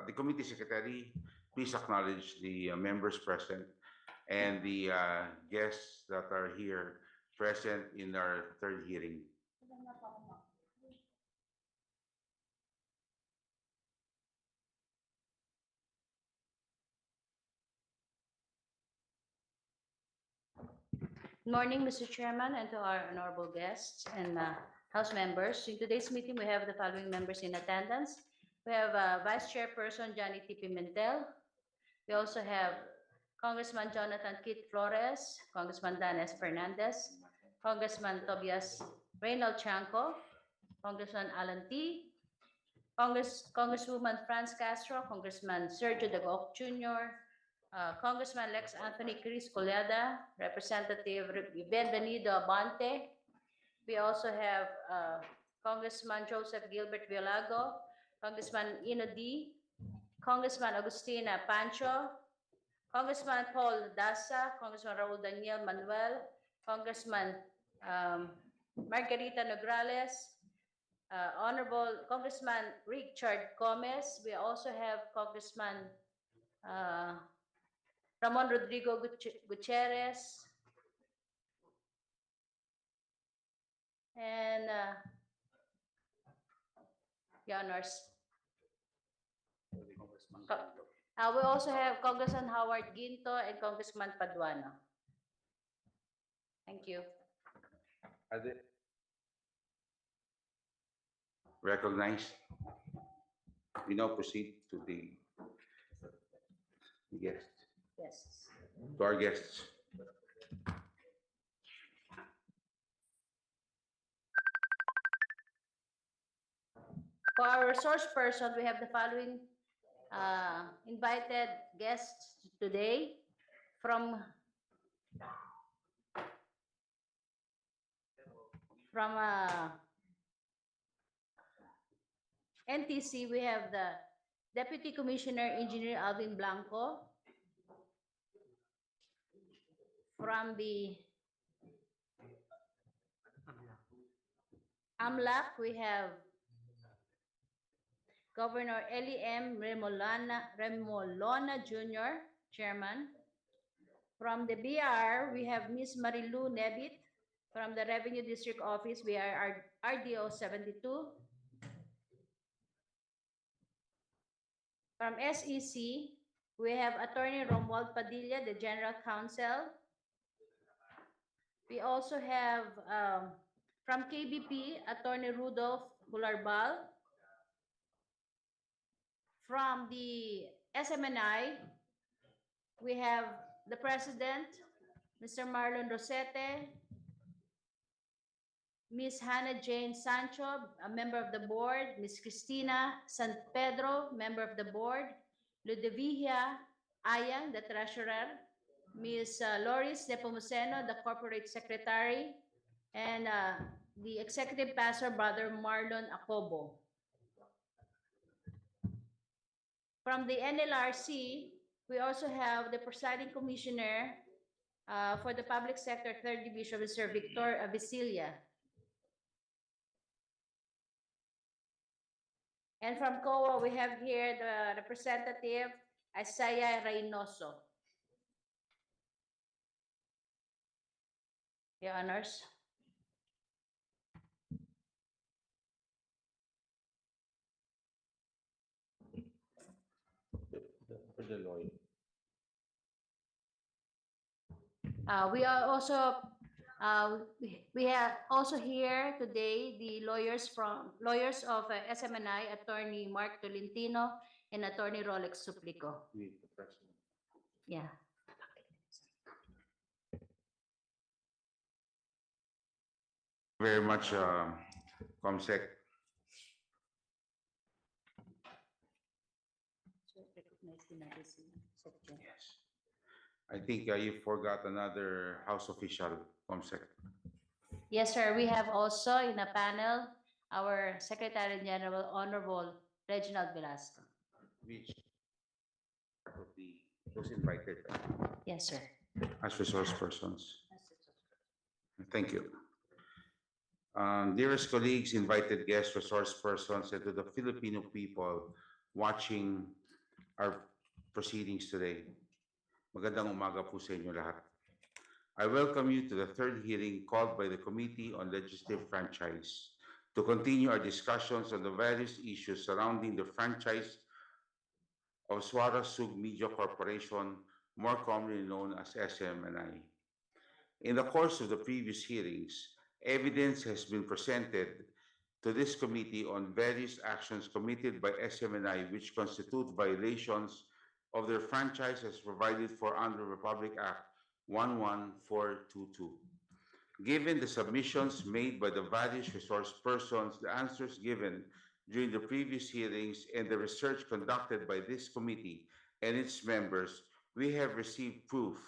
the committee secretary please acknowledge the members present and the guests that are here present in our third hearing. Good morning, Mr. Chairman, and to our honorable guests and House members. In today's meeting, we have the following members in attendance. We have Vice Chairperson Johnny T. Pimentel. We also have Congressman Jonathan Kit Flores, Congressman Dan S. Fernandez, Congressman Tobias Reynald Chanco, Congressman Alan T., Congresswoman Franz Castro, Congressman Sergio Dagoc Jr., Congressman Lex Anthony Cris Collada, Representative Bienvenido Abante. We also have Congressman Joseph Gilbert Violago, Congressman Ino D., Congressman Agustina Pancho, Congressman Paul Daza, Congressman Raul Daniel Manuel, Congressman Margarita Nograles, Honorable Congressman Richard Gomez. We also have Congressman Ramon Rodrigo Gutierrez, and Your Honors. We also have Congressman Howard Ginto and Congressman Paduano. Thank you. Recognized. We now proceed to the guests. Yes. To our guests. For our resource person, we have the following invited guests today from NTC. We have the Deputy Commissioner Engineer Alvin Blanco. From the AMLAC, we have Governor Eli M. Remolona Jr., Chairman. From the BR, we have Ms. Marilu Nebit. From the Revenue District Office, we are RDO 72. From SEC, we have Attorney Romuald Padilla, the General Counsel. We also have from KBP, Attorney Rudolph Bularbal. From the SMNI, we have the President, Mr. Marlon Rosete, Ms. Hannah Jane Sancho, a member of the board, Ms. Cristina San Pedro, member of the board, Ludovia Ayang, the treasurer, Ms. Loris Nepomuceno, the corporate secretary, and the executive pastor, Brother Marlon Acobo. From the NLRC, we also have the presiding commissioner for the public sector, 3rd Division, Mr. Victor Avicilia. And from COA, we have here the representative, Isaiah Reynoso. Your Honors. For the lawyer. We are also we have also here today the lawyers of SMNI, Attorney Mark Tolentino and Attorney Rolex Suplico. Yeah. Very much, ComSec. Yes. I think you forgot another House official, ComSec. Yes, sir. We have also in a panel our Secretary General, Honorable Reginald Velasco. Which of those invited? Yes, sir. As resource persons. Thank you. Dearest colleagues, invited guests, resource persons, and to the Filipino people watching our proceedings today. Magandang umaga po sa inyo lahat. I welcome you to the third hearing called by the Committee on Legislative Franchise to continue our discussions on the various issues surrounding the franchise of Swara Sug Media Corporation, more commonly known as SMNI. In the course of the previous hearings, evidence has been presented to this committee on various actions committed by SMNI which constitute violations of their franchise as provided for under Republic Act 11422. Given the submissions made by the various resource persons, the answers given during the previous hearings, and the research conducted by this committee and its members, we have received proof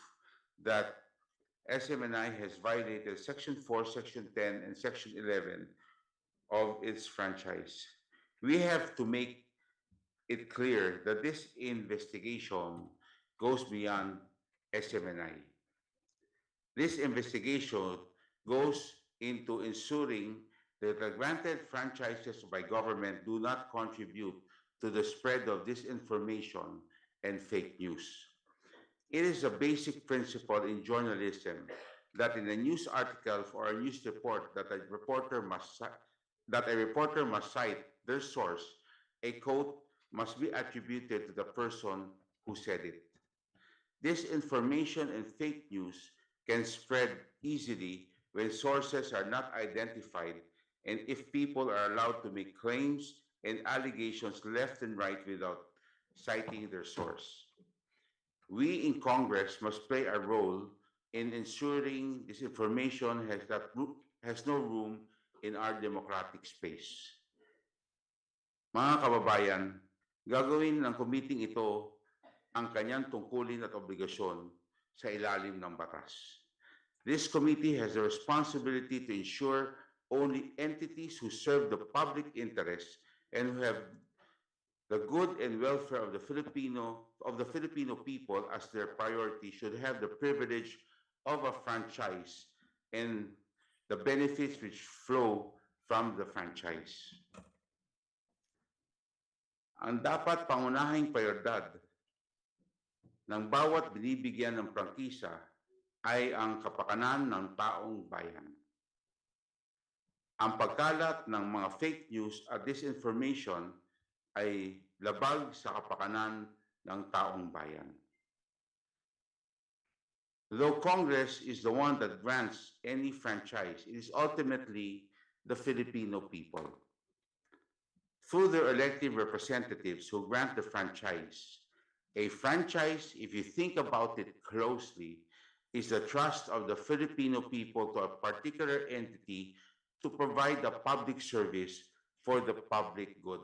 that SMNI has violated Section 4, Section 10, and Section 11 of its franchise. We have to make it clear that this investigation goes beyond SMNI. This investigation goes into ensuring that the granted franchises by government do not contribute to the spread of disinformation and fake news. It is a basic principle in journalism that in a news article or a news report that a reporter must cite their source, a quote must be attributed to the person who said it. Disinformation and fake news can spread easily when sources are not identified and if people are allowed to make claims and allegations left and right without citing their source. We in Congress must play a role in ensuring this information has no room in our democratic space. Mga kababayan, gagawin ng committee ito ang kanyang tungkulin at obligasyon sa ilalim ng batas. This committee has a responsibility to ensure only entities who serve the public interest and who have the good and welfare of the Filipino people as their priority should have the privilege of a franchise and the benefits which flow from the franchise. Ang dapat pangunahing prioridad ng bawat binibigyan ng prangkisa ay ang kapakanan ng taong bayan. Ang pagkalat ng mga fake news at disinformation ay labag sa kapakanan ng taong bayan. Though Congress is the one that grants any franchise, it is ultimately the Filipino people. Through their elected representatives who grant the franchise. A franchise, if you think about it closely, is the trust of the Filipino people to a particular entity to provide a public service for the public good.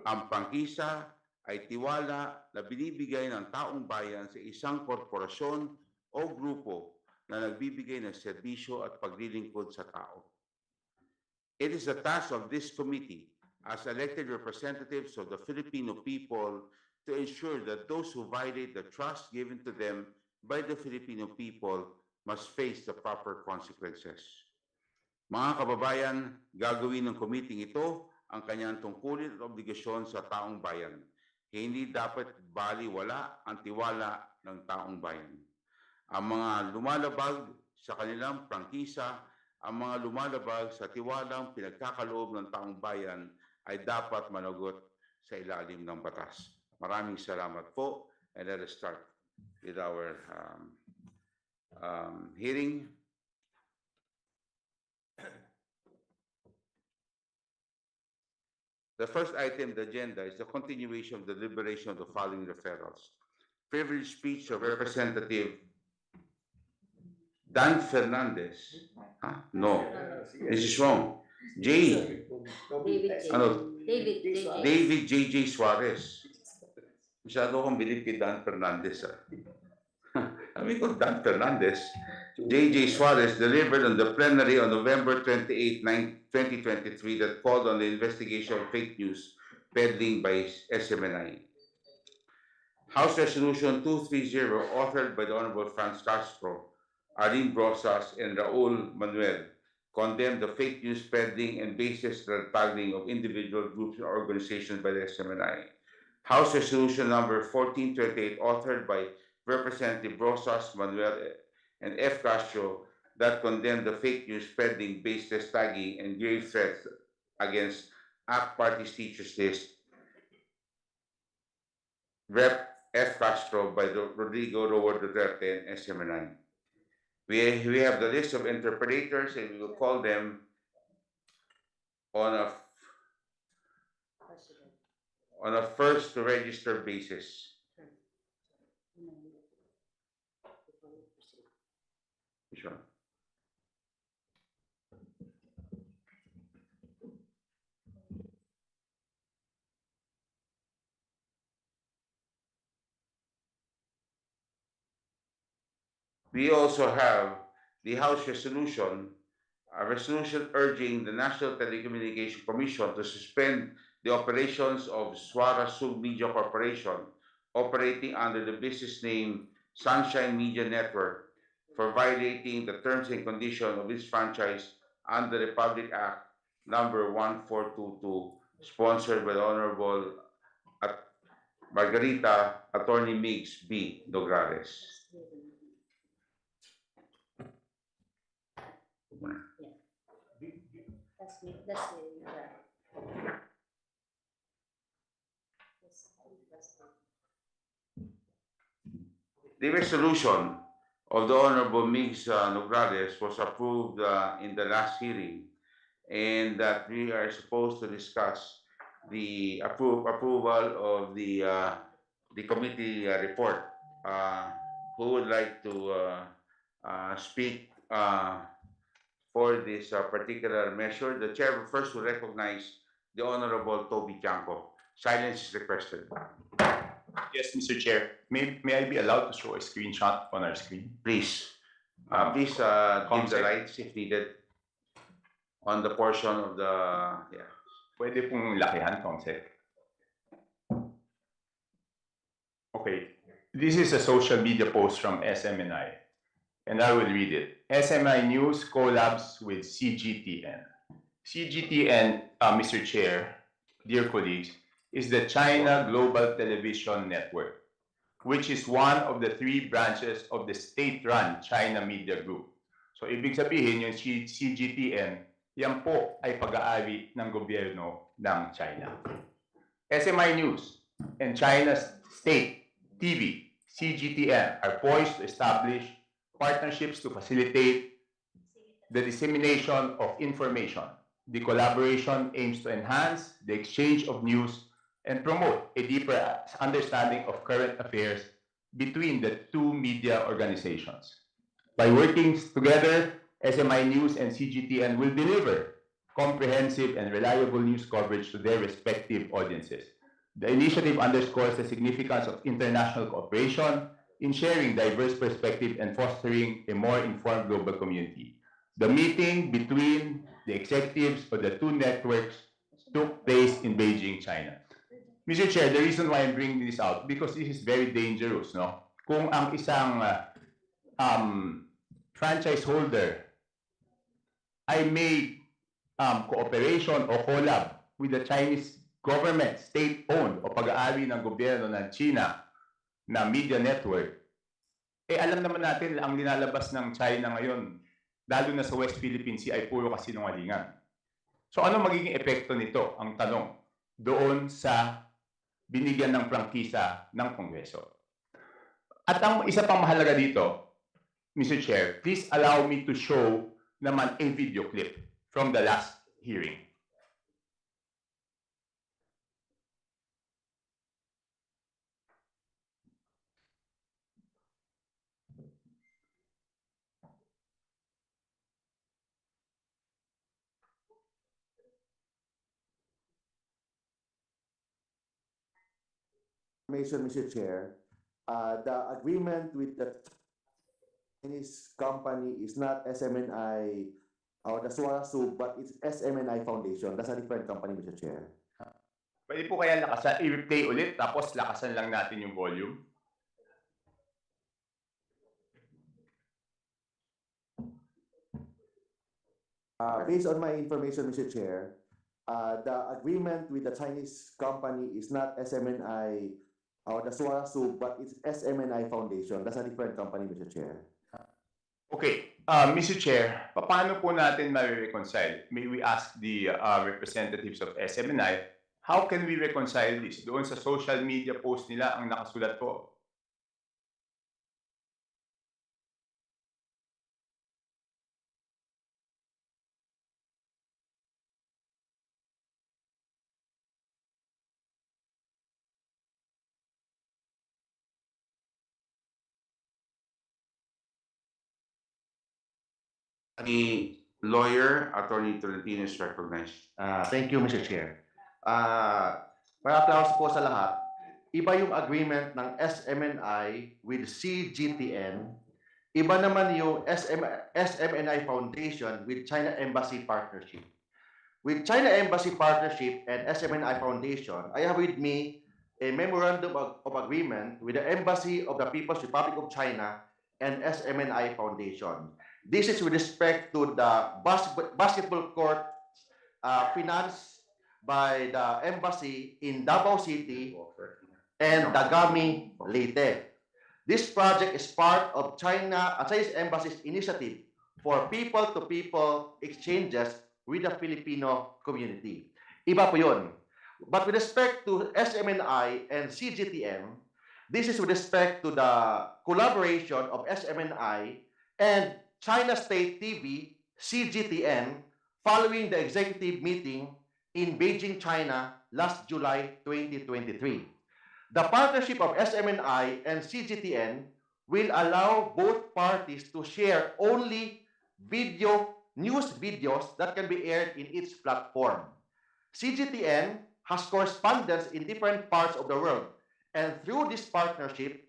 Ang prangkisa ay tiwala na binibigay ng taong bayan sa isang korporasyon o grupo na nagbibigay ng serbisyo at paglilingkod sa tao. It is the task of this committee as elected representatives of the Filipino people to ensure that those who violate the trust given to them by the Filipino people must face the proper consequences. Mga kababayan, gagawin ng committee ito ang kanyang tungkulin at obligasyon sa taong bayan. Hindi dapat baliwala ang tiwala ng taong bayan. Ang mga lumalabag sa kanilang prangkisa, ang mga lumalabag sa tiwalang pinagkakaloob ng taong bayan ay dapat managot sa ilalim ng batas. Maraming salamat po, and let us start with our hearing. The first item on the agenda is the continuation of the deliberation of the following referrals. Privileged speech of Representative Dan Fernandez. Huh? No, this is wrong. David J.J. Suarez. Masyado akong bilib kay Dan Fernandez. Sabi ko, Dan Fernandez. J.J. Suarez delivered on the plenary on November 28, 2023 that called on the investigation of fake news peddling by SMNI. House Resolution 230, authored by the Honorable Franz Castro, Arin Brosas, and Raul Manuel, condemned the fake news peddling and baseless tagging of individual groups and organizations by the SMNI. House Resolution Number 1428, authored by Representative Rosas Manuel and F. Castro, that condemned the fake news spreading, baseless tagging, and grave threats against ACT Party's teachers list, Rep. F. Castro by Rodrigo Roa Duterte and SMNI. We have the list of interpreters and we will call them on a first to register basis. Which one? We also have the House resolution, a resolution urging the National Telecommunication Commission to suspend the operations of Swara Sub Media Corporation, operating under the business name Sunshine Media Network, for violating the terms and conditions of its franchise under the Public Act number 1422, sponsored by the Honorable Margarita Attorney Migs B. Nograles. The resolution of the Honorable Migs Nograles was approved in the last hearing, and that we are supposed to discuss the approval of the committee report. Who would like to speak for this particular measure? The chair first will recognize the Honorable Toby Janko. Silence is requested. Yes, Mr. Chair. May I be allowed to show a screenshot on our screen? Please. Please dim the lights if needed on the portion of the, yeah. Pwede pong lakihan, Comsec. Okay. This is a social media post from SMNI, and I will read it. SMI News collabs with CGTN. CGTN, Mr. Chair, dear colleagues, is the China Global Television Network, which is one of the three branches of the state-run China Media Group. So, ibig sabihin, yung CGTN, yan po ay pag-aari ng gobyerno ng China. SMI News and China's state TV, CGTN, are poised to establish partnerships to facilitate the dissemination of information. The collaboration aims to enhance the exchange of news and promote a deeper understanding of current affairs between the two media organizations. By working together, SMI News and CGTN will deliver comprehensive and reliable news coverage to their respective audiences. The initiative underscores the significance of international cooperation in sharing diverse perspectives and fostering a more informed global community. The meeting between the executives of the two networks took place in Beijing, China. Mr. Chair, the reason why I'm bringing this out, because this is very dangerous, no? Kung ang isang franchise holder ay may cooperation o collab with the Chinese government, state-owned o pag-aari ng gobyerno ng China na media network, eh alam naman natin ang nilalabas ng China ngayon, lalo na sa West Philippine Sea, ay puro kasinungalingan. So ano magiging epekto nito, ang tanong, doon sa binigyan ng prangkisa ng Kongreso? At ang isa pang mahalaga dito, Mr. Chair, please allow me to show naman a video clip from the last hearing. Mr. Chair, the agreement with the Chinese company is not SMNI or the Swarasu, but it's SMNI Foundation. That's a different company, Mr. Chair. Pwede po kaya lakasan, i-replay ulit, tapos lakasan lang natin yung volume. Based on my information, Mr. Chair, The agreement with the Chinese company is not SMNI or the Suara Soup, but it's SMNI Foundation. That's a different company, Mr. Chair. Okay, Mr. Chair, paano po natin ma-reconcile? May we ask the representatives of SMNI, how can we reconcile this? Doon sa social media post nila ang nakasulat po. The lawyer, Attorney Tolentino, is recognized. Thank you, Mr. Chair. Para aplauso po sa lahat, iba yung agreement ng SMNI with CGTN, iba naman yung SMNI Foundation with China Embassy Partnership. With China Embassy Partnership and SMNI Foundation, I have with me a memorandum of agreement with the Embassy of the People's Republic of China and SMNI Foundation. This is with respect to the basketball court financed by the embassy in Davao City and Dagami, Leyte. This project is part of Chinese embassy's initiative for people-to-people exchanges with the Filipino community. Iba po yun. But with respect to SMNI and CGTM, this is with respect to the collaboration of SMNI and China State TV, CGTN, following the executive meeting in Beijing, China, last July 2023. The partnership of SMNI and CGTN will allow both parties to share only news videos that can be aired in its platform. CGTN has correspondents in different parts of the world, and through this partnership,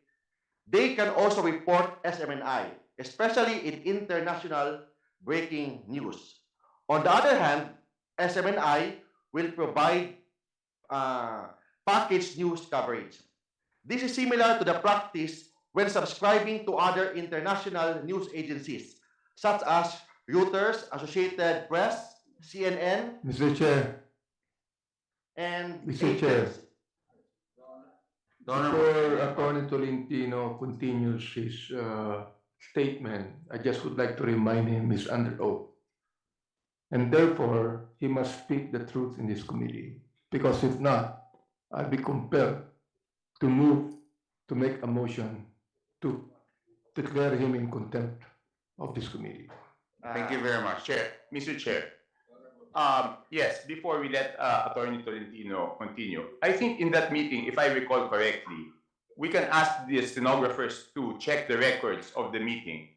they can also report SMNI, especially in international breaking news. On the other hand, SMNI will provide packaged news coverage. This is similar to the practice when subscribing to other international news agencies, such as Reuters, Associated Press, CNN, Mr. Chair, and Mr. Chair. The before Attorney Tolentino continues his statement, I just would like to remind him he's under oath. And therefore, he must speak the truth in this committee. Because if not, I'll be compelled to move to make a motion to declare him in contempt of this committee. Thank you very much. Chair, Mr. Chair. Yes, before we let Attorney Tolentino continue, I think in that meeting, if I recall correctly, we can ask the stenographers to check the records of the meeting.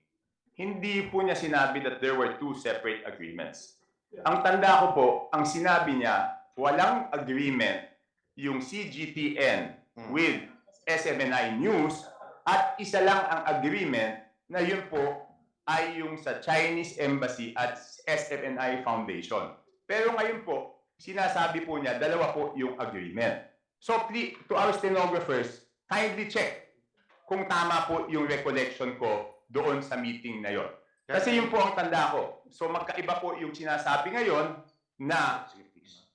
Hindi po niya sinabi that there were two separate agreements. Ang tanda ko po, ang sinabi niya, walang agreement yung CGTN with SMNI News at isa lang ang agreement na yun po ay yung sa Chinese Embassy at SMNI Foundation. Pero ngayon po, sinasabi po niya, dalawa po yung agreement. So please, to our stenographers, kindly check kung tama po yung recollection ko doon sa meeting na yon. Kasi yun po ang tanda ko. So magkaiba po yung sinasabi ngayon na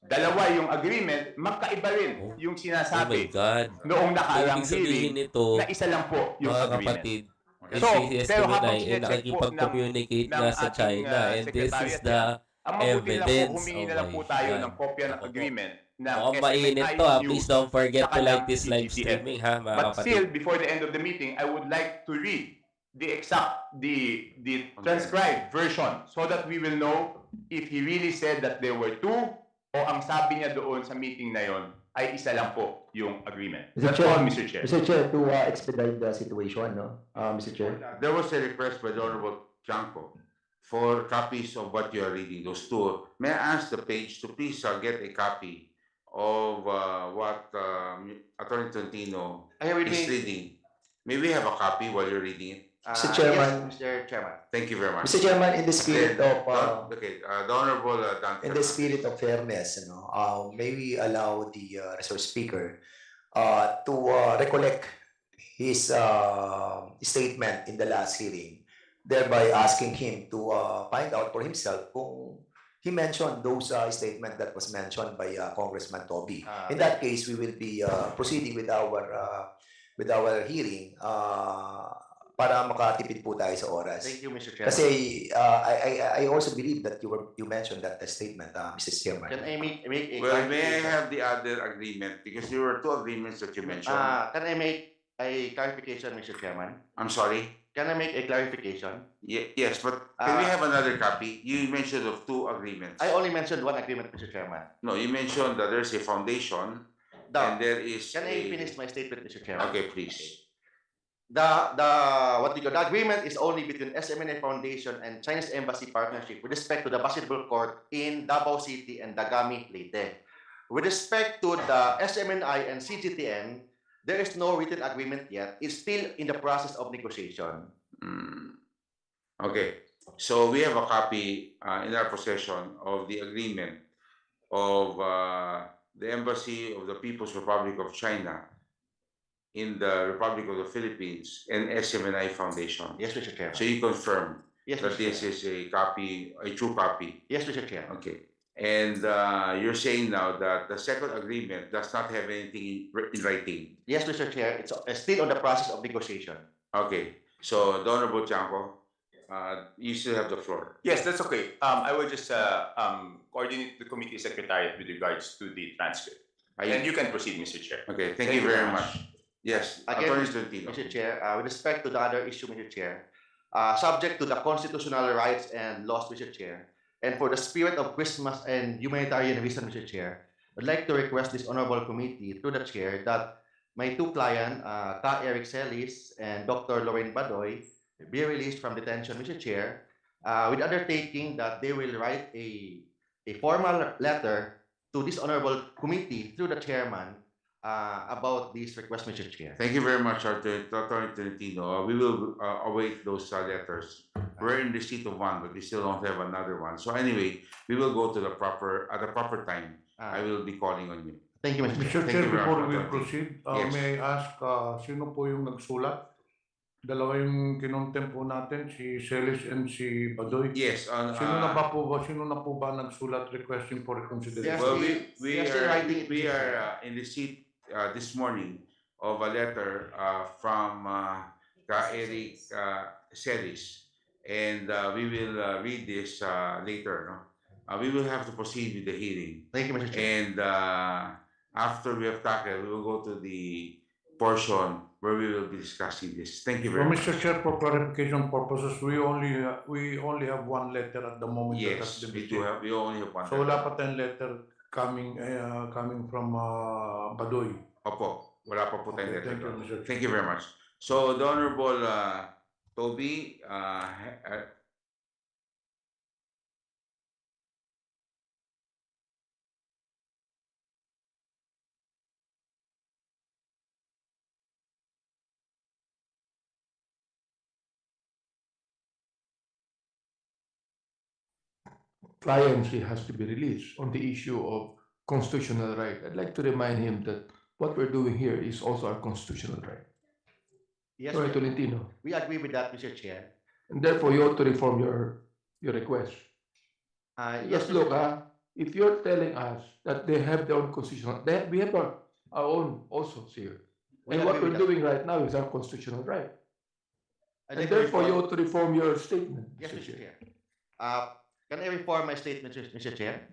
dalawa yung agreement, magkaiba rin yung sinasabi noong nakaraang hearing na isa lang po yung agreement. Kapatid, So, pero habang ay sinecheck po nakikipag-communicate ng na sa ating, China and this is the ang mabuti lang po, evidence. humingi na lang po tayo yan. ng kopya ng Ako po. agreement na Mukhang mainit to ha. Please don't forget to like this live CGTN. streaming ha mga But kapatid. still, before the end of the meeting, I would like to read the transcribed version so that we will know if he really said that there were two o ang sabi niya doon sa meeting na yon ay isa lang po yung agreement. That's all, Mr. Chair. Mr. Chair, to expedite the situation, no, Mr. Chair. There was a request by the Honorable Chanco for copies of what you are reading, those two. May I ask the page to please get a copy of what Attorney Tolentino I have with is me, reading? May we have a copy while you're reading it? Mr. Chairman. Yes, Mr. Chairman. Thank you very much. Mr. Chairman, in the spirit of The Honorable Dan. in the spirit of fairness, may we allow the resource speaker to recollect his statement in the last hearing, thereby asking him to find out for himself kung he mentioned those statement that was mentioned by Congressman Toby. In Thank that case, we will be proceeding with our hearing para makatipid po tayo sa oras. you, Mr. Chairman. Kasi I also believe that you mentioned that statement, Mr. Chairman. Can I make a Well, may I clarification? have the other agreement? Because there were two agreements that you mentioned. Can I make a clarification, Mr. Chairman? I'm sorry. Can I make a clarification? Yes, but can we have another copy? You mentioned of two agreements. I only mentioned one agreement, Mr. Chairman. No, you mentioned that there's a foundation and there is Can I a... finish my statement, Mr. Chairman? Okay, please. The agreement is only between SMNA Foundation and Chinese Embassy Partnership with respect to the basketball court in Davao City and Dagami, Leyte. With respect to the SMNI and CGTN, there is no written agreement yet. It's still in the process of negotiation. Okay, so we have a copy in our possession of the agreement of the Embassy of the People's Republic of China in the Republic of the Philippines and SMNI Foundation. Yes, Mr. Chairman. So you confirm Yes, that Mr. this Chairman. is a copy, a true copy. Yes, Mr. Chairman. Okay. And you're saying now that the second agreement does not have anything in writing. Yes, Mr. Chair. It's still on the process of negotiation. Okay. So, the Honorable Chanco, you still have the floor. Yes, that's okay. I will just coordinate the committee secretariat with regards to the transcript. And you can proceed, Mr. Chair. Okay, thank you very much. Yes, Again, Attorney Tolentino. Mr. Chair, with respect to the other issue, Mr. Chair, subject to the constitutional rights and laws, Mr. Chair, and for the spirit of Christmas and humanitarian reason, Mr. Chair, I'd like to request this honorable committee through the chair that my two clients, Ka Eric Celis and Dr. Lorraine Badoy, be released from detention, Mr. Chair, with undertaking that they will write a formal letter to this honorable committee through the chairman about this request, Mr. Chair. Thank you very much, Attorney Tolentino. We will await those letters. We're in receipt of one, but we still don't have another one. So anyway, we will go to the proper time. I will be calling on you. Thank you, Mr. Chair. Mr. Thank Chair, you very before much, we Attorney. proceed, Yes. may I ask, sino po yung nagsulat? Dalawa yung kinontem po natin, si Celis and si Badoy. Yes, Sino na po ba nagsulat requesting for reconsideration? Yes. well, Yes, sir, I think we it's- are in receipt this morning of a letter from Ka Eric Celis, and we will read this later. No? We will have to proceed with the hearing, Thank you, Mr. Chair. and after we have tackled, we will go to the portion where we will be discussing this. Thank you Well, very much. Mr. Chair, for clarification purposes, we only have one letter at the moment that has Yes, been we received. do have. We only have one. So wala pa tayong letter coming from Badoy. Opo, wala pa po tayong Okay, letter. thank you, Mr. Chair. Thank you very much. So, the Honorable Toby, Client has to be released on the issue of constitutional right. I'd like to remind him that what we're doing here is also our constitutional right. Yes, Sorry, sir. Tolentino. We agree with that, Mr. Chair. And therefore, you ought to reform your request. Yes, Just look, if you're telling us that they have their own constitutional, we have our own also here. We And what agree we're with that. doing right now is our constitutional right. I'd And like to therefore, you reform- ought to reform your statement. Yes, Mr. Mr. Chair. Chair. Can I reform my statement, Mr. Chair?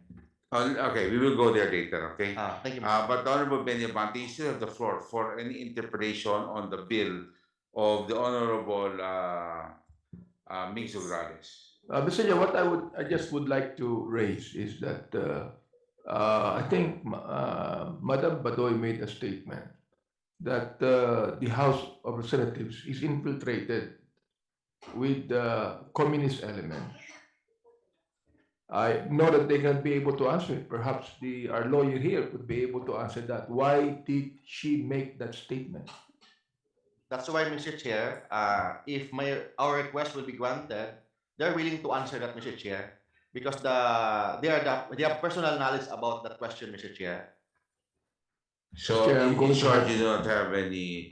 okay, we will go there later, okay? Thank you, Mr. But the Honorable Benny Abante, you still have the floor for any interpretation on the bill of the Honorable Mings Ugrales. Mr. Chair, what I just would like to raise is that I think Madam Badoy made a statement that the House of Representatives is infiltrated with the communist elements. I know that they can be able to answer it. Perhaps our lawyer here could be able to answer that. Why did she make that statement? That's why, Mr. Chair, if our request will be granted, they're willing to answer that, Mr. Chair, because they have personal knowledge about that question, Mr. Chair. So, Chair, I'm in going to short, have- you don't have any,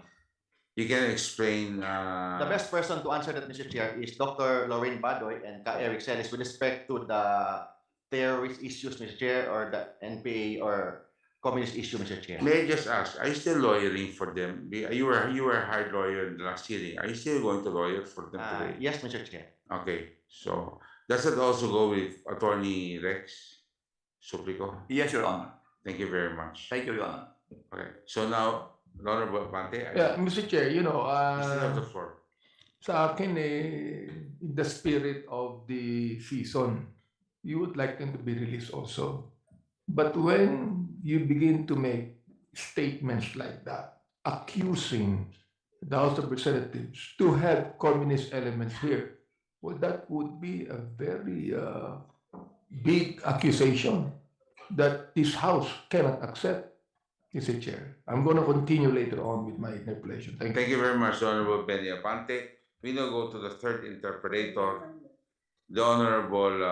you can explain. The best person to answer that, Mr. Chair, is Dr. Lorraine Badoy and Ka Eric Celis with respect to the terrorist issues, Mr. Chair, or the NPA or communist issue, Mr. Chair. May I just ask, are you still lawyering for them? You were a hard lawyer in the last hearing. Are you still going to lawyer for them today? Yes, Mr. Chair. Okay, so does it also go with Attorney Rex Suplico? Yes, Your Honor. Thank you very much. Thank you, Your Honor. Okay, so now, Honorable Bante, Yeah, Mr. Chair, you still have the floor. sa akin in the spirit of the season, you would like them to be released also. But when you begin to make statements like that, accusing the House of Representatives to have communist elements here, well, that would be a very big accusation that this House cannot accept, Mr. Chair. I'm going to continue later on with my interpellation. Thank you. Thank you very much, Honorable Benny Abante. We now go to the third interpreter, the Honorable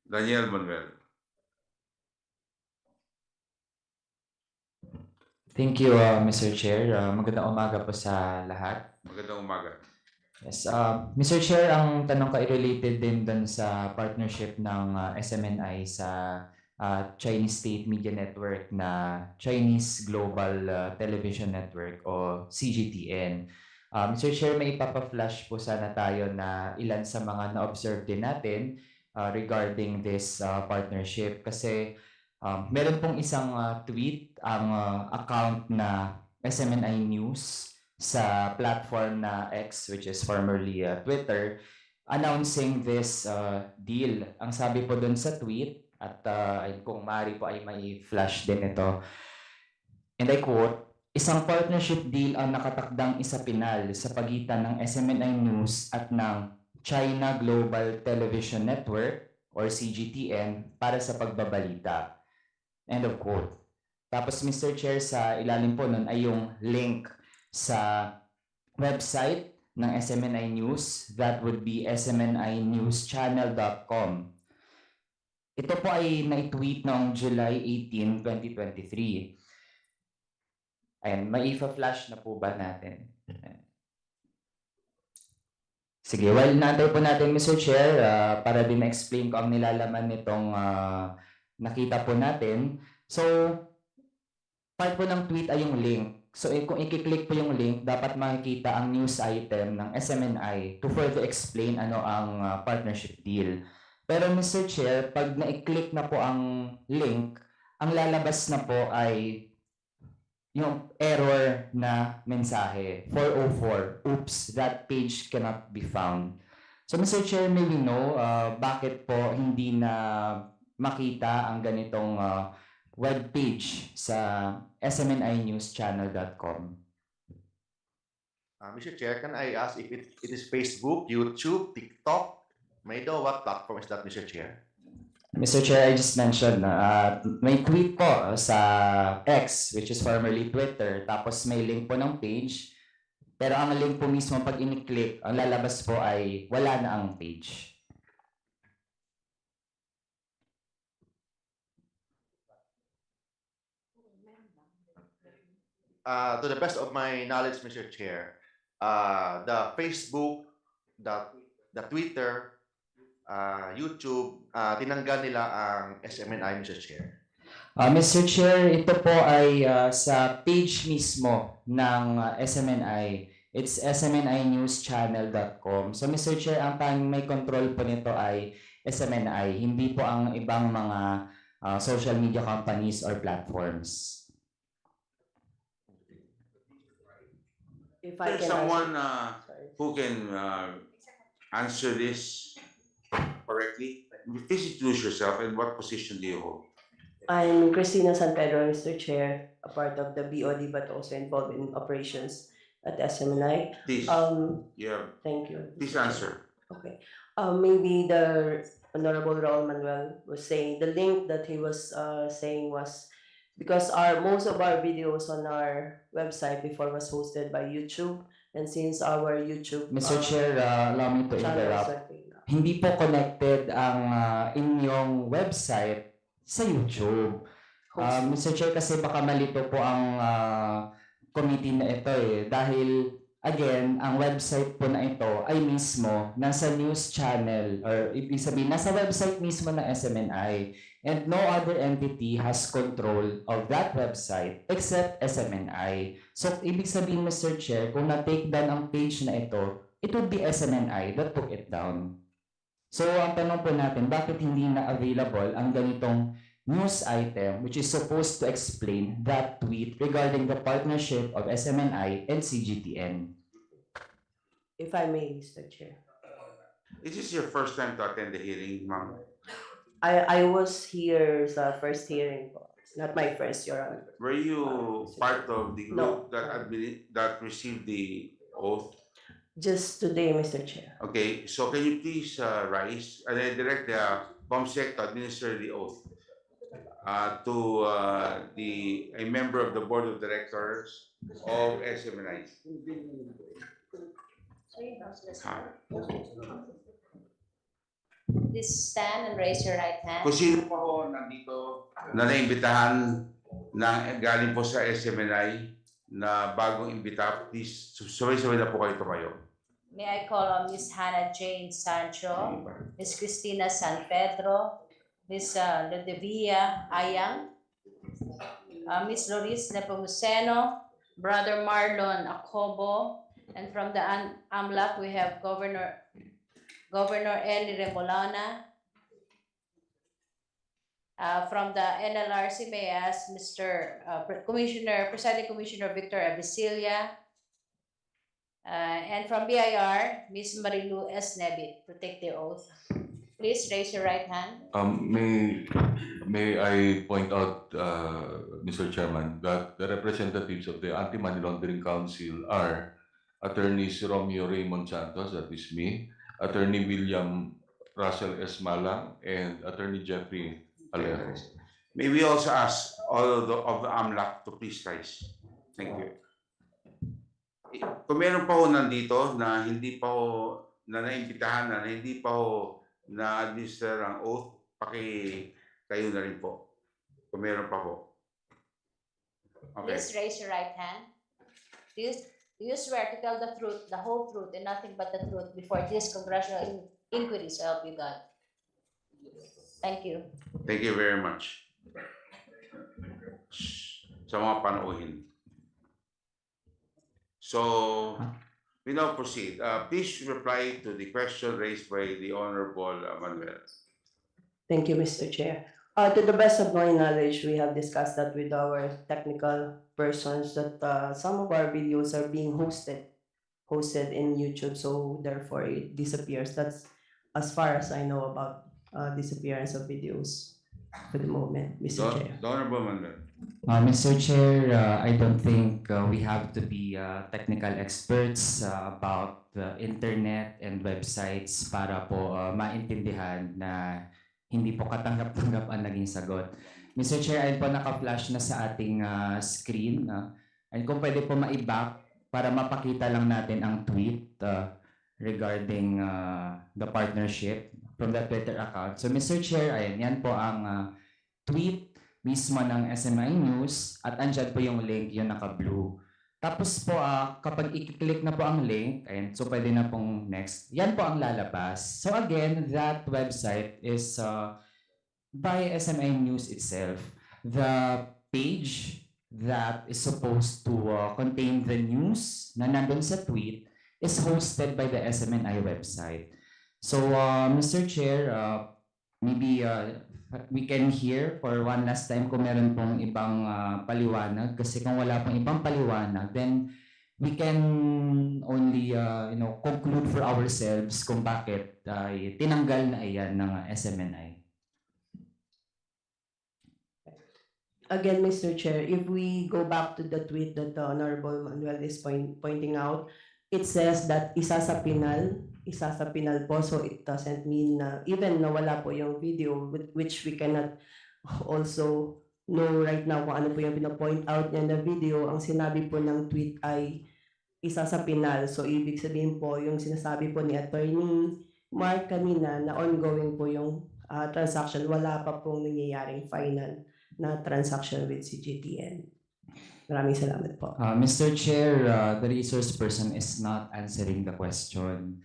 Daniel Manuel. Thank you, Mr. Chair. Magandang umaga po sa lahat. Magandang umaga. Yes, Mr. Chair, ang tanong ko ay related din dun sa partnership ng SMNI sa Chinese State Media Network na Chinese Global Television Network o CGTN. Mr. Chair, may ipapa-flash po sana tayo na ilan sa mga na-observe din natin regarding this partnership kasi meron pong isang tweet ang account na SMNI News sa platform na X, which is formerly Twitter, announcing this deal. Ang sabi po dun sa tweet, at kung maaari po ay may flash din ito, and I quote, "Isang partnership deal ang nakatakdang isapinal sa pagitan ng SMNI News at ng China Global Television Network or CGTN para sa pagbabalita." End of quote. Tapos Mr. Chair, sa ilalim po nun ay yung link sa website ng SMNI News. That would be smninewschannel.com. Ito po ay na-tweet noong July 18, 2023. Ayan, may flash na po ba natin? Sige, while naantay po natin, Mr. Chair, para din na-explain ko ang nilalaman nitong nakita po natin. So, part po ng tweet ay yung link. So, kung i-click po yung link, dapat makikita ang news item ng SMNI to further explain ano ang partnership deal. Pero Mr. Chair, pag na-click na po ang link, ang lalabas na po ay yung error na mensahe, 404, oops, that page cannot be found. So Mr. Chair, may we know bakit po hindi na makita ang ganitong web page sa smninewschannel.com? Mr. Chair, can I ask if it is Facebook, YouTube, TikTok? May I know what platform is that, Mr. Chair? Mr. Chair, I just mentioned may tweet po sa X, which is formerly Twitter, tapos may link po ng page, pero ang link po mismo pag ini-click, ang lalabas po ay wala na ang page. To the best of my knowledge, Mr. Chair, the Facebook, the Twitter, YouTube, tinanggal nila ang SMNI, Mr. Chair. Mr. Chair, ito po ay sa page mismo ng SMNI. It's smninewschannel.com. So Mr. Chair, ang tanging may control po nito ay SMNI, hindi po ang ibang mga social media companies or platforms. If I There's can someone Sorry. who can answer this correctly. Please introduce yourself and what position do you hold? I'm Christina San Pedro, Mr. Chair, a part of the BOD, but also involved in operations at SMNI. Please, Thank you. please Mr. Chair. answer. Okay. Maybe the Honorable Raul Manuel was saying, the link that he was saying was because most of our videos on our website before was hosted by YouTube, and since our YouTube Mr. Chair, allow me to channel was interrupt. Hindi po connected ang inyong website sa YouTube. Mr. Chair, kasi baka malito po ang committee na ito dahil again, ang website po na ito ay mismo nasa news channel or ibig sabihin, nasa website mismo ng SMNI and no other entity has control of that website except SMNI. So, ibig sabihin, Mr. Chair, kung na-take down ang page na ito, it would be SMNI that took it down. So, ang tanong po natin, bakit hindi na available ang ganitong news item which is supposed to explain that tweet regarding the partnership of SMNI and CGTN? If I may, Mr. Chair. Is this your first time to attend the hearing, ma'am? I was here sa first hearing po. Not my first, Your Honor. Were you part of the No. group that received the oath? Just today, Mr. Chair. Okay, so can you please rise and then direct the COMSEC to administer the oath to a member of the board of directors of SMNI? Please stand and raise your right hand. Kung sino po nandito na naimbitahan na galing po sa SMNI na bagong imbita, please sabay-sabay na po kayo tumayo. May I call on Miss Hannah Jane Sancho, Miss Cristina San Pedro, Miss Ludivia Ayang, Miss Loris Nepomuceno, Brother Marlon Acobo, and from the AMLAC we have Governor Eli Remolana. From the NLRC, may I ask Mr. Presiding Commissioner Victor Abisilia. And from BIR, Ms. Marilu S. Nebit to take the oath. Please raise your right hand. May I point out, Mr. Chairman, that the representatives of the Anti-Money Laundering Council are Attorneys Romeo Raymond Santos, that is me, Attorney William Russell S. Malang, and Attorney Jeffrey Alejo. May we also ask all of the AMLAC to please rise. Thank you. Kung meron pa ho nandito na hindi pa ho na naimbitahan na hindi pa ho na-administer ang oath, kayo na rin po. Kung meron pa ho. Okay. Please raise your right hand. Do you swear to tell the truth, the whole truth, and nothing but the truth before this congressional inquiry, so help you God? Thank you. Thank you very much. Sa mga panauhin. So, we now proceed. Please reply to the question raised by the Honorable Manuel. Thank you, Mr. Chair. To the best of my knowledge, we have discussed that with our technical persons that some of our videos are being hosted in YouTube, so therefore it disappears. That's as far as I know about disappearance of videos for the moment, Mr. Chair. The Honorable Manuel. Mr. Chair, I don't think we have to be technical experts about the internet and websites para po maintindihan na hindi po katanggap-tanggap ang naging sagot. Mr. Chair, ayun po naka-flash na sa ating screen. And kung pwede po ma-back para mapakita lang natin ang tweet regarding the partnership from the Twitter account. So Mr. Chair, ayun, yan po ang tweet mismo ng SMI News at andyan po yung link, yung naka-blue. Tapos po, kapag i-click na po ang link, ayan, so pwede na pong next, yan po ang lalabas. So again, that website is by SMI News itself. The page that is supposed to contain the news na nandun sa tweet is hosted by the SMNI website. So, Mr. Chair, maybe we can hear for one last time kung meron pong ibang paliwanag, kasi kung wala pong ibang paliwanag, then we can only conclude for ourselves kung bakit tinanggal na iyan ng SMNI. Again, Mr. Chair, if we go back to the tweet that the Honorable Manuel is pointing out, it says that isa sa Pinal po, so it doesn't mean na even na wala po yung video, which we cannot also know right now kung ano po yung pinapoint out niya na video. Ang sinabi po ng tweet ay isa sa Pinal, so ibig sabihin po yung sinasabi po ni Attorney Mark kanina na ongoing po yung transaction, wala pa pong nangyayaring final na transaction with CGTN. Maraming salamat po. Mr. Chair, the resource person is not answering the question.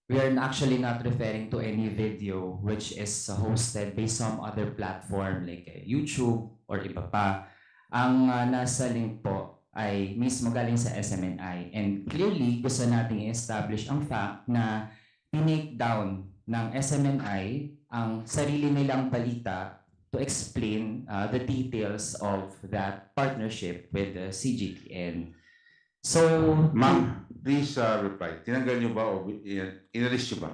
We are actually not referring to any video which is hosted by some other platform like YouTube or iba pa. Ang nasa link po ay mismo galing sa SMNI, and clearly gusto nating i-establish ang fact na tinake down ng SMNI ang sarili nilang balita to explain the details of that partnership with the CGTN. So, Ma'am, please reply. Tinanggal niyo ba o inalis niyo ba?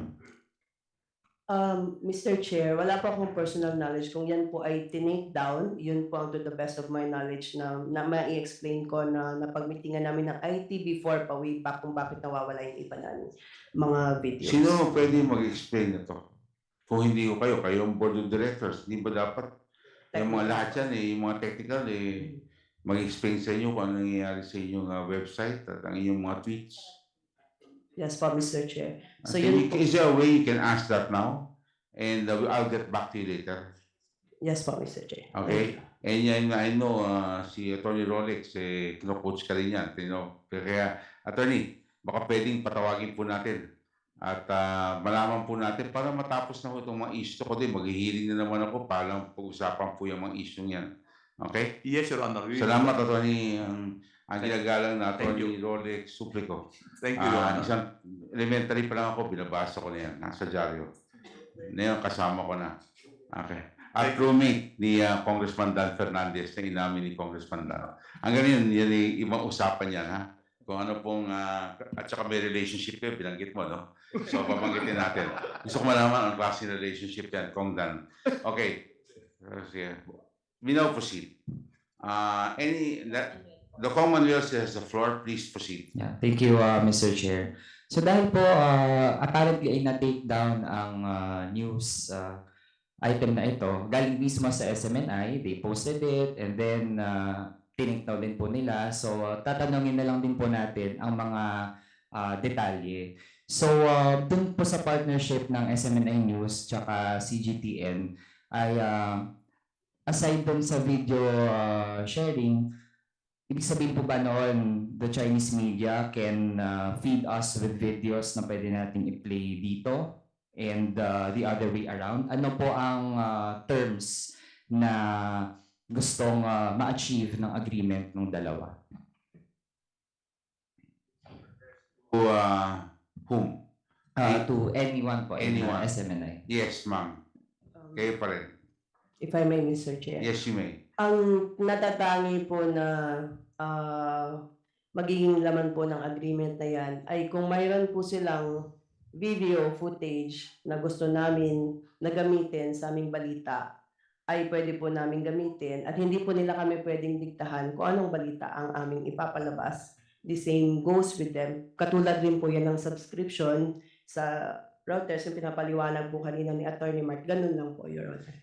Mr. Chair, wala po akong personal knowledge. Kung yan po ay tinake down, yun po ang to the best of my knowledge na ma-i-explain ko na napag-meetingan namin ng IT before pa way back kung bakit nawawala yung iba ng mga videos. Sino pwede mag-explain nito? Kung hindi ko kayo ang board of directors, hindi ba dapat yung mga lahat yan, yung mga technical, mag-explain sa inyo kung ano nangyayari sa inyong website at ang inyong mga tweets? Yes po, Mr. Chair. So Is there a way you can ask that now? And I'll get back to you later. Yes po, Mr. Chair. Okay? And yan, I know si Attorney Rolex, kino-coach ka rin yan. Kaya, Attorney, baka pwedeng patawagin po natin at malaman po natin para matapos na po itong mga issue ko din. Maghihiling na naman ako para pag-usapan po yung mga issue yan. Okay? Yes, Your Honor. Salamat, Attorney. Ang ginagalang na Attorney Rolex Suplico. Thank you, Your Honor. Isang elementary pa lang ako, binabasa ko na yan. Nasa dyaryo. Ngayon, kasama ko na. Okay. At roommate ni Congressman Dan Fernandez na inamin ni Congressman Dan. Ang ganyan, yan yung ibang usapan yan, ha? Kung ano pong, at saka may relationship yun, binanggit mo, no? So, babanggitin natin. Gusto ko malaman ang klase relationship yan, Kong Dan. Okay. We now proceed. The Commonwealth has the floor. Please proceed. yeah, thank you, Mr. Chair. So dahil po apparently ay na-take down ang news item na ito, galing mismo sa SMNI, they posted it, and then tinake down din po nila. So tatanungin na lang din po natin ang mga detalye. So dun po sa partnership ng SMNI News tsaka CGTN ay aside dun sa video sharing, ibig sabihin po ba noon the Chinese media can feed us with videos na pwede nating i-play dito and the other way around? Ano po ang terms na gustong ma-achieve ng agreement ng dalawa? To whom? To anyone po, Anyone. SMNI. Yes, ma'am. Kayo pa rin. If I may, Mr. Chair. Yes, you may. Ang natatangi po na magiging laman po ng agreement na yan ay kung mayroon po silang video footage na gusto namin na gamitin sa aming balita, ay pwede po namin gamitin at hindi po nila kami pwedeng diktahan kung anong balita ang aming ipapalabas. The same goes with them. Katulad din po yan ng subscription sa routers yung pinapaliwanag po kanina ni Attorney Mark. Ganun lang po, Your Honor.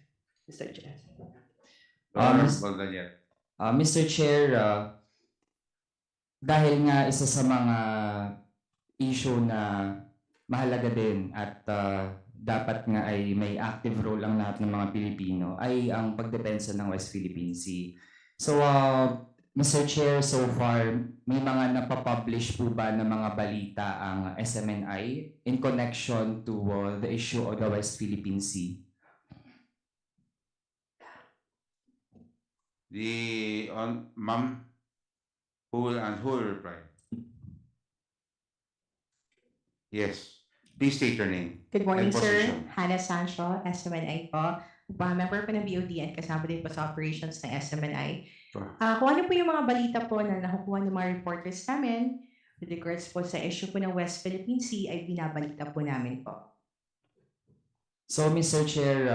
Mr. Chair. Mr. Chair, dahil nga isa sa mga issue na mahalaga din at dapat nga ay may active role ang lahat ng mga Pilipino ay ang pagdepensa ng West Philippine Sea. So, Mr. Chair, so far, may mga napapublish po ba ng mga balita ang SMNI in connection to the issue of the West Philippine Sea? Ma'am, who will reply? Yes, please state your name. Good morning, and sir. position. Hannah Sancho, SMNI po. Member po ng BOD and kasama din po sa operations ng SMNI. Kung ano po yung mga balita po na nakukuha ng mga reporters namin with regards po sa issue po ng West Philippine Sea ay binabalita po namin po. So, Mr. Chair,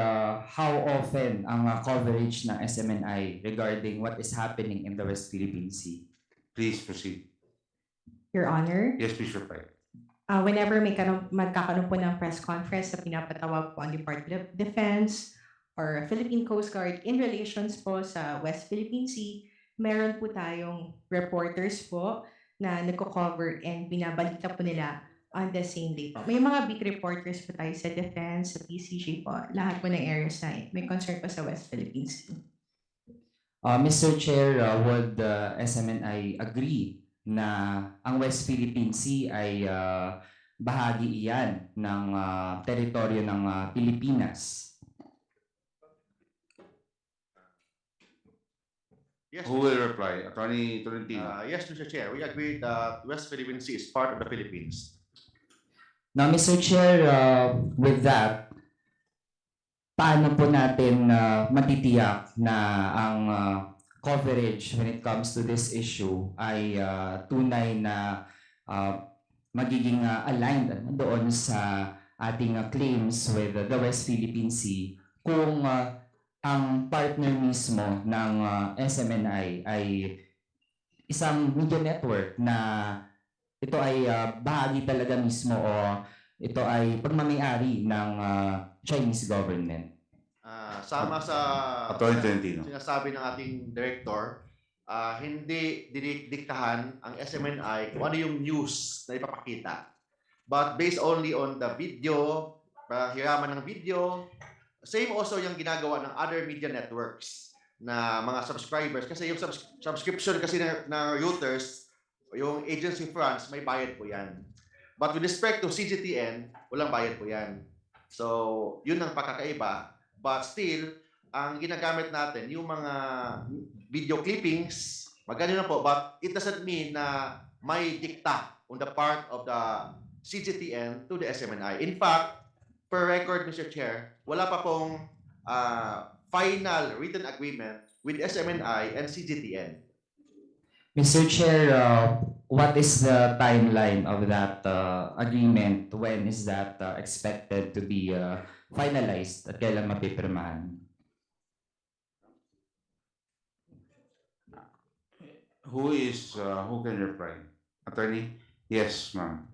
how often ang coverage ng SMNI regarding what is happening in the West Philippine Sea? Please proceed. Your Honor, Yes, please reply. whenever magkakaroon po ng press conference na pinapatawag po ang Department of Defense or Philippine Coast Guard in relations po sa West Philippine Sea, meron po tayong reporters po na nagko-cover and binabalita po nila on the same day po. May mga big reporters po tayo sa Defense, sa PCG po, lahat po ng areas na may concern po sa West Philippine Sea. Mr. Chair, would SMNI agree na ang West Philippine Sea ay bahagi iyan ng teritoryo ng Pilipinas? Yes, Who will reply? Attorney Tolentino. yes, Mr. Chair, we agree that West Philippine Sea is part of the Philippines. Now, Mr. Chair, with that, paano po natin matitiyak na ang coverage when it comes to this issue ay tunay na magiging aligned doon sa ating claims with the West Philippine Sea kung ang partner mismo ng SMNI ay isang media network na ito ay bahagi talaga mismo o ito ay pagmamayari ng Chinese government. Sama sa Attorney Tolentino. sinasabi ng ating director, hindi didiktahan ang SMNI kung ano yung news na ipapakita. But based only on the video, hiraman ng video, same also yung ginagawa ng other media networks na mga subscribers. Kasi yung subscription kasi ng Reuters, yung agency France, may bayad po yan. But with respect to CGTN, walang bayad po yan. So, yun ang pagkakaiba. But still, ang ginagamit natin, yung mga video clippings, maganda na po, but it doesn't mean na may dikta on the part of the CGTN to the SMNI. In fact, per record, Mr. Chair, wala pa pong final written agreement with SMNI and CGTN. Mr. Chair, what is the timeline of that agreement? When is that expected to be finalized at kailan mapipirmahan? Who can reply? Attorney? Yes, ma'am.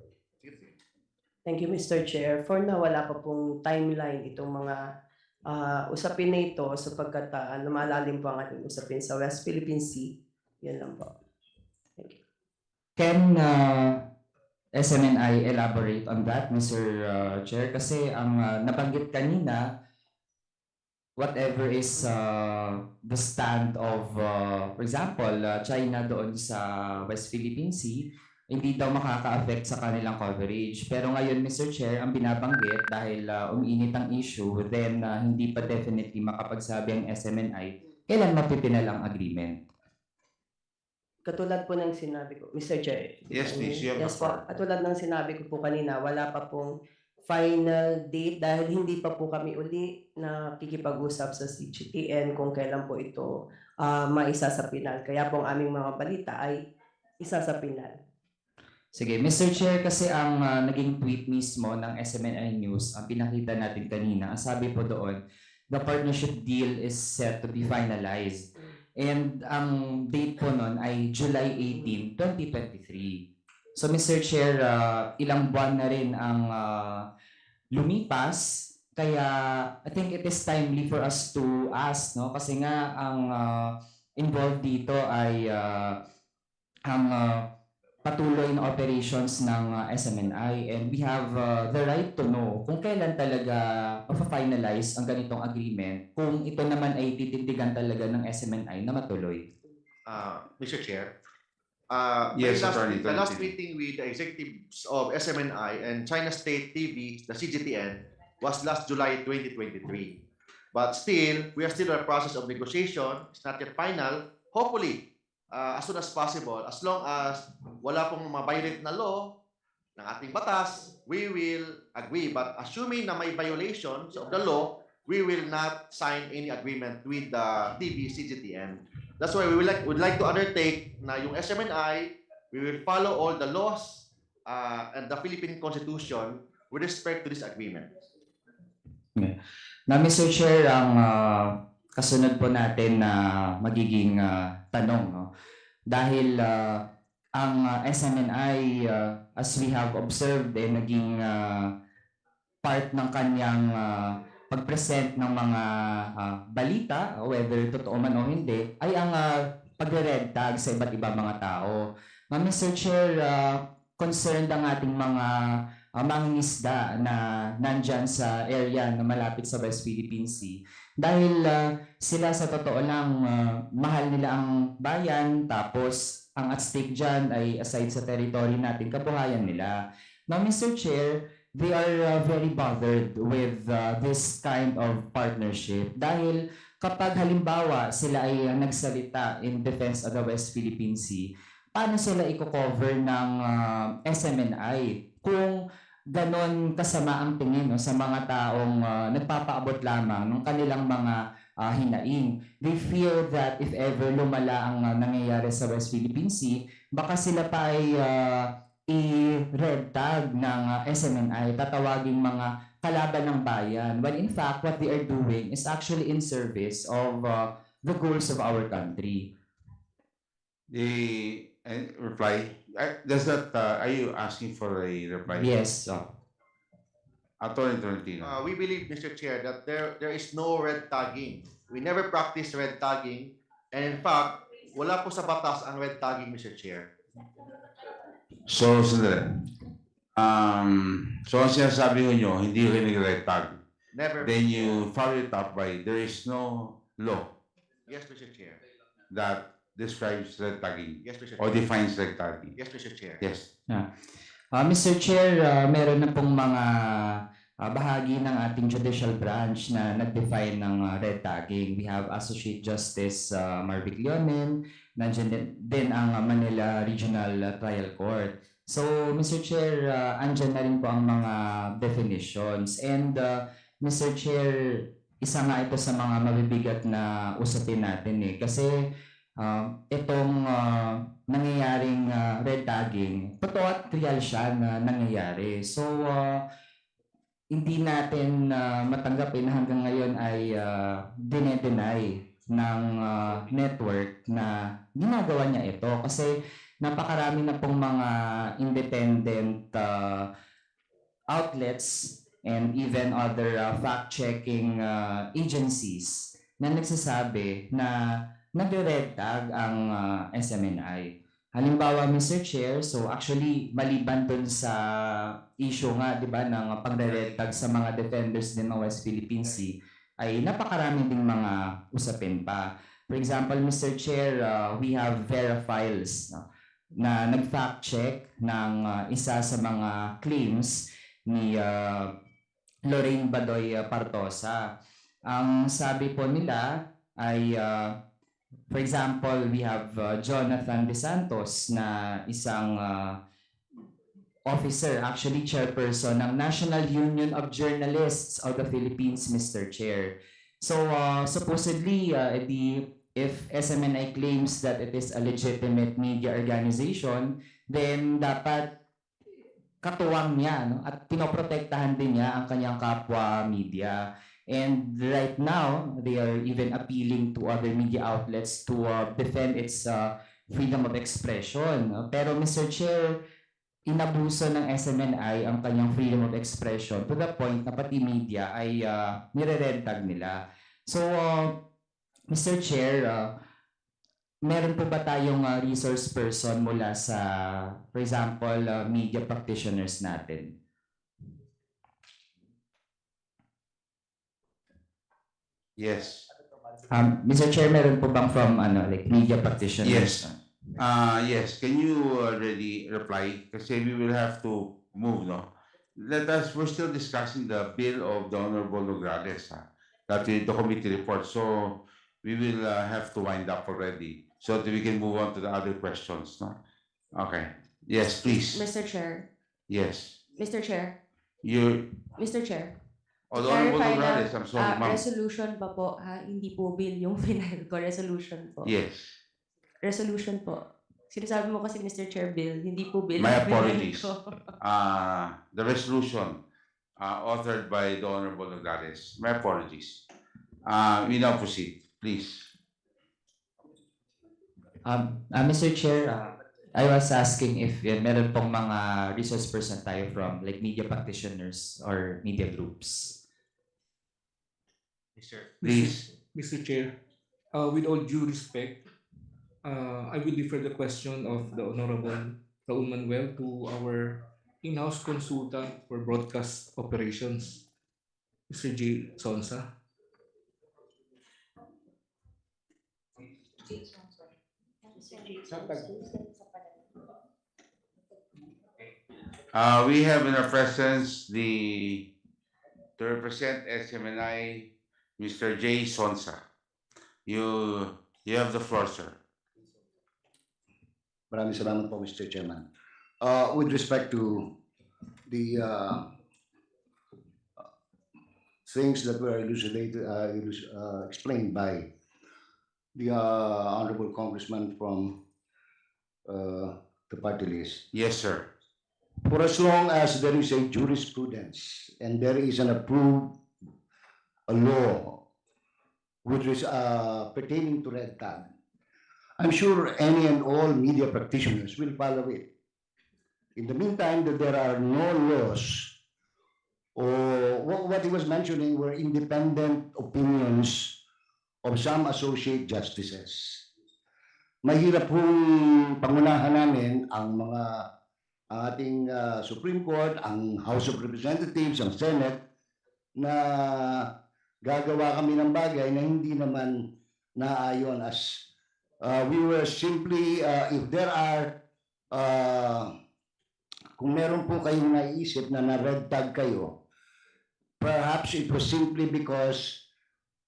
Thank you, Mr. Chair. For now, wala pa pong timeline itong mga usapin na ito sapagkat lumalalim po ang ating usapin sa West Philippine Sea. Yan lang po. Thank you. Can SMNI elaborate on that, Mr. Chair? Kasi ang nabanggit kanina, whatever is the stand of, for example, China doon sa West Philippine Sea, hindi daw makaka-affect sa kanilang coverage. Pero ngayon, Mr. Chair, ang binabanggit dahil umiinit ang issue, then hindi pa definitely makapagsabi ang SMNI, kailan mapipinal ang agreement? Katulad po ng sinabi ko, Mr. Chair. Yes, please. You have the Yes po. floor. Katulad ng sinabi ko po kanina, wala pa pong final date dahil hindi pa po kami uli na kikipag-usap sa CGTN kung kailan po ito maisa sa pinal. Kaya po ang aming mga balita ay isa sa pinal. Sige, Mr. Chair, kasi ang naging tweet mismo ng SMNI News, ang pinakita natin kanina, ang sabi po doon, the partnership deal is set to be finalized. And ang date po noon ay July 18, 2023. So Mr. Chair, ilang buwan na rin ang lumipas, kaya I think it is timely for us to ask, no? Kasi nga ang involved dito ay ang patuloy na operations ng SMNI, and we have the right to know kung kailan talaga ma-finalize ang ganitong agreement, kung ito naman ay titindigan talaga ng SMNI na matuloy. Mr. Chair, Yes, the last meeting with the executives of SMNI and China State TV, the CGTN, was last July 2023. But still, we are still in the process of negotiation. It's not yet final. Hopefully, as soon as possible, as long as wala pong ma-violate na law ng ating batas, we will agree. But assuming na may violations of the law, we will not sign any agreement with the TV CGTN. That's why we would like to undertake na yung SMNI, we will follow all the laws and the Philippine Constitution with respect to this agreement. Na Mr. Chair, ang kasunod po natin na magiging tanong, no? Dahil ang SMNI, as we have observed, naging part ng kanyang pag-present ng mga balita, whether totoo man o hindi, ay ang pagre-red tag sa iba't ibang mga tao. Mr. Chair, concerned ang ating mga mangingisda na nandyan sa area na malapit sa West Philippine Sea. Dahil sila sa totoo lang, mahal nila ang bayan, tapos ang at stake dyan ay aside sa territory natin, kabuhayan nila. Now, Mr. Chair, they are very bothered with this kind of partnership dahil kapag halimbawa sila ay nagsalita in defense of the West Philippine Sea, paano sila i-cover ng SMNI kung ganon kasama ang tingin sa mga taong nagpapaabot lamang ng kanilang mga hinaing. They fear that if ever lumala ang nangyayari sa West Philippine Sea, baka sila pa ay i-red tag ng SMNI, tatawaging mga kalaban ng bayan, when in fact what they are doing is actually in service of the goals of our country. The reply, does that, are you asking for a reply? Yes. Attorney Tolentino. We believe, Mr. Chair, that there is no red tagging. We never practice red tagging, and in fact, wala po sa batas ang red tagging, Mr. Chair. So, sandali. So ang sinasabi nyo, hindi rin nag-red tag. Never. Then you follow it up by, there is no law Yes, Mr. Chair. that describes red tagging Yes, Mr. or Chair. defines red tagging. Yes, Mr. Chair. Yes. Mr. Chair, meron na pong mga bahagi ng ating judicial branch na nag-define ng red tagging. We have Associate Justice Marvic Leonen, nandiyan din ang Manila Regional Trial Court. So, Mr. Chair, andyan na rin po ang mga definitions. And Mr. Chair, isa nga ito sa mga mabibigat na usapin natin kasi itong nangyayaring red tagging, totoo at real siya na nangyayari. So, hindi natin matanggapin na hanggang ngayon ay dinedenay ng network na ginagawa niya ito. Kasi napakarami na pong mga independent outlets and even other fact-checking agencies na nagsasabi na nagre-red tag ang SMNI. Halimbawa, Mr. Chair, so actually, maliban dun sa issue nga, di ba, ng pagre-red tag sa mga defenders din ng West Philippine Sea, ay napakarami ding mga usapin pa. For example, Mr. Chair, we have Verifiles na nag-fact check ng isa sa mga claims ni Lorraine Badoy Partosa. Ang sabi po nila ay for example, we have Jonathan De Santos na isang officer, actually chairperson ng National Union of Journalists of the Philippines, Mr. Chair. So supposedly, if SMNI claims that it is a legitimate media organization, then dapat katuwang niya at pinoprotektahan din niya ang kanyang kapwa media. And right now, they are even appealing to other media outlets to defend its freedom of expression. Pero Mr. Chair, inabuso ng SMNI ang kanyang freedom of expression to the point na pati media ay nire-red tag nila. So, Mr. Chair, meron po ba tayong resource person mula sa, for example, media practitioners natin? Yes. Mr. Chair, meron po bang from like media practitioners? Yes. Yes. Can you already reply? Kasi we will have to move, no? We're still discussing the bill of the Honorable Nograles, the committee report. So we will have to wind up already so that we can move on to the other questions, no? Okay. Yes, please. Mr. Chair. Yes. Mr. Chair. Mr. Chair. Oh, the Honorable Clarify Nograles, lang, I'm sorry, ma'am. resolution pa po, hindi po bill yung final ko, resolution po. Yes. Resolution po. Sinasabi mo kasi, Mr. Chair, bill, hindi po bill. My yung final apologies. ko. The resolution authored by the Honorable Nograles. My apologies. We now proceed, please. Mr. Chair, I was asking if meron pong mga resource person tayo from like media practitioners or media groups. Please. Mr. Chair, with all due respect, I will defer the question of the Honorable Raul Manuel to our in-house consultant for broadcast operations, Mr. J. Sonsa. We have in our presence to represent SMNI, Mr. J. Sonsa. You have the floor, sir. Maraming salamat po, Mr. Chairman. With respect to the things that were explained by the Honorable Congressman from the party list. Yes, sir. For as long as there is a jurisprudence and there is an approved law which is pertaining to red tag, I'm sure any and all media practitioners will follow it. In the meantime, that there are no laws, or what he was mentioning were independent opinions of some associate justices. Mahirap pong pangunahan namin ang mga ating Supreme Court, ang House of Representatives, ang Senate, na gagawa kami ng bagay na hindi naman naayon as we were simply, if there are, kung meron po kayong naisip na na-red tag kayo, perhaps it was simply because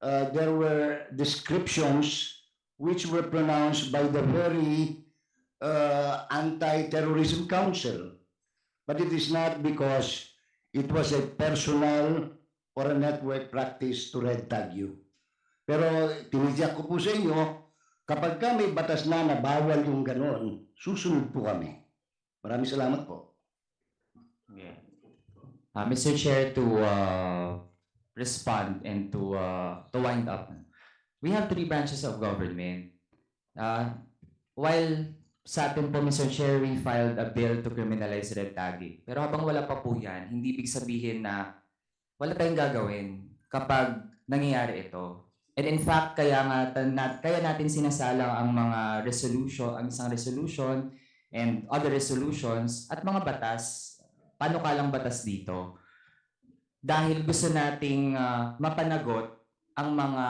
there were descriptions which were pronounced by the very Anti-Terrorism Council. But it is not because it was a personal or a network practice to red tag you. Pero tinitiyak ko po sa inyo, kapag may batas na bawal yung ganon, susunod po kami. Maraming salamat po. Mr. Chair, to respond and to wind up, we have three branches of government. While sa atin po, Mr. Chair, we filed a bill to criminalize red tagging. Pero habang wala pa po yan, hindi ibig sabihin na wala tayong gagawin kapag nangyayari ito. And in fact, kaya natin sinasalang ang mga resolution, ang isang resolution and other resolutions at mga batas, panukalang batas dito. Dahil gusto nating mapanagot ang mga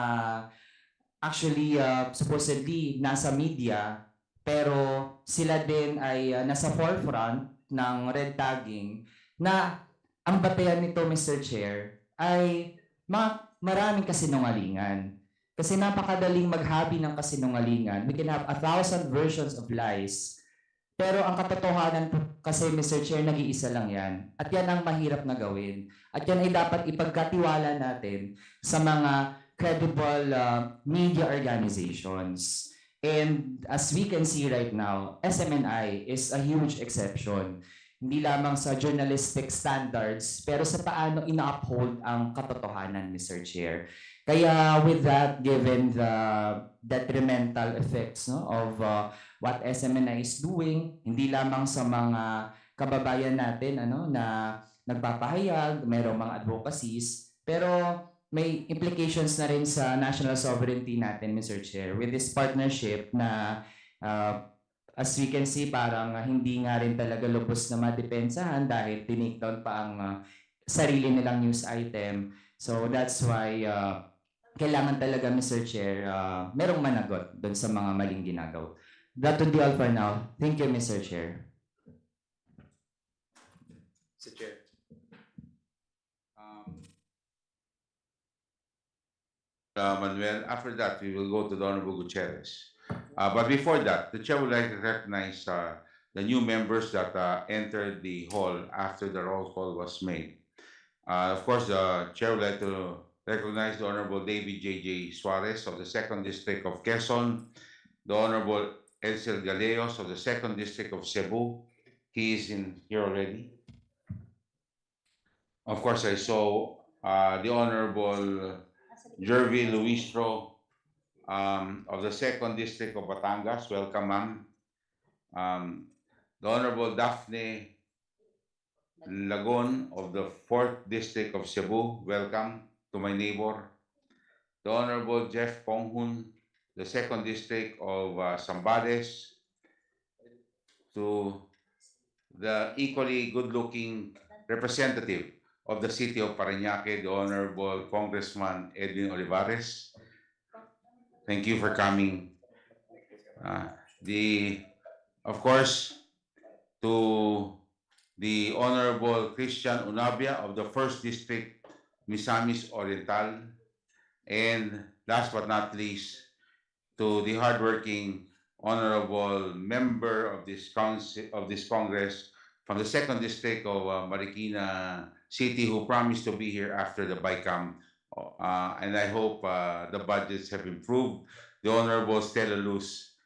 actually supposedly nasa media, pero sila din ay nasa forefront ng red tagging, na ang batayan nito, Mr. Chair, ay maraming kasinungalingan. Kasi napakadaling maghabi ng kasinungalingan. We can have 1,000 versions of lies. Pero ang katotohanan kasi, Mr. Chair, nag-iisa lang yan. At yan ang mahirap na gawin. At yan ay dapat ipagkatiwala natin sa mga credible media organizations. And as we can see right now, SMNI is a huge exception. Hindi lamang sa journalistic standards, pero sa paano ina-uphold ang katotohanan, Mr. Chair. Kaya with that, given the detrimental effects of what SMNI is doing, hindi lamang sa mga kababayan natin na nagpapahayag, mayroong mga advocacies, pero may implications na rin sa national sovereignty natin, Mr. Chair, with this partnership na as we can see, parang hindi nga rin talaga lubos na madepensahan dahil tinake-down pa ang sarili nilang news item. So that's why kailangan talaga, Mr. Chair, merong managot doon sa mga maling ginagawa. That would be all for now. Thank you, Mr. Chair. Mr. Chair. Manuel, after that, we will go to the Honorable Gutierrez. But before that, the chair would like to recognize the new members that entered the hall after the roll call was made. Of course, the chair would like to recognize the Honorable David J.J. Suarez of the 2nd District of Quezon, the Honorable Elcel Galeos of the 2nd District of Cebu. He is in here already. Of course, I saw the Honorable Jervy Luistro of the 2nd District of Batangas. Welcome, ma'am. The Honorable Daphne Lagon of the 4th District of Cebu. Welcome to my neighbor. The Honorable Jeff Ponghun, the 2nd District of Zambales. To the equally good-looking representative of the city of Parañaque, the Honorable Congressman Edwin Olivares. Thank you for coming. Uh, the, of course, to the Honorable Christian Unabia of the First District, Misamis Oriental, and last but not least, to the hardworking honorable member of this council of this Congress from the Second District of Marikina City, who promised to be here after the BICAM, and I hope the budgets have improved. The Honorable Stella Luz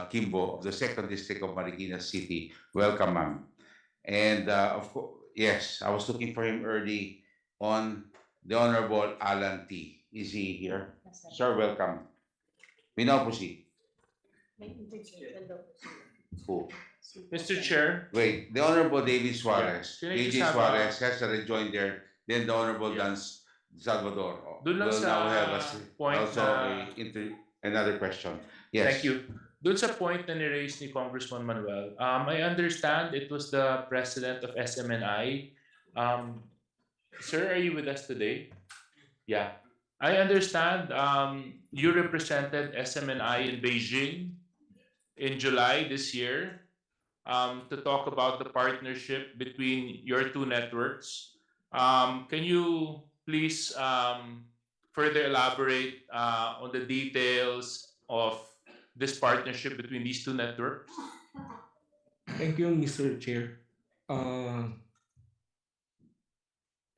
Kimbo of the Second District of Marikina City. Welcome, ma'am. And of course, yes, I was looking for him early on. The Honorable Alan T. Is he here? Sir, welcome. Minaw po si. Who? Mr. Chair. Wait, the Honorable David Suarez. Can I just AJ have Suarez has to rejoin there. Then the Honorable Yeah. Dan Salvador Doon lang will sa now have point also na- another question. Yes. Thank you. Doon sa point na ni-raise ni Congressman Manuel, I understand it was the president of SMNI. Sir, are you with us today? Yeah. I understand you represented SMNI in Beijing in July this year to talk about the partnership between your two networks. Can you please further elaborate on the details of this partnership between these two networks? Thank you, Mr. Chair.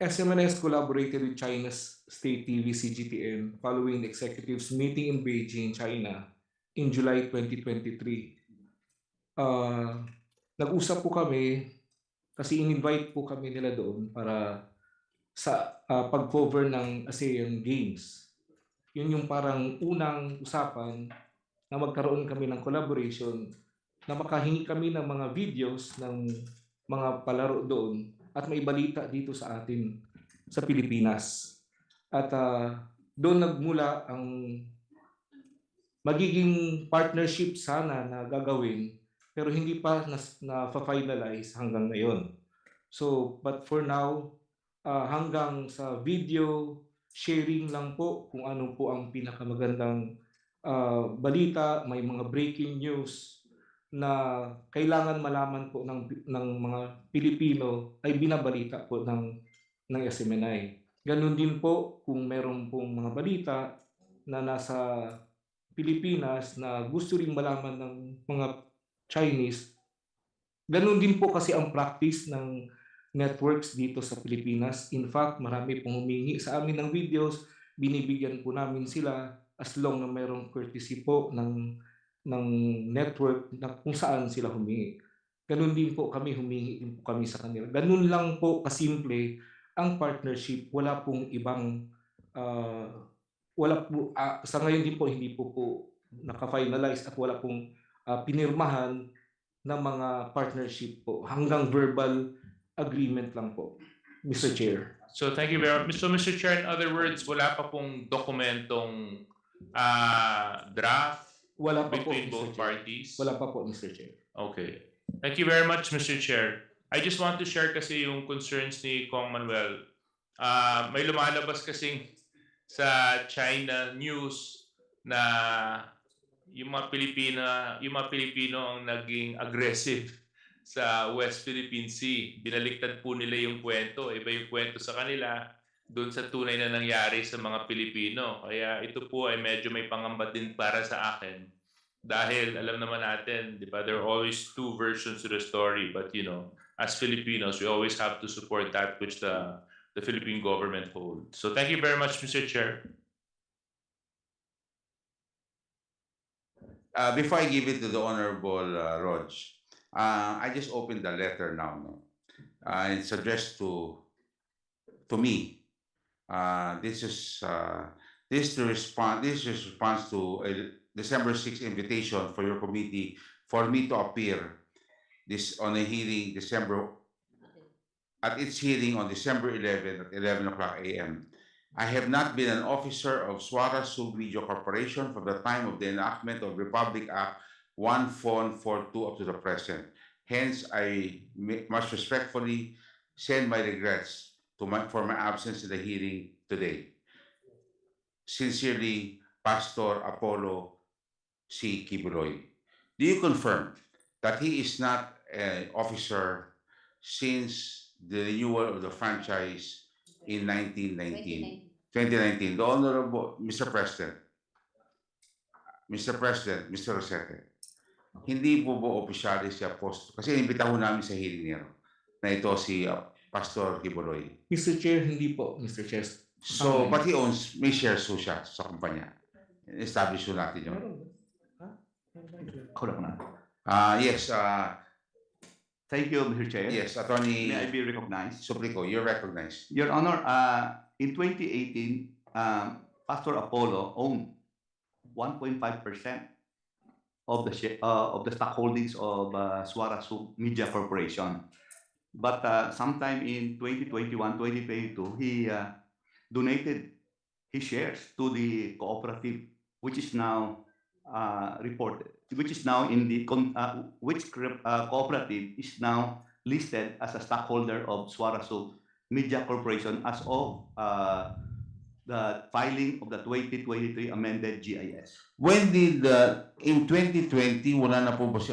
SMNS collaborated with China's state TV CGTN following the executives meeting in Beijing, China in July 2023. Nag-usap po kami kasi in-invite po kami nila doon para sa pag-cover ng ASEAN Games. Yun yung parang unang usapan na magkaroon kami ng collaboration na makahingi kami ng mga videos ng mga palaro doon at may balita dito sa atin sa Pilipinas. At doon nagmula ang magiging partnership sana na gagawin pero hindi pa na-finalize hanggang ngayon. So, but for now, hanggang sa video sharing lang po kung ano po ang pinakamagandang balita, may mga breaking news na kailangan malaman po ng mga Pilipino ay binabalita po ng SMNI. Ganun din po kung meron pong mga balita na nasa Pilipinas na gusto ring malaman ng mga Chinese. Ganun din po kasi ang practice ng networks dito sa Pilipinas. In fact, marami pong humingi sa amin ng videos, binibigyan po namin sila as long na mayroong courtesy po ng network na kung saan sila humingi. Ganun din po kami, humingi din po kami sa kanila. Ganun lang po kasimple ang partnership. Wala pong ibang, sa ngayon din po, hindi po naka-finalize at wala pong pinirmahan na mga partnership po. Hanggang verbal agreement lang po, Mr. Chair. So thank you very much. So Mr. Chair, in other words, wala pa pong dokumentong draft Wala pa po, between Mr. both Chair. parties? Wala pa po, Mr. Chair. Okay. Thank you very much, Mr. Chair. I just want to share kasi yung concerns ni Kong Manuel. May lumalabas kasing sa China news na yung mga Pilipino ang naging aggressive sa West Philippine Sea. Binaliktad po nila yung kwento. Iba yung kwento sa kanila doon sa tunay na nangyari sa mga Pilipino. Kaya ito po ay medyo may pangamba din para sa akin. Dahil alam naman natin, di ba, there are always two versions to the story. But you know, as Filipinos, we always have to support that which the Philippine government holds. So thank you very much, Mr. Chair. Before I give it to the Honorable Rog, I just opened the letter now. No? It's addressed to me. This is response to a December 6th invitation for your committee for me to appear on a hearing at its hearing on December 11 at 11 o'clock a.m. I have not been an officer of Swara Submedia Corporation from the time of the enactment of Republic Act 1442 up to the present. Hence, I must respectfully send my regrets for my absence in the hearing today. Sincerely, Pastor Apollo C. Kibuloy. Do you confirm that he is not an officer since the renewal of the franchise in 1919? 2019. The Honorable Mr. President, Mr. Rosete, hindi po ba opisyali siya post? Kasi inimbitahan namin sa hearing niya na ito si Pastor Kibuloy. Mr. Chair, hindi po, Mr. Chair. So, but he owns, may shares po siya sa kumpanya. Establish po natin yun. Correct na. Yes, Thank you, Mr. Chair. yes, Attorney May I be recognized? Suplico, you're recognized. Your Honor, in 2018, Pastor Apollo owned 1.5% of the stock holdings of Suarasu Media Corporation. But sometime in 2021, 2022, he donated his shares to the cooperative, which is now reported, which is now in the cooperative is now listed as a stockholder of Suarasu Media Corporation as of the filing of the 2023 amended GIS. When did, in 2020, wala na po ba si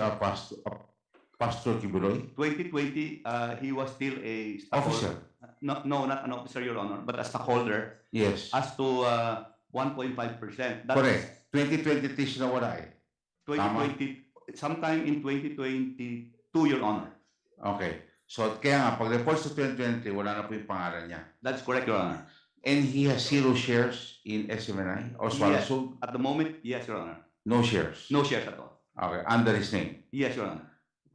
Pastor Kibuloy? 2020, he was still a stockholder. Officer? No, not an officer, Your Honor, but a stockholder. Yes. As to 1.5%. Correct. 2023 siya nawala eh. 2020, sometime in 2022, Your Honor. Okay. So, kaya nga, pag report sa 2023, wala na po yung pangalan niya. That's correct, Your Honor. And he has 0 shares in SMNI or Yes. Suarasu? At the moment, yes, Your Honor. No shares? No shares at all. Okay, under his name? Yes, Your Honor.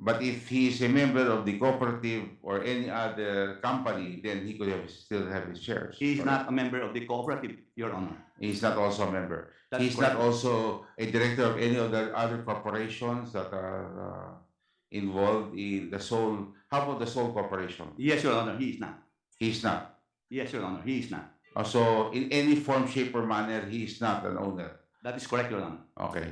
But if he is a member of the cooperative or any other company, then he could still have his shares. He is correct? not a member of the cooperative, Your Honor. He's not also a member. That's He's not correct. also a director of any of the other corporations that are involved in the Seoul. How about the Seoul Corporation? Yes, Your Honor, he is not. He's not. Yes, Your Honor, he is not. So in any form, shape, or manner, he is not an owner. That is correct, Your Honor. Okay.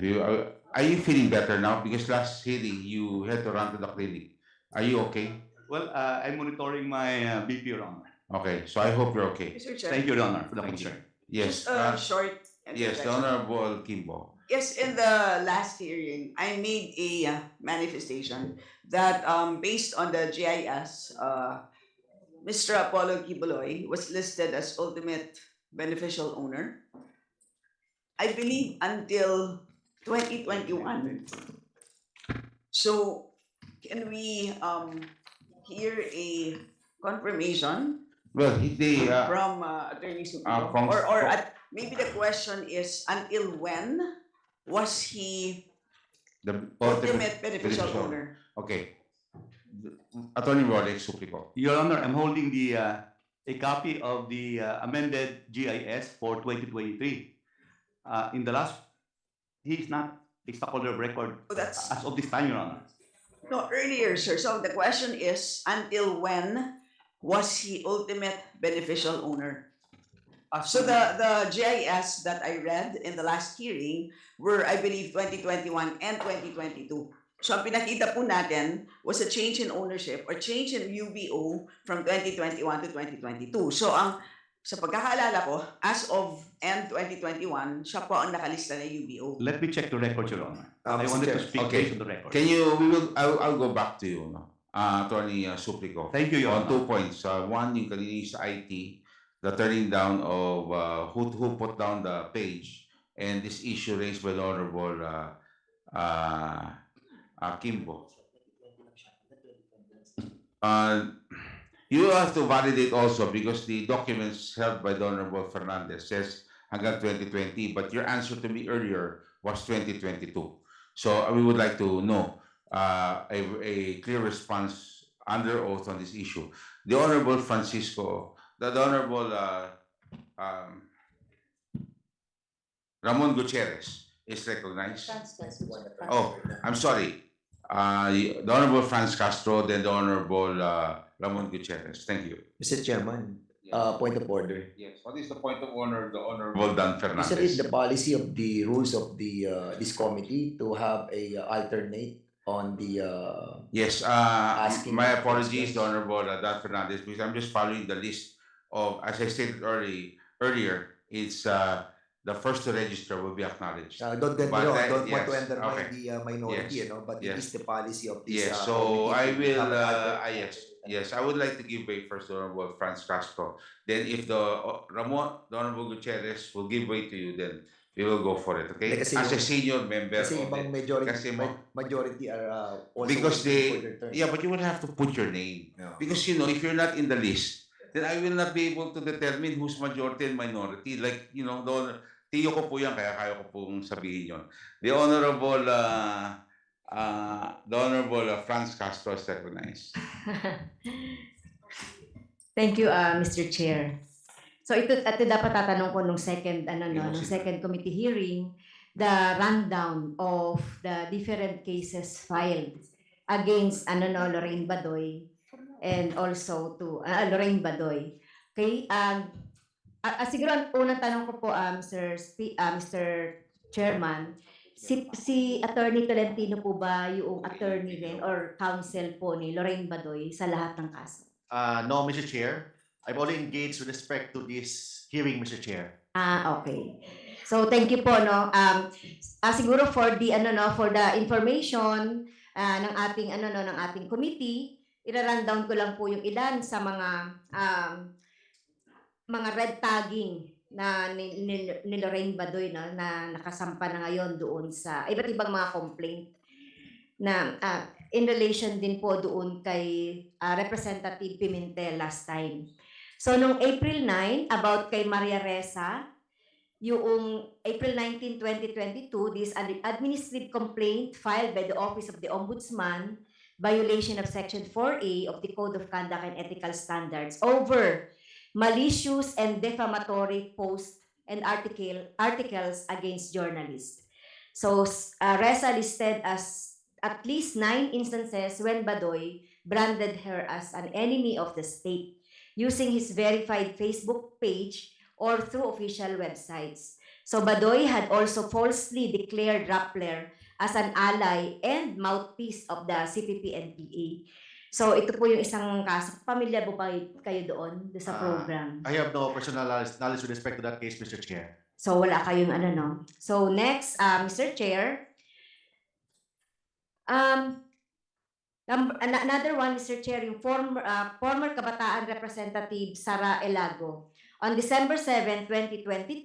Are you feeling better now? Because last hearing, you had to run to the clinic. Are you okay? Well, I'm monitoring my BP, Your Honor. Okay. So I hope you're okay. Mr. Chair. Thank you, Your Honor, for the Thank you. concern. Yes. Just a short Yes, the interjection. Honorable Kimbo. Yes, in the last hearing, I made a manifestation that based on the GIS, Mr. Apollo Kibuloy was listed as ultimate beneficial owner. I believe until 2021. So can we hear a confirmation Well, they from Attorney Suplico? Cons- Maybe the question is, until when was he the ultimate beneficial owner? Okay. Attorney Rolex Suplico. Your Honor, I'm holding a copy of the amended GIS for 2023. In the last, he is not a stockholder of record That's as of this time, Your Honor. no earlier, sir. So the question is, until when was he ultimate beneficial owner? So the GIS that I read in the last hearing were, I believe, 2021 and 2022. So ang pinakita po natin was a change in ownership or change in UBO from 2021 to 2022. So sa pagkakaalala ko, as of end 2021, siya po ang nakalista na UBO. Let me check the record, Your Honor. I Mr. wanted to Chair. speak Okay. based on the record. Can you, I'll go back to you, no? Attorney Suplico. Thank you, Your On Honor. 2 points. One, yung kanina sa IT, the turning down of who put down the page, and this issue raised by the Honorable Kimbo. You have to validate also because the documents held by the Honorable Fernandez says hanggang 2020, but your answer to me earlier was 2022. So we would like to know a clear response under oath on this issue. The Honorable Francisco, the Honorable Ramon Gutierrez is recognized. Oh, I'm sorry. The Honorable Franz Castro, then the Honorable Ramon Gutierrez. Thank you. Mr. Chairman, point of order. Yes. What is the point of honor, the Honorable Dan Fernandez? Isn't it the policy of the rules of the this committee to have a alternate on the Yes, asking my of apologies, questions. the Honorable Dan Fernandez, because I'm just following the list of, as I stated earlier, it's the first to register will be acknowledged. Don't get me But wrong, don't want to yes, undermine okay. the minority, Yes, you know, but it is yes. the policy of this Yes, so committee I to have will, an alternate. yes, I would like to give way first to Honorable Franz Castro. Then if the the Honorable Gutierrez will give way to you, then we will go for it, okay? Kasi As a yung- senior member Kasi of the, ibang majority, kasi majority are also because waiting for they, their turn. yeah, but you will have to put your name. Yeah. Because, you know, if you're not in the list, then I will not be able to determine who's majority and minority. Like, you know, tiyo ko po yan, kaya kaya ko pong sabihin yun. The Honorable Franz Castro is recognized. Thank you, Mr. Chair. So ito dapat tatanong ko nung second nung Inusin second committee hearing, the rundown of the different cases filed against Lorraine Badoy and also to Lorraine Badoy. Okay? Siguro ang unang tanong ko po, Mr. Chairman, si Attorney Tolentino po ba yung attorney din or counsel po ni Lorraine Badoy sa lahat ng kaso? No, Mr. Chair. I've only engaged with respect to this hearing, Mr. Chair. Okay. So thank you po no. Siguro for the for the information ng ating ng ating committee, ira-rundown ko lang po yung ilan sa mga red tagging na ni Lorraine Badoy na nakasampa na ngayon doon sa iba't ibang mga complaint na in relation din po doon kay Representative Pimentel last time. So nung April 9, about kay Maria Ressa, yung April 19, 2022, this administrative complaint filed by the Office of the Ombudsman, violation of Section 4A of the Code of Conduct and Ethical Standards over malicious and defamatory posts and articles against journalists. So Ressa listed as at least 9 instances when Badoy branded her as an enemy of the state using his verified Facebook page or through official websites. So Badoy had also falsely declared Rappler as an ally and mouthpiece of the CPP-NPA. So ito po yung isang kaso. Pamilyar po ba kayo doon sa program? I have no personal knowledge with respect to that case, Mr. Chair. So wala kayong no. So next, Mr. Chair, another one, Mr. Chair, yung former Kabataan Representative Sara Elago. On December 7, 2022,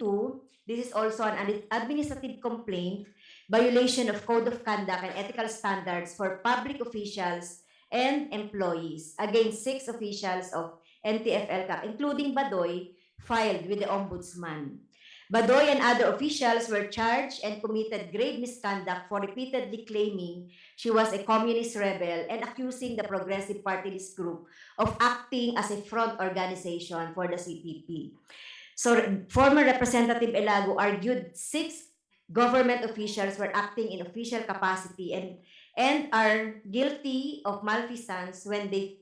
this is also an administrative complaint, violation of Code of Conduct and Ethical Standards for public officials and employees against 6 officials of NTF-ELCAC, including Badoy, filed with the Ombudsman. Badoy and other officials were charged and committed grave misconduct for repeatedly claiming she was a communist rebel and accusing the Progressive Party List group of acting as a front organization for the CPP. So former Representative Elago argued 6 government officials were acting in official capacity and are guilty of malfeasance when they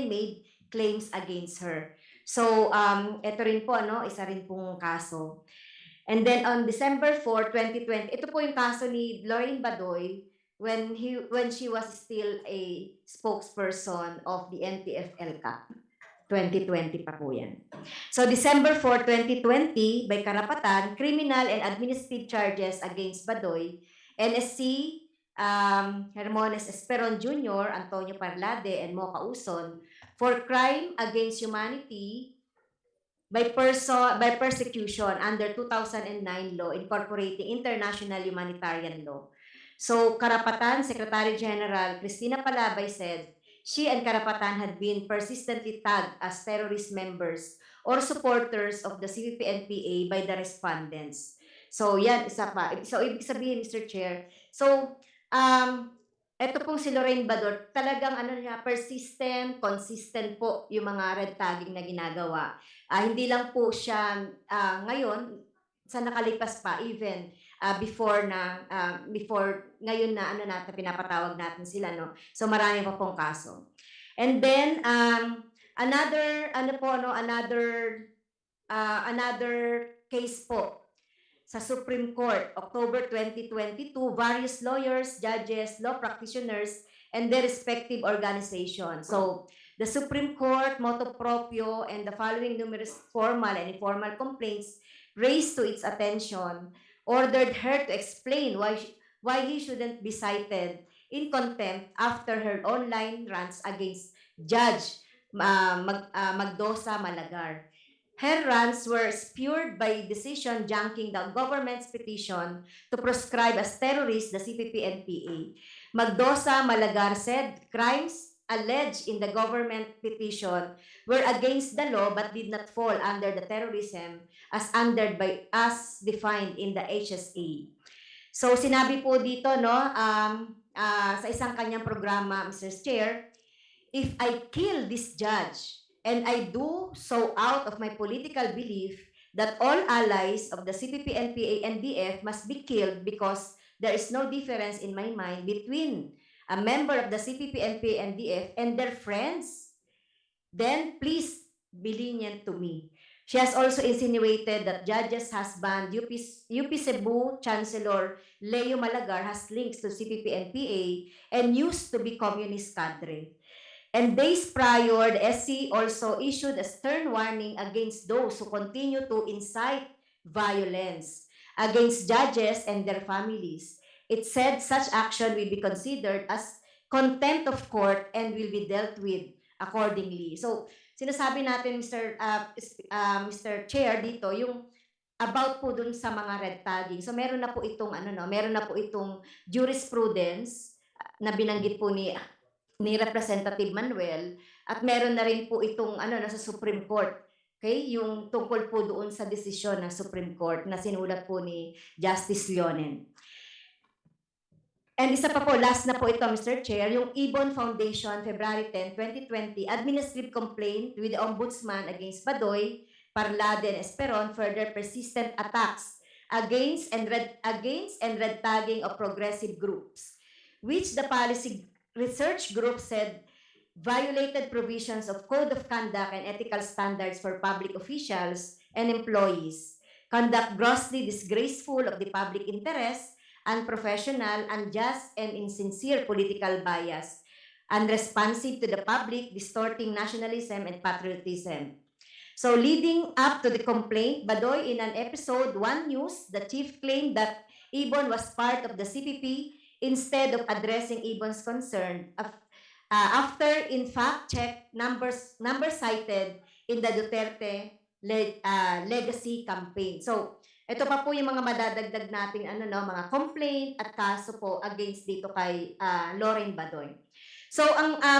made claims against her. So ito rin po isa rin pong kaso. And then on December 4, 2020, ito po yung kaso ni Lorraine Badoy when she was still a spokesperson of the NTF-ELCAC. 2020 pa po yan. So December 4, 2020, by karapatan, criminal and administrative charges against Badoy, NSC, Hermones Esperon Jr., Antonio Parlade, and Mocha Uson for crime against humanity by persecution under 2009 law incorporating international humanitarian law. So Karapatan Secretary General Cristina Palabay said she and Karapatan had been persistently tagged as terrorist members or supporters of the CPP-NPA by the respondents. So yan, isa pa. So ibig sabihin, Mr. Chair, so eto pong si Lorraine Badoy, talagang persistent, consistent po yung mga red tagging na ginagawa. Hindi lang po siya ngayon, sa nakalipas pa, even before ngayon na natin pinapatawag natin sila, no. So marami pa pong kaso. And then another case po sa Supreme Court, October 2022, various lawyers, judges, law practitioners, and their respective organizations. So, the Supreme Court, motu proprio, and the following numerous formal and informal complaints raised to its attention ordered her to explain why he shouldn't be cited in contempt after her online rants against Judge Magdosa Malagar. Her rants were spurred by decision junking the government's petition to proscribe as terrorists the CPP-NPA. Magdosa Malagar said crimes alleged in the government petition were against the law but did not fall under the terrorism as defined in the HSA. So sinabi po dito sa isang kanyang programa, Mr. Chair, if I kill this judge and I do so out of my political belief that all allies of the CPP, NPA, and DF must be killed because there is no difference in my mind between a member of the CPP, NPA, and DF and their friends, then please be lenient to me. She has also insinuated that Judge's husband, UP Cebu Chancellor Leo Malagar, has links to CPP, NPA and used to be communist cadre. And days prior, the SC also issued a stern warning against those who continue to incite violence against judges and their families. It said such action will be considered as contempt of court and will be dealt with accordingly. So, sinasabi natin, Mr. Chair, dito, yung about po dun sa mga red tagging. So, meron na po itong, meron na po itong jurisprudence na binanggit po ni Representative Manuel at meron na rin po itong nasa Supreme Court. Okay? Yung tungkol po doon sa desisyon ng Supreme Court na sinulat po ni Justice Leonen. And isa pa po, last na po ito, Mr. Chair, yung Ibon Foundation, February 10, 2020, administrative complaint with the Ombudsman against Badoy, Parlade, and Esperon further persistent attacks against and red tagging of progressive groups, which the policy research group said violated provisions of Code of Conduct and ethical standards for public officials and employees, conduct grossly disgraceful of the public interest, unprofessional, unjust, and insincere political bias, unresponsive to the public, distorting nationalism and patriotism. So leading up to the complaint, Badoy, in an episode 1 News, the chief claimed that Ibon was part of the CPP instead of addressing Ibon's concern. After, in fact, check numbers cited in the Duterte legacy campaign. So, ito pa po yung mga madadagdag nating mga complaint at kaso po against dito kay Lauren Badoy. So,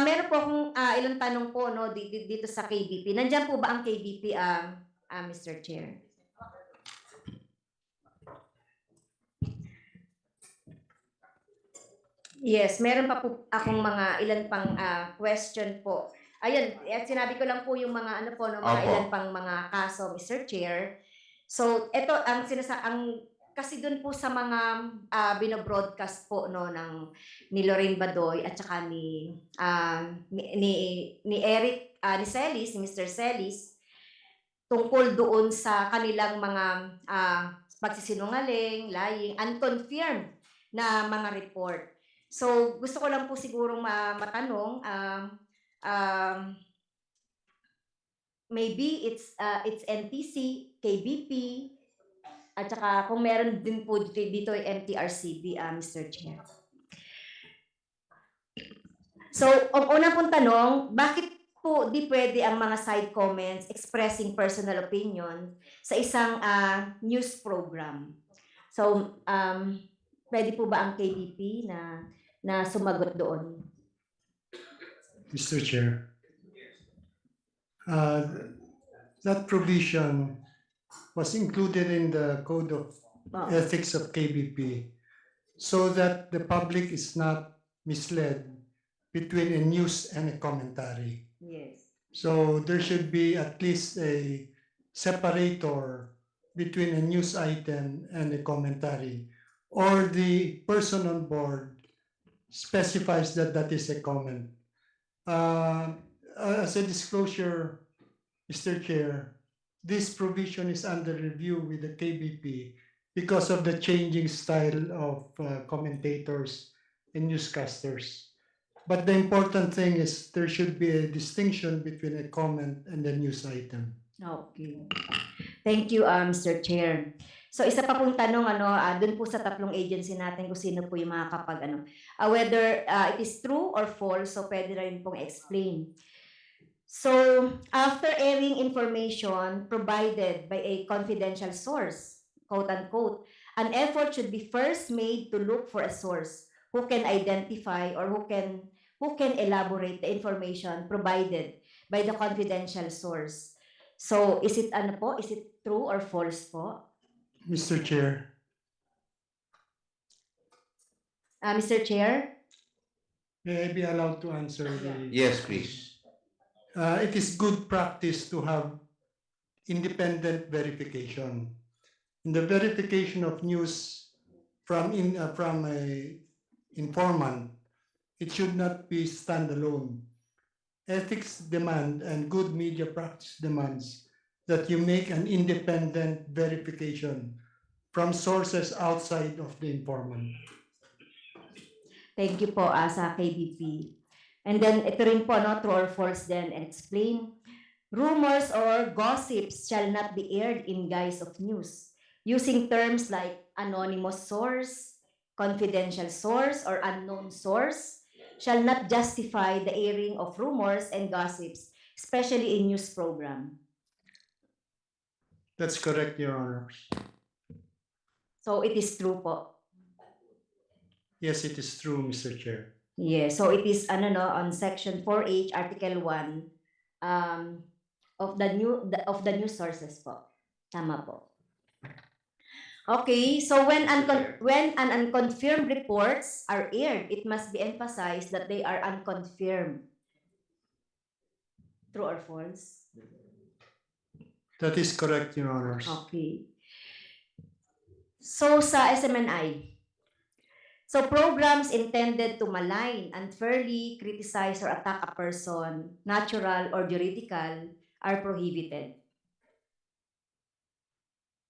meron po akong ilang tanong po dito sa KBP. Nandiyan po ba ang KBP, Mr. Chair? Yes, meron pa po akong mga ilan pang question po. Ayun, sinabi ko lang po yung mga mga ilan pang mga kaso, Mr. Chair. So, ito ang kasi dun po sa mga binobroadcast po ni Lorraine Badoy at saka ni Eric ni Celis, ni Mr. Celis, tungkol doon sa kanilang mga pagsisinungaling, lying, unconfirmed na mga report. So, gusto ko lang po sigurong matanong, maybe it's NTC, KBP, at saka kung meron din po dito yung MTRCB, Mr. Chair. So, ang unang pong tanong, bakit po di pwede ang mga side comments expressing personal opinion sa isang news program? So, pwede po ba ang KBP na sumagot doon? Mr. Chair, that provision was included in the Code of Ethics of KBP so that the public is not misled between a news and a commentary. Yes. So there should be at least a separator between a news item and a commentary, or the person on board specifies that that is a comment. As a disclosure, Mr. Chair, this provision is under review with the KBP because of the changing style of commentators and newscasters. But the important thing is there should be a distinction between a comment and a news item. Okay. Thank you, Mr. Chair. So isa pa pong tanong dun po sa tatlong agency natin kung sino po yung makakapag whether it is true or false, so pwede rin pong explain. So after airing information provided by a confidential source, quote unquote, an effort should be first made to look for a source who can identify or who can elaborate the information provided by the confidential source. So is it Is it true or false po? Mr. Chair, Mr. Chair? may I be allowed to answer the? Yes, please. It is good practice to have independent verification. In the verification of news from a informant, it should not be standalone. Ethics demand and good media practice demands that you make an independent verification from sources outside of the informant. Thank you po sa KBP. And then ito rin po, true or false then, and explain. Rumors or gossips shall not be aired in guise of news, using terms like anonymous source, confidential source, or unknown source shall not justify the airing of rumors and gossips, especially in news program. That's correct, Your Honors. So it is true po. Yes, it is true, Mr. Chair. Yeah, so it is on section 4H article 1 of the news sources po. Tama po. Okay, so when an unconfirmed reports are aired, it must be emphasized that they are unconfirmed. True or false? That is correct, Your Honors. Okay. So sa SMNI, so programs intended to malign, unfairly criticize or attack a person, natural or juridical, are prohibited.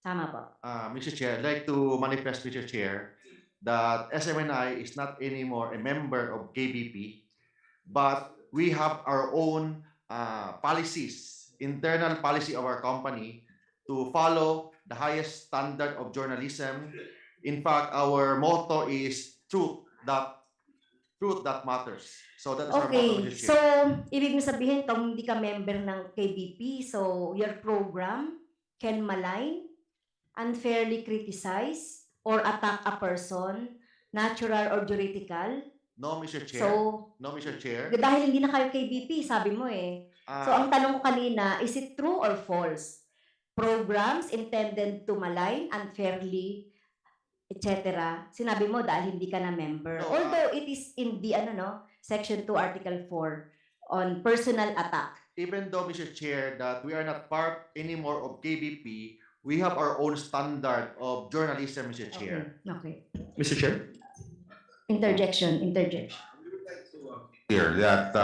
Tama po. Mr. Chair, I'd like to manifest, Mr. Chair, that SMNI is not anymore a member of KBP, but we have our own policies, internal policy of our company to follow the highest standard of journalism. In fact, our motto is truth that matters. So that is our motto, Okay, Mr. so Chair. ibig mo sabihin kung hindi ka member ng KBP, so your program can malign, unfairly criticize, or attack a person, natural or juridical? No, Mr. Chair. So, No, Mr. Chair. dahil hindi na kayo KBP, sabi mo eh. So ang tanong ko kanina, is it true or false? Programs intended to malign, unfairly, etc. Sinabi mo dahil hindi ka na member. No, Although it is in the section 2 article 4 on personal attack. Even though, Mr. Chair, that we are not part anymore of KBP, we have our own standard of journalism, Mr. Chair. Okay. Mr. Chair? Interjection. Clear that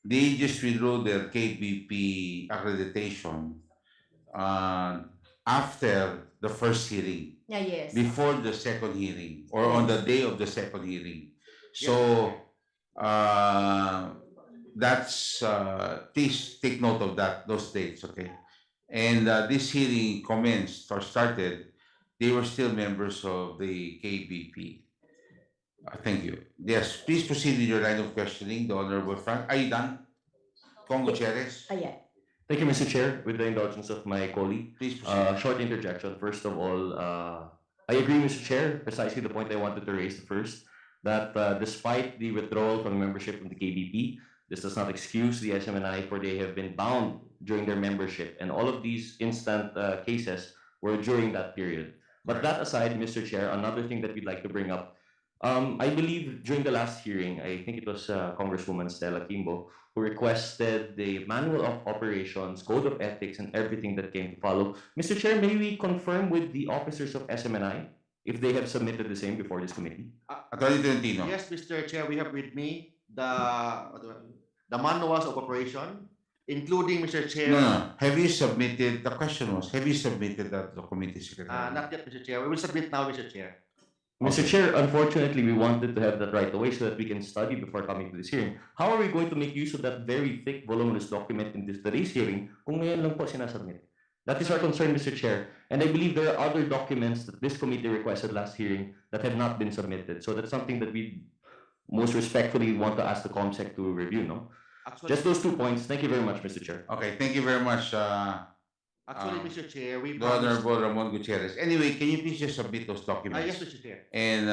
they just withdrew their KBP accreditation after the first hearing, Yeah, yes. before the second hearing, or on the day of the second hearing. So that's please take note of those dates, okay? And this hearing commenced or started, they were still members of the KBP. Thank you. Yes, please proceed with your line of questioning, the Honorable Frank. Are you done? Congo Gutierrez? Ayan. Thank you, Mr. Chair. With the indulgence of my colleague, please proceed. Short interjection. First of all, I agree, Mr. Chair, precisely the point I wanted to raise first, that despite the withdrawal from membership from the KBP, this does not excuse the SMNI, for they have been bound during their membership, and all of these instant cases were during that period. But that aside, Mr. Chair, another thing that we'd like to bring up, I believe during the last hearing, I think it was Congresswoman Stella Kimbo, who requested the manual of operations, code of ethics, and everything that came to follow. Mr. Chair, may we confirm with the officers of SMNI if they have submitted the same before this committee? Attorney Tolentino. Yes, Mr. Chair, we have with me the manuals of operation, including, Mr. Chair. No. Have you submitted, the question was, have you submitted that to the committee secretary? Not yet, Mr. Chair. We will submit now, Mr. Chair. Mr. Okay. Chair, unfortunately, we wanted to have that right away so that we can study before coming to this hearing. How are we going to make use of that very thick, voluminous document in today's hearing kung ngayon lang po sinasubmit? That is our concern, Mr. Chair. And I believe there are other documents that this committee requested last hearing that have not been submitted. So that's something that we most respectfully want to ask the COMSEC to review, no? Actually, Just those 2 points. Thank you very much, Mr. Chair. Okay, thank you very much, Mr. Chair, we the promised. Honorable Ramon Gutierrez. Anyway, can you please just submit those documents? Yes, Mr. Chair. And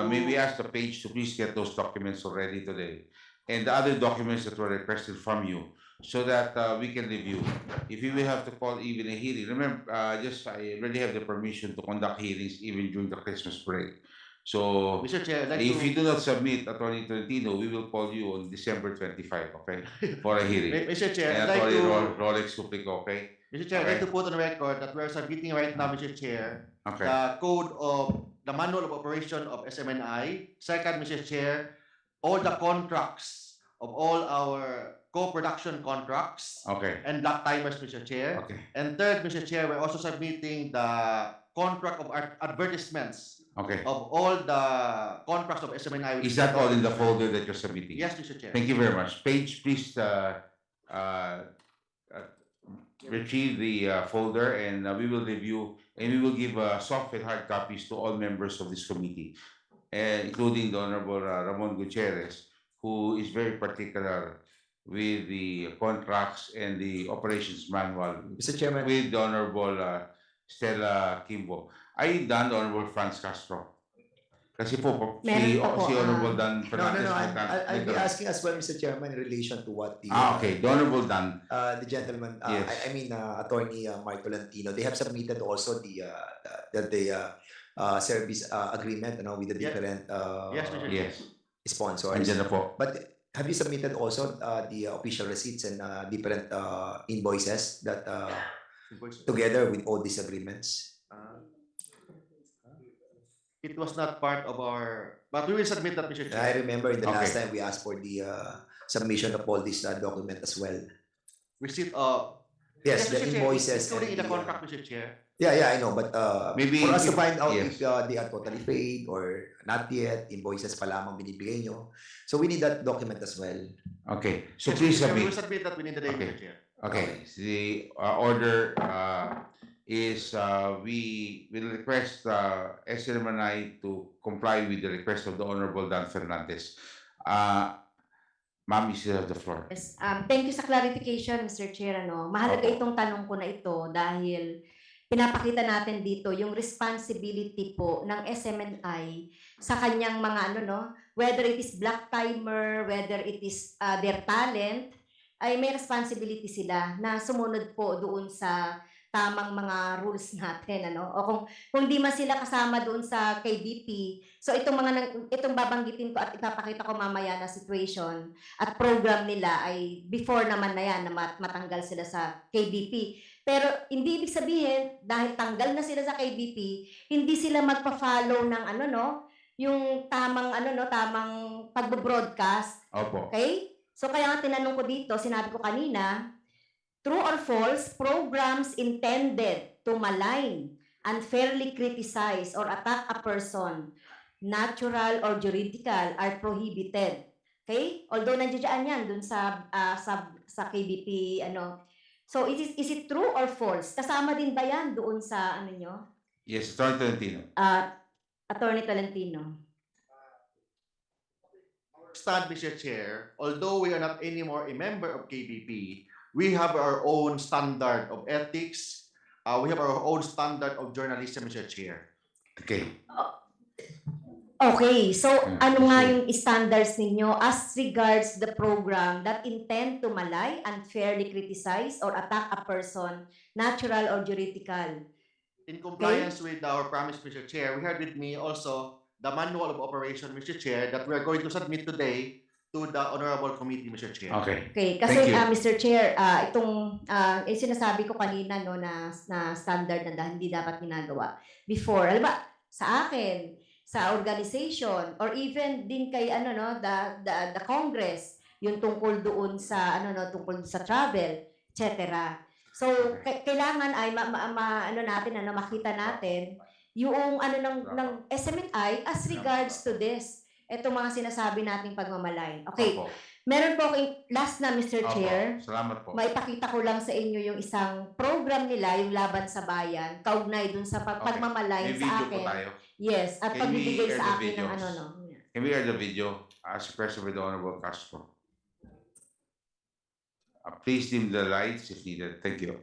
maybe ask the page to please get those documents already today. And the other documents that were requested from you, so that we can review. If we will have to call even a hearing, remember, I already have the permission to conduct hearings even during the Christmas break. So Mr. Chair, I'd like if to- you do not submit, Attorney Tolentino, we will call you on December 25, okay? For a hearing. Mr. Chair, And I'd like Attorney to- Rolex Suplico, okay? Mr. Chair, I'd like Okay. to put on record that we're submitting right now, Mr. Chair, Okay. the manual of operation of SMNI. Second, Mr. Chair, all the contracts of all our co-production contracts Okay. and block timers, Mr. Chair. Okay. And third, Mr. Chair, we're also submitting the contract of advertisements Okay. of all the contracts of SMNI. Is that all in the folder that you're submitting? Yes, Mr. Chair. Thank you very much. Page, please retrieve the folder, and we will review, and we will give soft and hard copies to all members of this committee, including the Honorable Ramon Gutierrez, who is very particular with the contracts and the operations manual. Mr. Chairman. With the Honorable Stella Kimbo. Are you done, Honorable Franz Castro? Kasi po, Meron pa po, si Honorable Dan No, Fernandez. I'll be asking as well, Mr. Chairman, in relation to what the Okay, the Honorable Dan. the gentleman, Yes. I mean, Attorney Mark Tolentino, they have submitted also the service agreement, with the different Yes, Mr. Yes. sponsors. Andyan na po. But have you submitted also the official receipts and different invoices that together with all these agreements? It was not part of our, but we will submit that, Mr. Chair. I remember in the last Okay. time we asked for the submission of all these document as well. Receipt of. Yes, the Mr. Chair, invoices including in and the the, contract, Mr. Chair. Yeah, I know, but Maybe for us to if- find out yes. if they are totally paid or not yet, invoices pa lamang binibigay nyo. So we need that document as well. Okay, so Yes, please Mr. Chair, We submit. will submit that within the day, Okay. Mr. Chair. Okay, the order is we will request SMNI to comply with the request of the Honorable Dan Fernandez. Ma'am, you still have the floor. Yes, thank you sa clarification, Mr. Chair. Mahalaga Opo. itong tanong ko na ito dahil pinapakita natin dito yung responsibility po ng SMNI sa kanyang mga whether it is black timer, whether it is their talent, ay may responsibility sila na sumunod po doon sa tamang mga rules natin, o kung di man sila kasama doon sa KBP. So itong babanggitin ko at ipapakita ko mamaya na situation at program nila ay before naman na yan na matanggal sila sa KBP. Pero hindi ibig sabihin dahil tanggal na sila sa KBP, hindi sila magpa-follow ng yung tamang tamang pagbo-broadcast. Opo. Okay? So kaya nga tinanong ko dito, sinabi ko kanina, true or false, programs intended to malign, unfairly criticize, or attack a person, natural or juridical, are prohibited. Okay? Although nandiyan yan dun sa KBP, So is it true or false? Kasama din ba yan doon sa nyo? Yes, Attorney Tolentino. Attorney Tolentino. Stand, Mr. Chair, although we are not anymore a member of KBP, we have our own standard of ethics. We have our own standard of journalism, Mr. Chair. Okay. Okay, so ano nga yung standards ninyo as regards the program that intend to malign, unfairly criticize, or attack a person, natural or juridical? In compliance with our promise, Mr. Chair, we had with me also the manual of operation, Mr. Chair, that we are going to submit today to the Honorable Committee, Mr. Chair. Okay. Okay, kasi Mr. Chair, itong sinasabi ko kanina na standard na hindi dapat ginagawa. Before, alam ba, sa akin, sa organization, or even din kay the Congress, yung tungkol doon sa ano no, tungkol sa travel, etc. So kailangan ay ano natin ano makita natin yung ano ng SMNI as regards to this. Ito mga sinasabi nating pagmamalay. Okay. Opo. Meron po akong last na Mr. Opo. Chair. Salamat po. Maipakita ko lang sa inyo yung isang program nila, yung Laban sa Bayan, kaugnay dun sa pagmamalay May sa video po akin. tayo. Yes, at Can we pagbibigay air the sa akin ng videos? ano no. Can we air the video as requested by the Honorable Castro? Please dim the lights if needed. Thank you.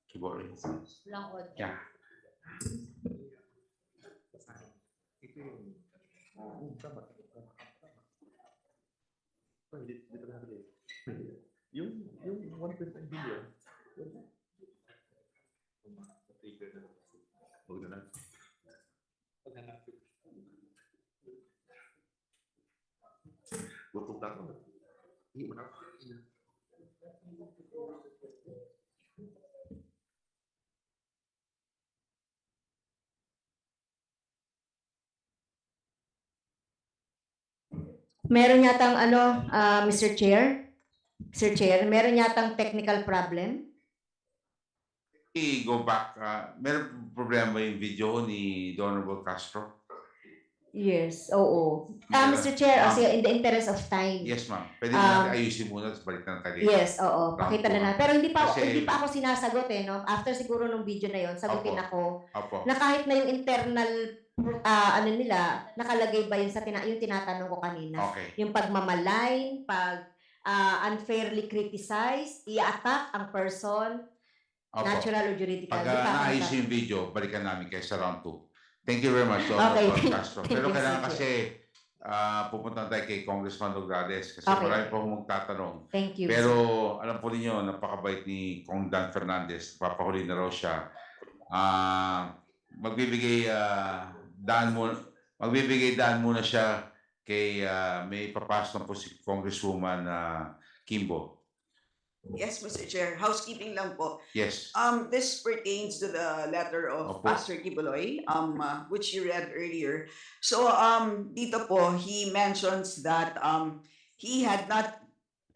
Keyboard. Lang audio. Yeah. Yung 1.5 billion. Huwag na lang. Gutom na ako. Hindi mo na ako. Meron yatang ano, Mr. Chair? Mr. Chair, meron yatang technical problem? Go back. Meron problema yung video ni Honorable Castro? Yes, oo. Meron. Mr. Chair, Ma'am. sige, in the interest of time. Yes, ma'am. Pwede natin ayusin muna at balik na tayo. Yes, oo. Pakita na natin. Pero hindi pa Kasi- hindi pa ako sinasagot no. After siguro nung video na 'yon, sagutin ako Opo. na kahit na yung internal ano nila, nakalagay ba yun sa yung tinatanong ko kanina. Okay. Yung pagmamalay, pag unfairly criticize, i-attack ang person, Opo. natural or juridical. Pag Di pa ako naayos nasa- yung video, balikan namin kayo sa round 2. Thank you very much, Okay, Honorable Castro. thank Pero you, kailangan Sir. kasi pupunta tayo kay Congressman Nograles kasi Okay. marami pa akong magtatanong. Thank you. Pero alam po ninyo, napakabait ni Kong Dan Fernandez. Papahuli na raw siya. Magbibigay daan muna siya kay may papasok po si Congresswoman Kimbo. Yes, Mr. Chair. Housekeeping lang po. Yes. This pertains to the letter of Opo. Pastor Kibuloy, which you read earlier. So, dito po, he mentions that he had not,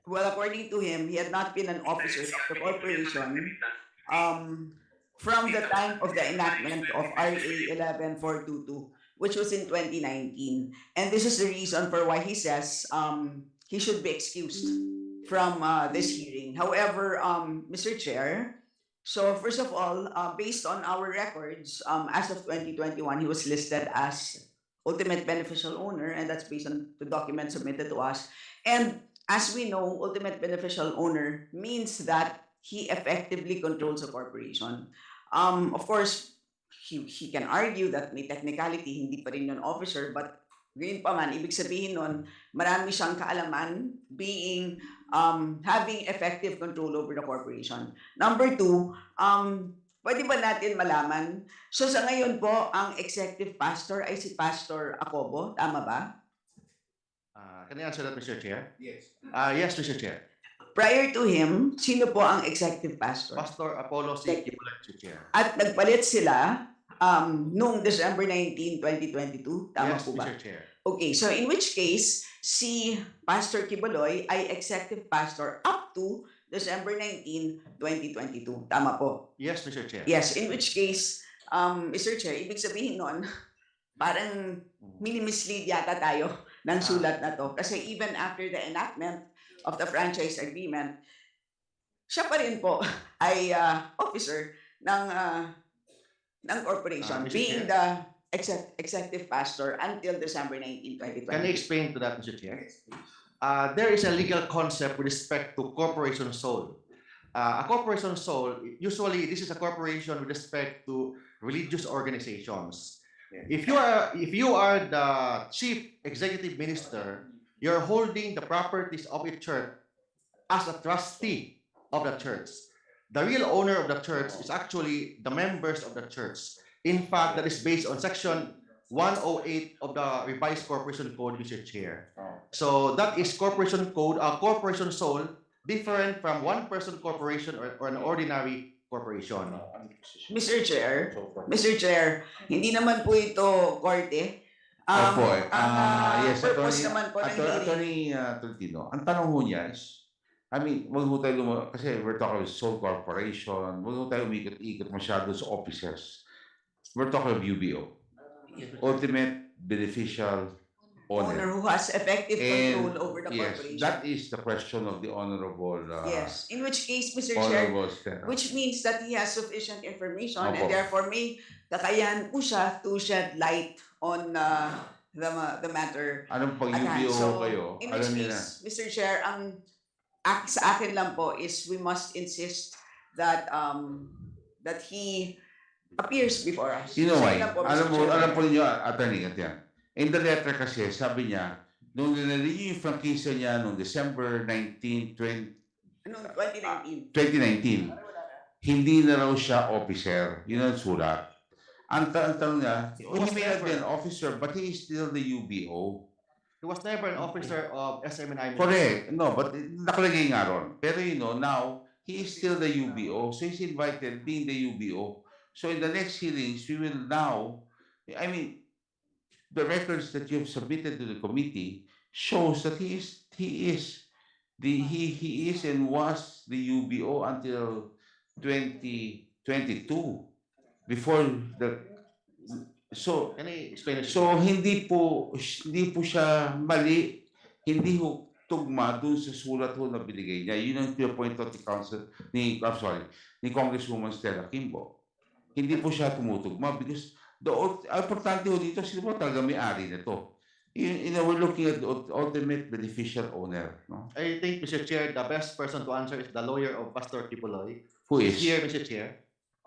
well, according to him, he had not been an officer of the corporation from the time of the enactment of RA 11422, which was in 2019. And this is the reason for why he says he should be excused from this hearing. However, Mr. Chair, so first of all, based on our records, as of 2021, he was listed as ultimate beneficial owner, and that's based on the document submitted to us. And as we know, ultimate beneficial owner means that he effectively controls a corporation. Of course, he can argue that may technicality, hindi pa rin yun officer, but ngayon pa man, ibig sabihin nun, marami siyang kaalaman being having effective control over the corporation. Number 2, pwede ba natin malaman? So sa ngayon po, ang executive pastor ay si Pastor Acobo, tama ba? Can I answer that, Mr. Chair? Yes. Yes, Mr. Chair. Prior to him, sino po ang executive pastor? Pastor Apollo C. Kibuloy, Mr. Chair. At nagpalit sila noong December 19, 2022, tama Yes, po ba? Mr. Chair. Okay, so in which case, si Pastor Kibuloy ay executive pastor up to December 19, 2022. Tama po? Yes, Mr. Chair. Yes, in which case, Mr. Chair, ibig sabihin nun, parang mini-mislead yata tayo ng sulat na to. Kasi even after the enactment of the franchise agreement, siya pa rin po ay officer ng corporation, Mr. being Chair? the executive pastor until December 19, 2020. Can I explain to that, Mr. Chair? There is a legal concept with respect to corporation sole. A corporation sole, usually this is a corporation with respect to religious organizations. If you are the chief executive minister, you're holding the properties of a church as a trustee of the church. The real owner of the church is actually the members of the church. In fact, that is based on section 108 of the revised corporation code, Mr. Chair. So that is corporation code, corporation sole, different from one-person corporation or an ordinary corporation. Mr. Chair, hindi naman po ito korte. Opo, yes, Purpose Attorney, naman po ng hearing. Attorney Tolentino, ang tanong ho niya is, I mean, wag ho tayo kasi we're talking about sole corporation, wag ho tayo umikot-ikot masyado sa officers. We're talking of UBO, ultimate beneficial Owner owner. who has effective And control over the yes, corporation. that is the question of the honorable, Yes, in which case, Mr. Chair, honorable Stella. which means that he has sufficient information and Opo. therefore may kakayahan po siya to shed light on the matter Anong pag at hand. UBO So, kayo, in which alam niyo na. case, Mr. Chair, sa akin lang po is we must insist that that he appears before us. You know Sa why? ilan po, Mr. Alam Chair? po ninyo, Attorney, ganyan. In the letter kasi, sabi niya, nung nilaligyan yung franchise niya noong December 19, 2019, hindi na raw siya officer. Yun ang sulat. Ang tanong niya, he may not be an officer, but he is still the UBO. He was never an officer of SMNI. Correct. No, but nakalagay nga ron. Pero now, he is still the UBO. So he's invited being the UBO. So in the next hearings, we will now, I mean, the records that you have submitted to the committee shows that he is and was the UBO until 2022 before the Can I explain it? so hindi po siya mali, hindi ho tugma dun sa sulat ho na binigay niya. Yun ang point of the council ni Congresswoman Stella Kimbo. Hindi po siya tumutugma because importante ho dito, sino po talaga may-ari nito. We're looking at the ultimate beneficial owner. No? I think, Mr. Chair, the best person to answer is the lawyer of Pastor Kibuloy. Who He's is? here, Mr. Chair.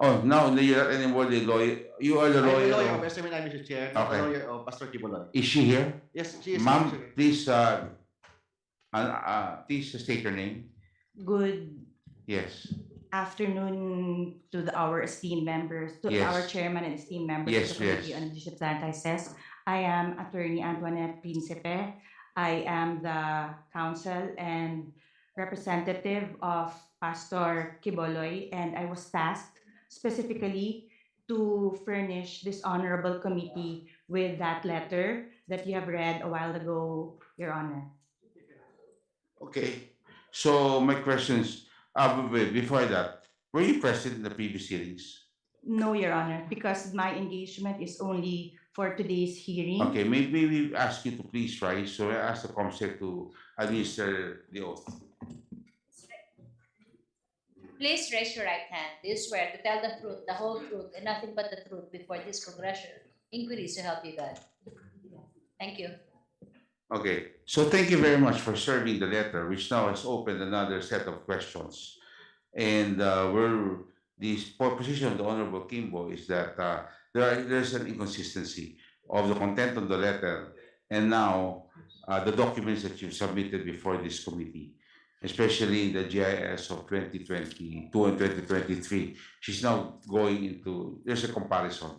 Oh, now you're not anymore the lawyer. You are the I'm lawyer. the lawyer of SMNI, Mr. Chair, not Okay. the lawyer of Pastor Kibuloy. Is she here? Yes, she is. Ma'am, Mr. please state your name. Good Yes. afternoon to our esteemed members, to Yes. our chairman and esteemed members Yes, of the Committee yes. on Leadership Practices. I am Attorney Antoinette Principe. I am the counsel and representative of Pastor Kiboloy, and I was tasked specifically to furnish this honorable committee with that letter that you have read a while ago, Your Honor. Okay. So my questions, before that, were you present in the previous hearings? No, Your Honor, because my engagement is only for today's hearing. Okay, maybe we ask you to please rise. So I ask the Comsec to administer the oath. Please raise your right hand. Do you swear to tell the truth, the whole truth, and nothing but the truth before this congressional inquiry so help you God? Thank you. Okay, so thank you very much for serving the letter, which now has opened another set of questions. And the position of the Honorable Kimbo is that there's an inconsistency of the content of the letter and now the documents that you've submitted before this committee, especially the GIS of 2022 and 2023. She's now going into, there's a comparison.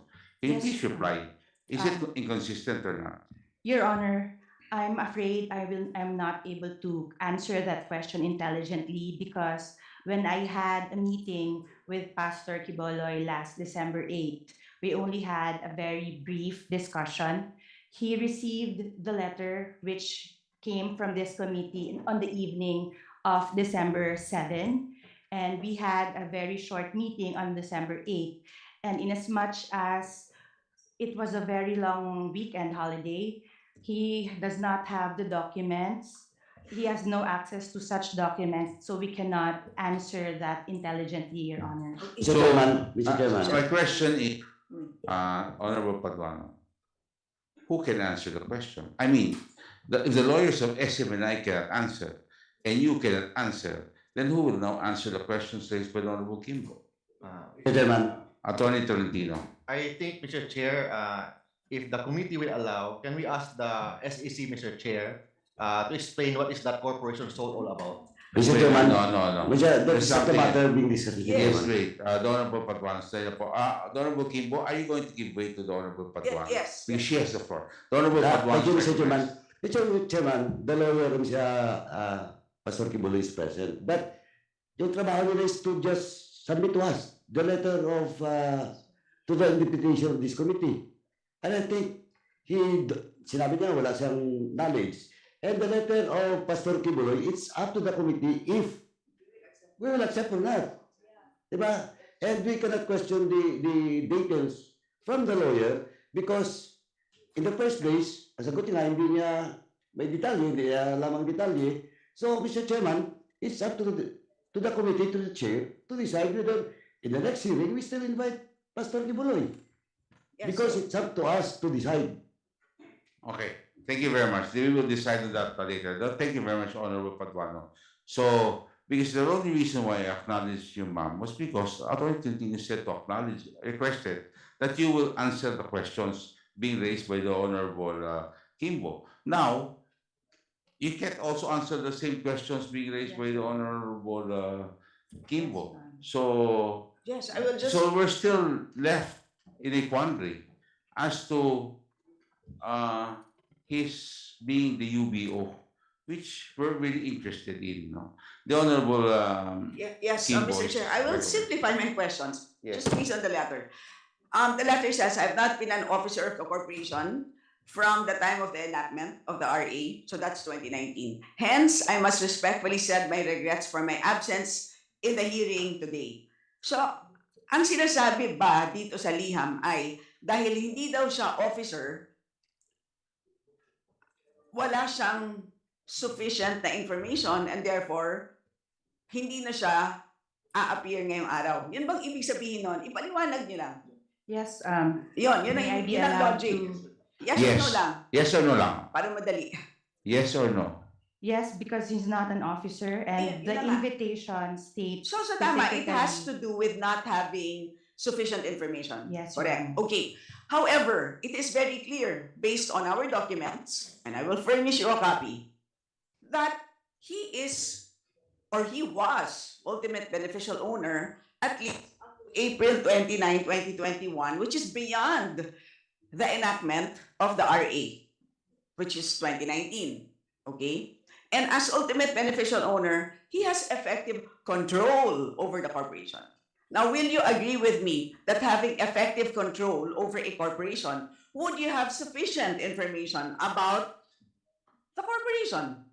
Can you Yes, please reply? Is it inconsistent or not? Your Honor, I'm afraid I'm not able to answer that question intelligently because when I had a meeting with Pastor Kiboloy last December 8th, we only had a very brief discussion. He received the letter which came from this committee on the evening of December 7, and we had a very short meeting on December 8th. And inasmuch as it was a very long weekend holiday, he does not have the documents. He has no access to such documents, so we cannot answer that intelligently, Your Honor. Mr. Chairman, Mr. Chairman. My question is, Honorable Paduano, who can answer the question? I mean, if the lawyers of SMNI cannot answer, and you cannot answer, then who will now answer the questions raised by the Honorable Kimbo? Mr. Chairman. Attorney Tolentino. I think, Mr. Chair, if the committee will allow, can we ask the SEC, Mr. Chair, to explain what is that corporation sole all about? Mr. Wait, Chairman, no. Mr. There's That's not the something matter else. being discussed. Mr. Yes, Chairman. wait. The Honorable Paduano, the Honorable Kimbo, are you going to give way to the Honorable Paduano? Yes. Because she has the floor. The Honorable Paduano. Thank you, Mr. Chairman. Mr. Chairman, the lawyer, Pastor Kibuloy is present. But yung trabaho nila is to just submit to us the letter of to the invitation of this committee. And I think sinabi niya wala siyang knowledge. And the letter of Pastor Kibuloy, it's up to the committee if we will accept or not. Diba? And we cannot question the details from the lawyer because in the first place, sagot niya, hindi niya may detalye, hindi niya lamang detalye. So, Mr. Chairman, it's up to the committee, to the chair, to decide whether in the next hearing we still invite Pastor Kibuloy. Yes, Because it's up to us to decide. Okay, thank you very much. We will decide on that later. Thank you very much, Honorable Paduano. So, because the only reason why I acknowledged you, ma'am, was because Attorney Tintin said to acknowledge, requested that you will answer the questions being raised by the Honorable Kimbo. Now, you can also answer the same questions being raised by the Honorable Kimbo. So, Yes, I will just. so we're still left in a quandary as to his being the UBO, which we're really interested in. No? The Honorable Yes, Kimbo Mr. is Chair, I will right away. simplify my questions. Yes. Just based on the letter. The letter says I have not been an officer of the corporation from the time of the enactment of the RA, so that's 2019. Hence, I must respectfully send my regrets for my absence in the hearing today. So, ang sinasabi ba dito sa liham ay dahil hindi daw siya officer, wala siyang sufficient na information and therefore, hindi na siya a-appear ngayong araw. Yun bang ibig sabihin nun? Ipaliwanag niyo lang. Yes, Yun may I be yun ang allowed logic. to- Yes or no lang? Yes or no lang? Para madali. Yes or no? Yes, because he's not an officer and Yun the na nga. invitation states So tama, it has specifically- to do with not having sufficient information. Yes, Your Correct. Honor. Okay. However, it is very clear based on our documents, and I will furnish you a copy, that he is or he was ultimate beneficial owner at least April 29, 2021, which is beyond the enactment of the RA, which is 2019. Okay? And as ultimate beneficial owner, he has effective control over the corporation. Now, will you agree with me that having effective control over a corporation, would you have sufficient information about the corporation?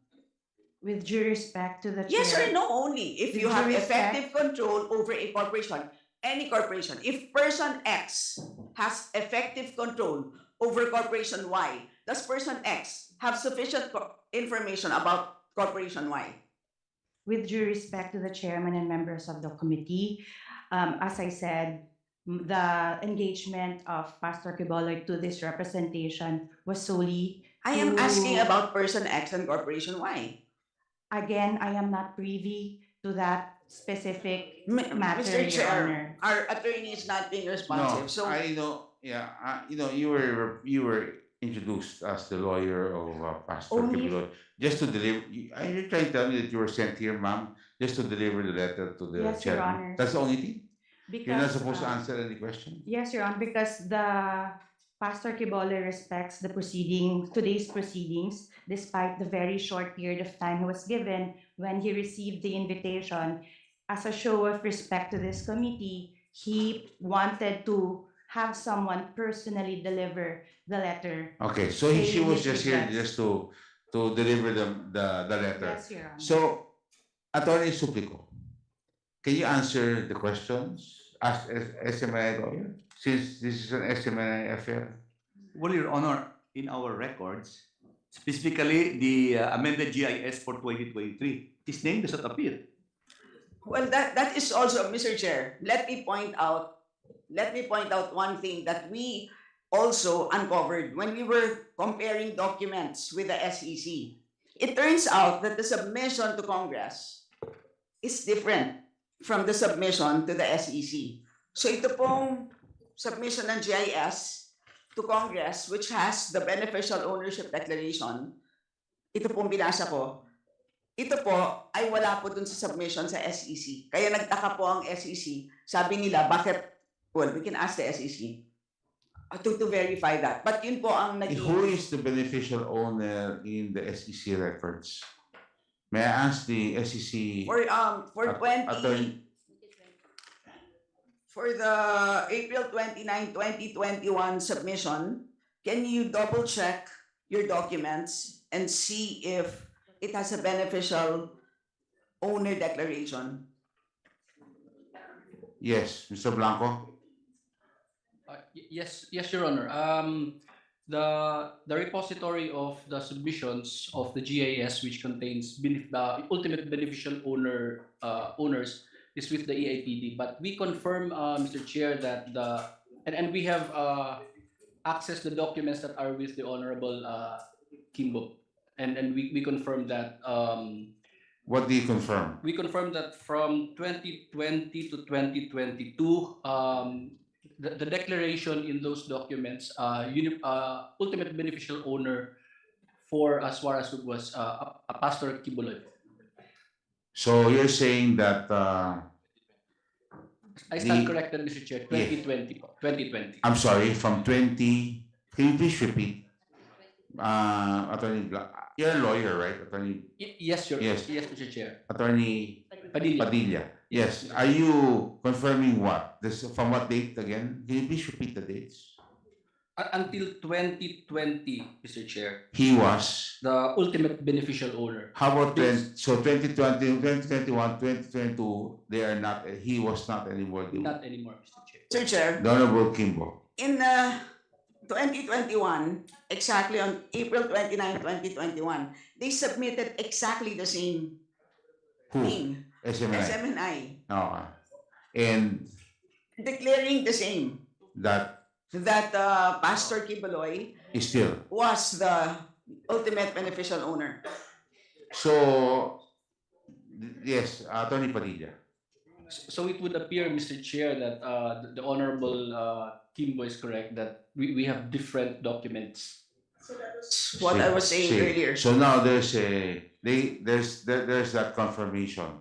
With due respect to the chair. Yes or no only. If With you have due respect- effective control over a corporation, any corporation, if person X has effective control over corporation Y, does person X have sufficient information about corporation Y? With due respect to the chairman and members of the committee, as I said, the engagement of Pastor Kiboloy to this representation was solely. I am to- asking about person X and corporation Y. Again, I am not privy to that specific matter, Mr. Your Chair, Honor. our attorney is not being No, responsive. So I know. Yeah, you were introduced as the lawyer of Pastor Only- Kibuloy just to deliver. Are you trying to tell me that you were sent here, ma'am, just to deliver the letter to the Yes, Your chairman? Honor. That's the only thing. You're not Because, supposed to answer any question. Yes, Your Honor, because the Pastor Kibole respects the today's proceedings, despite the very short period of time he was given when he received the invitation. As a show of respect to this committee, he wanted to have someone personally deliver the letter. Okay, so she saying was his just here regrets. just to deliver the letter. Yes, Your Honor. So, Attorney Suplico, can you answer the questions as SMNI lawyer? Since this is an SMNI affair. Well, Your Honor, in our records, specifically the amended GIS for 2023, his name does not appear. well, that is also, Mr. Chair, let me point out one thing that we also uncovered when we were comparing documents with the SEC. It turns out that the submission to Congress is different from the submission to the SEC. So ito pong submission ng GIS to Congress, which has the beneficial ownership declaration, ito pong binasa ko, ito po ay wala po dun sa submission sa SEC. Kaya nagtaka po ang SEC. Sabi nila, bakit? Well, we can ask the SEC to verify that. But yun po ang naging... Who is the beneficial owner in the SEC records? May I ask the SEC For 20... attorney? For the April 29, 2021 submission, can you double check your documents and see if it has a beneficial owner declaration? Yes, Mr. Blanco. Yes, Your Honor. The repository of the submissions of the GIS, which contains the ultimate beneficial owners, is with the EIPD. But we confirm, Mr. Chair, that and we have access the documents that are with the Honorable Kimbo, and we confirm that. What do you confirm? We confirm that from 2020 to 2022, the declaration in those documents, ultimate beneficial owner for Aswarasug was Pastor Kibuloy. So you're saying that I stand corrected, Mr. Chair. 2020. 2020. I'm sorry, from 20. Can you please repeat? Attorney you're a lawyer, right? Attorney. Yes, Mr. Chair. Attorney Padilla. Padilla. Yes. Are you confirming what? This from what date again? Can you please repeat the dates? Until 2020, Mr. Chair. He was the ultimate beneficial owner. How about so 2020, 2021, 2022? They are not. He was not anymore. Not anymore, Mr. Chair. Sir Chair. The Honorable Kimbo. In 2021, exactly on April 29, 2021, they submitted exactly the same thing. SMNI. SMNI. Okay. And declaring the same. That Pastor Kibuloy is still was the ultimate beneficial owner. So yes, Attorney Padilla. So it would appear, Mr. Chair, that the Honorable Kimbo is correct that we have different documents. So that's what I was saying earlier. So now there's that confirmation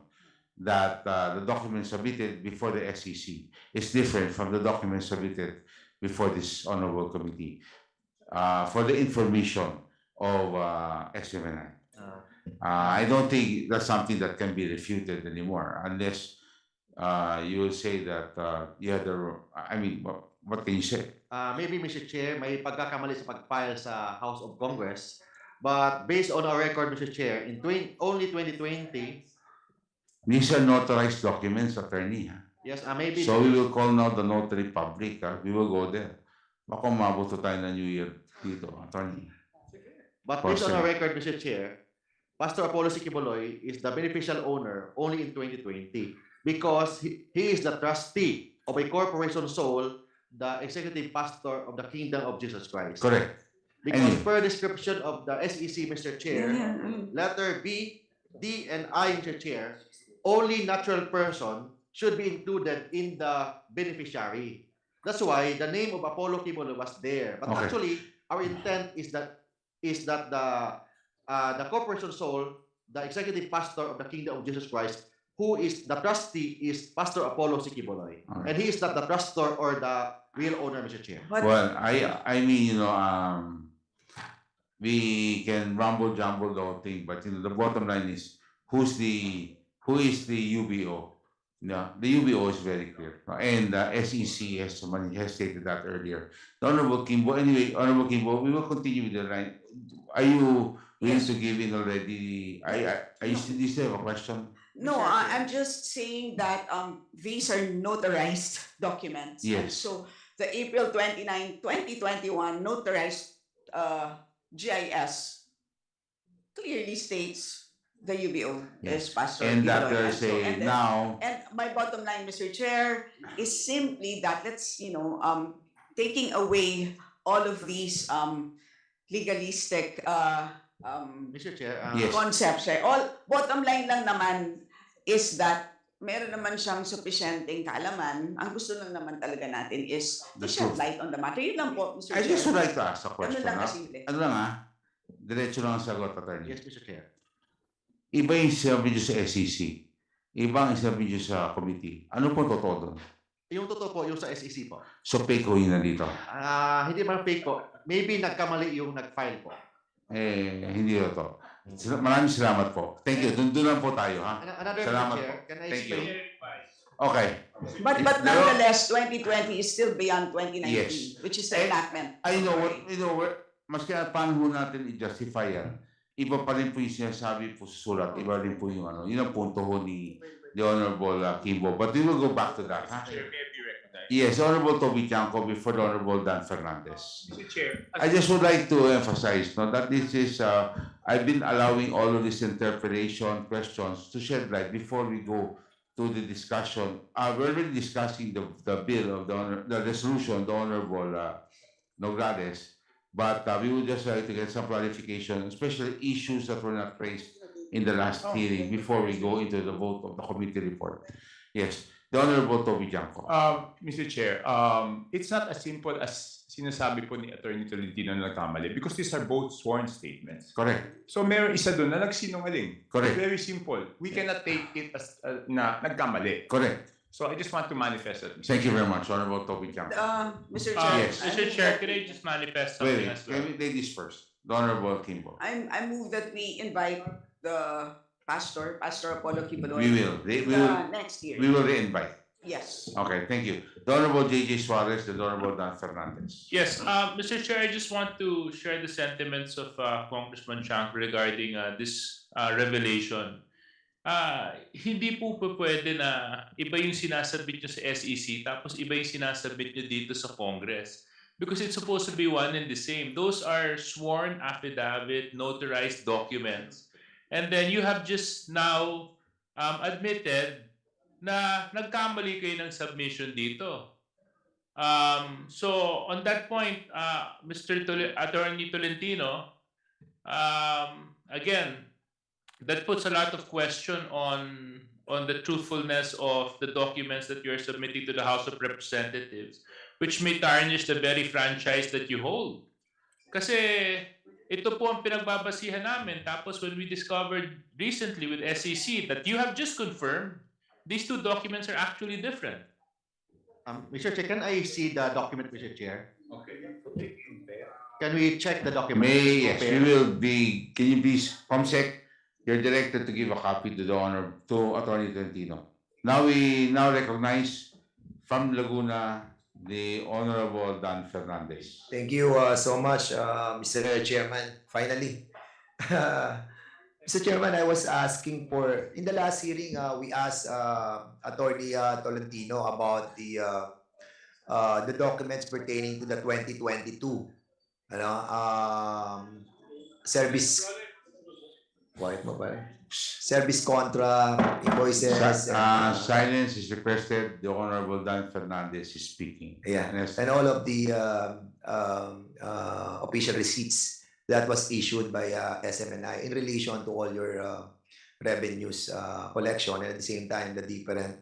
that the document submitted before the SEC is different from the document submitted before this honorable committee for the information of SMNI. I don't think that's something that can be refuted anymore unless you will say that you had I mean, what can you say? Maybe, Mr. Chair, may pagkakamali sa pag-file sa House of Congress. But based on our record, Mr. Chair, in only 2020... These are notarized documents, attorney. Yes, maybe... So we will call now the notary public. We will go there. Baka umabot tayo ng New Year dito, attorney. But based on our record, Mr. Chair, Pastor Apollo Kibuloy is the beneficial owner only in 2020 because he is the trustee of a corporation soul, the executive pastor of the Kingdom of Jesus Christ. Correct. Because per description of the SEC, Mr. Chair, letter B, D, and I, Mr. Chair, only natural person should be included in the beneficiary. That's why the name of Apollo Kibuloy was there. But actually, our intent is that the corporation soul, the executive pastor of the Kingdom of Jesus Christ, who is the trustee, is Pastor Apollo Kibuloy. And he is not the trustor or the real owner, Mr. Chair. Well, I mean, you know, we can jumble the whole thing, but the bottom line is who is the UBO? No, the UBO is very clear, and the SEC has stated that earlier. The Honorable Kimbo, anyway, Honorable Kimbo, we will continue with the line. Are you willing to give in already? Do you still have a question? No, I'm just saying that these are notarized documents. Yes. And so the April 29, 2021 notarized GIS clearly states the UBO is Pastor And that Kibuloy. there's a And my bottom line, Mr. Chair, is simply that let's, taking away all of these legalistic Mr. Chair, concepts. All bottom line lang naman is that meron naman siyang sufficienteng kaalaman. Ang gusto lang naman talaga natin is to shed light on the matter. Yun lang po, Mr. Chair. I just would like to ask a question. Ano lang kasimple. Ano lang diretso lang ang sagot, attorney. Yes, Mr. Chair. Iba yung sinabi niyo sa SEC. Iba ang sinabi niyo sa committee. Ano po totoo doon? Yung totoo po, yung sa SEC po. So fake ho yun nandito. Hindi man fake po. Maybe nagkamali yung nag-file po. Hindi totoo. Maraming salamat po. Thank you. Doon lang po tayo, ha? Another Salamat Chair, po. can I Thank you. explain? Okay. But nonetheless, 2020 is still beyond 2019, Yes. which is the enactment. I know what, maski paano ho natin i-justify yan, iba pa rin po yung sinasabi po sa sulat, iba rin po yung ano, yun ang punto ho ni the Honorable Kimbo. But we will go back to that, ha? Yes, Honorable Toby Tiangco before the Honorable Dan Fernandez. Mr. Chair, I just would like to emphasize no, that this is, I've been allowing all of this interpretation questions to shed light before we go to the discussion. We're already discussing the bill of the resolution, the Honorable Nograles, but we would just like to get some clarification, especially issues that were not raised in the last hearing before we go into the vote of the committee report. Yes, the Honorable Toby Tiangco. Mr. Chair, it's not as simple as sinasabi po ni Attorney Tolentino na nagkamali because these are both sworn statements. Correct. So meron isa doon na nagsinungaling. Correct. It's very simple. We cannot take it as na nagkamali. Correct. So I just want to manifest that. Thank you very much, Honorable Toby Tiangco. Mr. Chair, Yes. Mr. Chair, can I just manifest something Wait, as well? can we ladies first? The Honorable Kimbo. I move that we invite the Pastor Apollo Kibaloy. We will. Next year. We will re-invite. Yes. Okay, thank you. The Honorable JJ Suarez, the Honorable Dan Fernandez. Yes, Mr. Chair, I just want to share the sentiments of Congressman Chang regarding this revelation. Hindi po pwede na iba yung sinasabit nyo sa SEC tapos iba yung sinasabit nyo dito sa Congress. Because it's supposed to be one and the same. Those are sworn affidavit, notarized documents. And then you have just now admitted na nagkamali kayo ng submission dito. So on that point, Attorney Tolentino, again, that puts a lot of question on the truthfulness of the documents that you're submitting to the House of Representatives, which may tarnish the very franchise that you hold. Kasi ito po ang pinagbabasihan namin. Tapos when we discovered recently with SEC that you have just confirmed these two documents are actually different. Mr. Chair, can I see the document, Mr. Chair? Okay. Can we check the document? Yes, we will be. Can you please, Comsec, you're directed to give a copy to Attorney Tolentino. Now we recognize from Laguna the Honorable Dan Fernandez. Thank you so much, Mr. Chairman. Finally. Mr. Chairman, I was asking for, in the last hearing, we asked Attorney Tolentino about the documents pertaining to the 2022 service. Quiet mo ba? Service contract, invoices. Silence is requested. The Honorable Dan Fernandez is speaking. Yeah, Yes. and all of the official receipts that was issued by SMNI in relation to all your revenues collection, and at the same time the different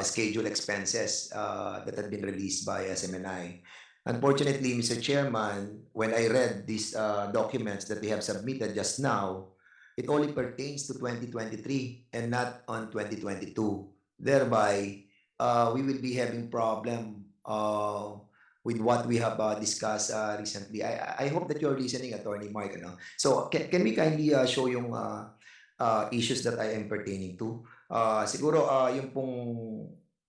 scheduled expenses that had been released by SMNI. Unfortunately, Mr. Chairman, when I read these documents that they have submitted just now, it only pertains to 2023 and not on 2022. Thereby, we will be having problem with what we have discussed recently. I hope that you're listening, Attorney Mark. So can we kindly show yung issues that I am pertaining to? Siguro yung pong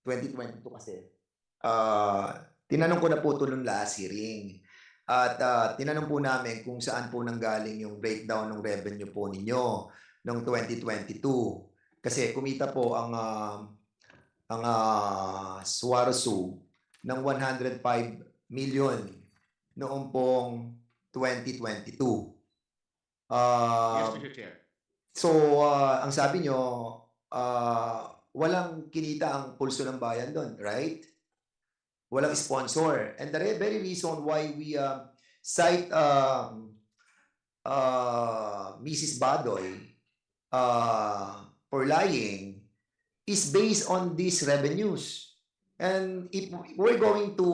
2022 kasi, tinanong ko na po ito nung last hearing. At tinanong po namin kung saan po nanggaling yung breakdown ng revenue po ninyo noong 2022. Kasi kumita po ang Suwarosu ng 105 million noong pong 2022. Yes, Mr. Chair. So, ang sabi nyo, walang kinita ang pulso ng bayan doon, right? Walang sponsor. And the very reason why we cite Mrs. Badoy for lying is based on these revenues. And if we're going to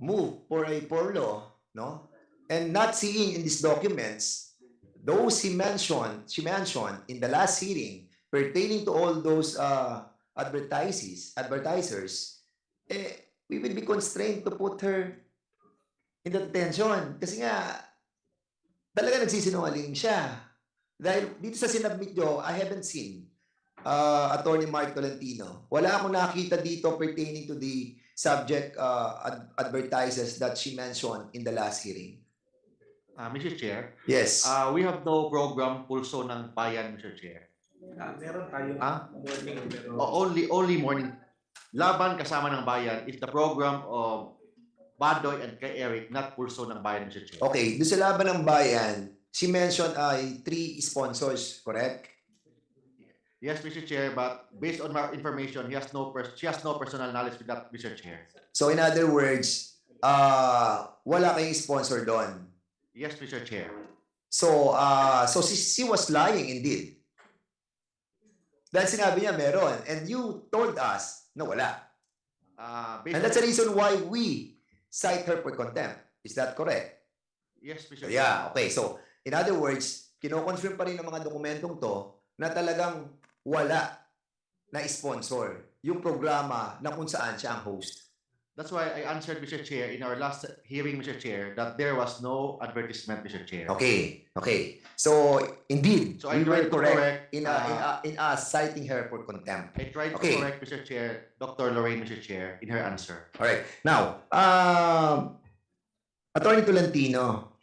move for a furlough, no, and not seeing in these documents those she mentioned in the last hearing pertaining to all those advertisers, we will be constrained to put her in the detention. Kasi nga, talaga nagsisinungaling siya. Dahil dito sa sinabmit nyo, I haven't seen Attorney Mark Tolentino. Wala akong nakita dito pertaining to the subject advertisers that she mentioned in the last hearing. Mr. Chair, Yes. we have no program pulso ng bayan, Mr. Chair. Meron tayo morning pero Only morning. Laban kasama ng bayan is the program of Badoy and kay Eric, not pulso ng bayan, Mr. Chair. Okay, doon sa laban ng bayan, she mentioned 3 sponsors, correct? Yes, Mr. Chair, but based on my information, she has no personal knowledge with that, Mr. Chair. So in other words, wala kayong sponsor doon. Yes, Mr. Chair. So she was lying indeed. Dahil sinabi niya meron, and you told us na wala. And that's the reason why we cite her for contempt. Is that correct? Yes, Mr. Chair. Yeah, okay. So, in other words, kino-confirm pa rin ng mga dokumentong to na talagang wala na sponsor yung programa na kung saan siya ang host. That's why I answered, Mr. Chair, in our last hearing, Mr. Chair, that there was no advertisement, Mr. Chair. Okay. So, indeed, So I we were tried to correct correct, in us citing her for contempt. I tried to Okay. correct, Mr. Chair, Dr. Lorraine, Mr. Chair, in her answer. All right. Now, Attorney Tolentino,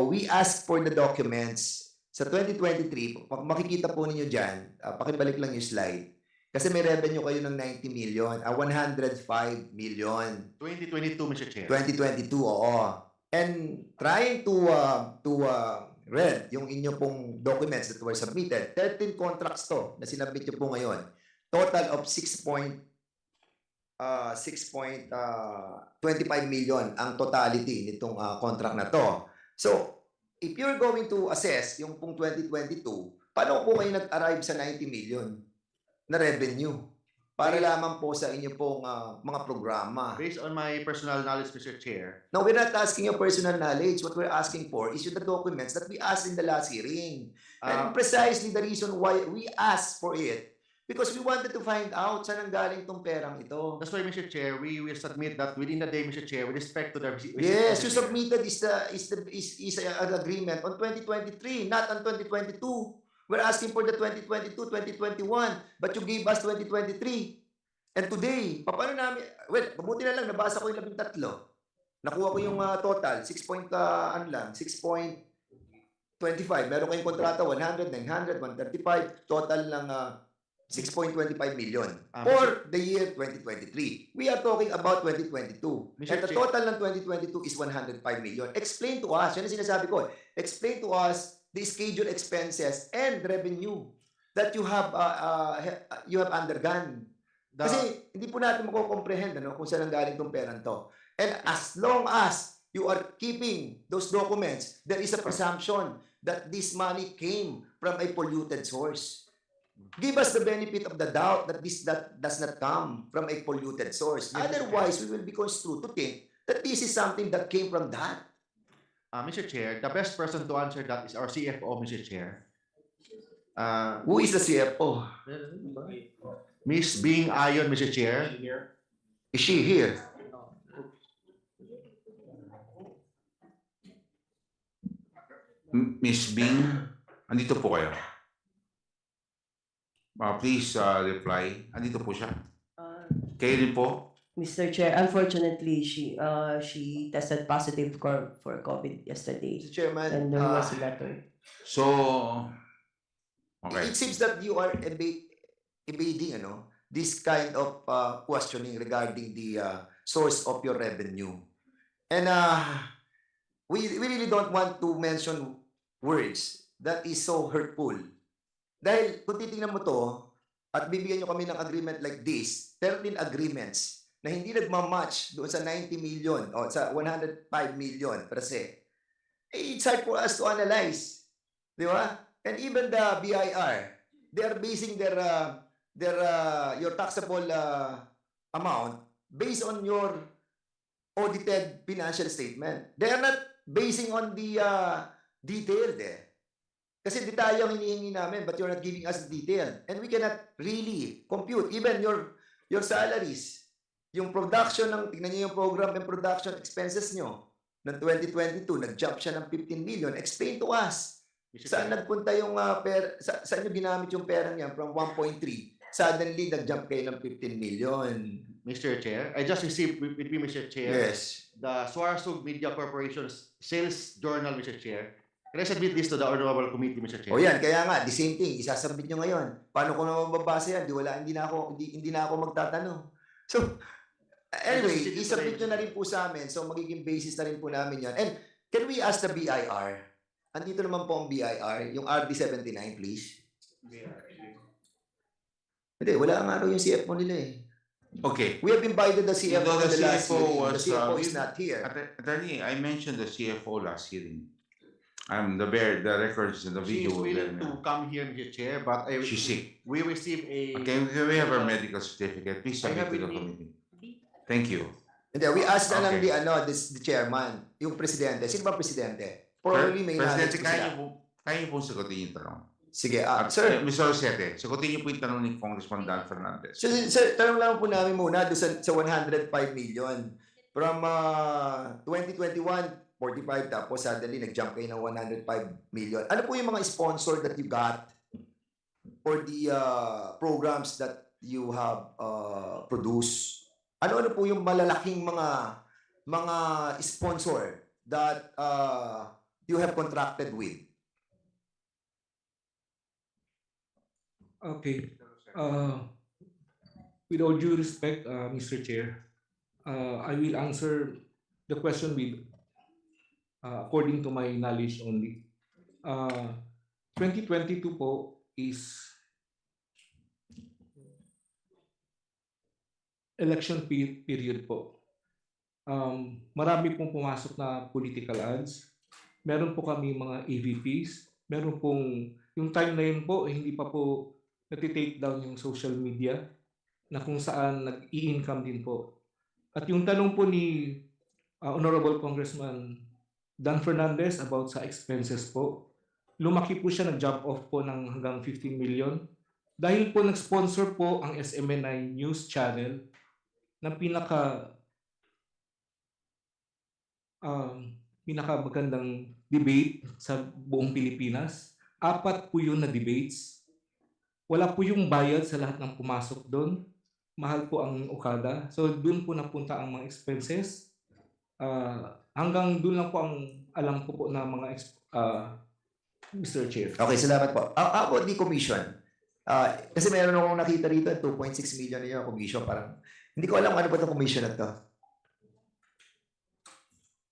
we asked for the documents sa 2023. Makikita po ninyo dyan, pakibalik lang yung slide. Kasi may revenue kayo ng 90 million, 105 million. 2022, Mr. Chair. 2022, oo. And trying to read yung inyo pong documents that were submitted, 13 contracts to na sinabit nyo po ngayon. Total of 6.25 million ang totality nitong contract na to. So, if you're going to assess yung pong 2022, paano po kayo nag-arrive sa 90 million na revenue? Para lamang po sa inyo pong mga programa. Based on my personal knowledge, Mr. Chair. No, we're not asking your personal knowledge. What we're asking for is the documents that we asked in the last hearing. And precisely the reason why we asked for it, because we wanted to find out saan ang galing tong perang ito. That's why, Mr. Chair, we will submit that within the day, Mr. Chair, with respect to the... Yes, you submitted is an agreement on 2023, not on 2022. We're asking for the 2022, 2021, but you gave us 2023. And today, paano namin, well, mabuti na lang, nabasa ko yung 13. Nakuha ko yung total, 6.25. Meron kayong kontrata, 100, 900, 135, total ng 6.25 million for the year 2023. We are talking about 2022. And the total ng 2022 is 105 million. Explain to us, yan ang sinasabi ko, explain to us the scheduled expenses and revenue that you have undergone. Kasi hindi po natin mako-comprehend kung saan ang galing tong perang to. And as long as you are keeping those documents, there is a presumption that this money came from a polluted source. Give us the benefit of the doubt that that does not come from a polluted source. Otherwise, we will be construed to think that this is something that came from that. Mr. Chair, the best person to answer that is our CFO, Mr. Chair. Who is the CFO? Miss Bing Ayon, Mr. Chair. Is she here? Miss Bing, andito po kayo. Please reply. Andito po siya. Kayo din po? Mr. Chair, unfortunately, she tested positive for COVID yesterday. Mr. Chairman, and there was a letter. So, okay. It seems that you are evading this kind of questioning regarding the source of your revenue. And we really don't want to mention words that is so hurtful. Dahil kung titingnan mo to, at bibigyan nyo kami ng agreement like this, 13 agreements na hindi nagmamatch doon sa 90 million o sa 105 million per se, it's hard for us to analyze. Di ba? And even the BIR, they are basing your taxable amount based on your audited financial statement. They are not basing on the detailed Kasi detalye ang hinihingi namin, but you're not giving us the detail. And we cannot really compute even your salaries. Yung production ng, tignan niyo yung program and production expenses nyo ng 2022, nag-jump siya ng 15 million. Explain to us. Saan nagpunta yung saan nyo ginamit yung perang yan from 1.3? Suddenly, nag-jump kayo ng 15 million. Mr. Chair, I just received with me, Mr. Chair, Yes. the Suarezug Media Corporation's sales journal, Mr. Chair. Can I submit this to the Honorable Committee, Mr. Chair? O yan, kaya nga, the same thing, isasabit nyo ngayon. Paano ko naman mababasa yan? Hindi na ako magtatanong. So, anyway, isubmit nyo na rin po sa amin. So, magiging basis na rin po namin yan. And can we ask the BIR? Andito naman po ang BIR, yung RD79, please. Hindi, wala nga raw yung CFO nila eh. Okay. We have invited the CFO Although in the last CFO hearing. The was, CFO is not here. Attorney, I mentioned the CFO last hearing. The records and the She video is were willing there. to come here, Mr. Chair, but She's sick. we received a... Okay, we have her medical certificate. Please I submit have to the it. committee. Thank you. Hindi, we asked na lang Okay. the chairman, yung presidente. Sino ba presidente? Probably may knowledge Presidente, po sila. kaya niyo pong sagutin yung tanong. Sige, Sir, sir. Mr. Rosete, sagutin niyo po yung tanong ni Congressman Dan Fernandez. Sir, tanong lang po namin muna doon sa 105 million. From 2021, 45, tapos suddenly nag-jump kayo ng 105 million. Ano po yung mga sponsor that you got for the programs that you have produced? Ano po yung malalaking mga sponsor that you have contracted with? Okay. With all due respect, Mr. Chair, I will answer the question with according to my knowledge only. 2022 po is election period po. Marami pong pumasok na political ads. Meron po kami mga AVPs. Meron pong, yung time na yun po, hindi pa po nati-take down yung social media na kung saan nag-i-income din po. At yung tanong po ni Honorable Congressman Dan Fernandez about sa expenses po, lumaki po siya, nag-jump off po ng hanggang 15 million. Dahil po nag-sponsor po ang SMNI News Channel ng pinakamagandang debate sa buong Pilipinas. 4 po yun na debates. Wala po yung bayad sa lahat ng pumasok doon. Mahal po ang Okada. So doon po napunta ang mga expenses. Hanggang doon lang po ang alam ko po na mga Mr. Chair. Okay, salamat po. How about the commission? Kasi meron akong nakita rito, 2.6 million na yung commission. Parang, hindi ko alam ano ba itong commission na to.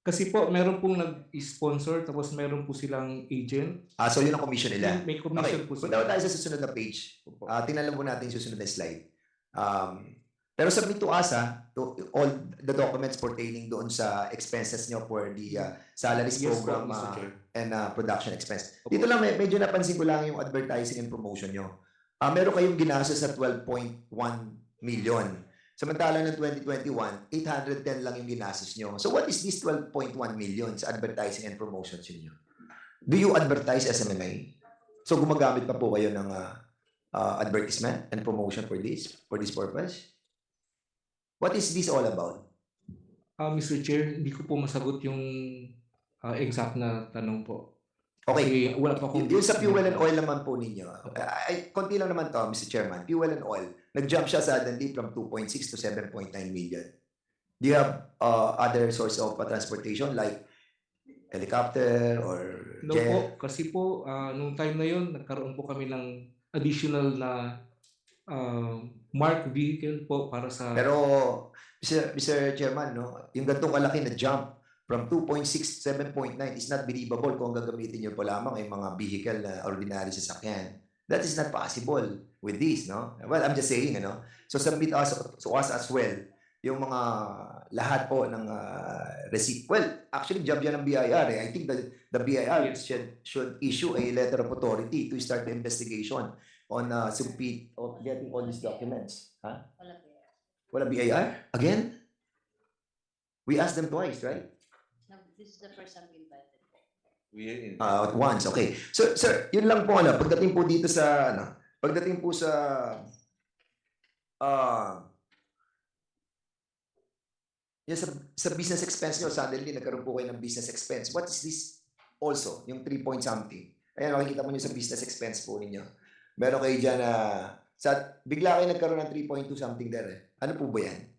Kasi po, meron pong nag-sponsor, tapos meron po silang agent. So yun ang commission nila. May commission Okay, po punta sila. tayo sa susunod na page. Tingnan lang po natin yung susunod na slide. Pero submit to us, to all the documents pertaining doon sa expenses nyo for the salaries Yes po, program Mr. Chair. and production expense. Dito lang, medyo napansin ko lang yung advertising and promotion nyo. Meron kayong ginastos sa 12.1 million. Samantalang ng 2021, 810 lang yung ginastos nyo. So what is this 12.1 million sa advertising and promotions nyo? Do you advertise SMNI? So gumagamit pa po kayo ng advertisement and promotion for this purpose? What is this all about? Mr. Chair, hindi ko po masagot yung exact na tanong po. Okay, Kasi wala pa akong... yung sa fuel and oil naman po ninyo, konti lang naman to, Mr. Chairman, fuel and oil, nag-jump siya suddenly from 2.6 to 7.9 million. Do you have other source of transportation like helicopter or No jet? po, kasi po, nung time na yun, nagkaroon po kami ng additional na marked vehicle po para sa... Pero, Mr. Chairman, no, yung ganitong kalaki na jump from 2.6 to 7.9 is not believable kung gagamitin nyo po lamang yung mga vehicle na ordinary sasakyan. That is not possible with this, no? Well, I'm just saying, ano? So submit us to us as well yung mga lahat po ng receipt. Well, actually, job yan ng BIR. I think the BIR should issue a letter of authority to start the investigation on submit of getting all these documents. Huh? Wala BIR? Again? We asked them twice, right? No, this is the first time we invited. At once, okay. So, sir, yun lang po, ano, pagdating po dito sa, ano, pagdating po sa, yan sa business expense nyo, suddenly nagkaroon po kayo ng business expense. What is this also, yung 3 point something? Ayan, makikita mo nyo sa business expense po ninyo. Meron kayo dyan na, bigla kayo nagkaroon ng 3.2 something there. Eh. Ano po ba yan?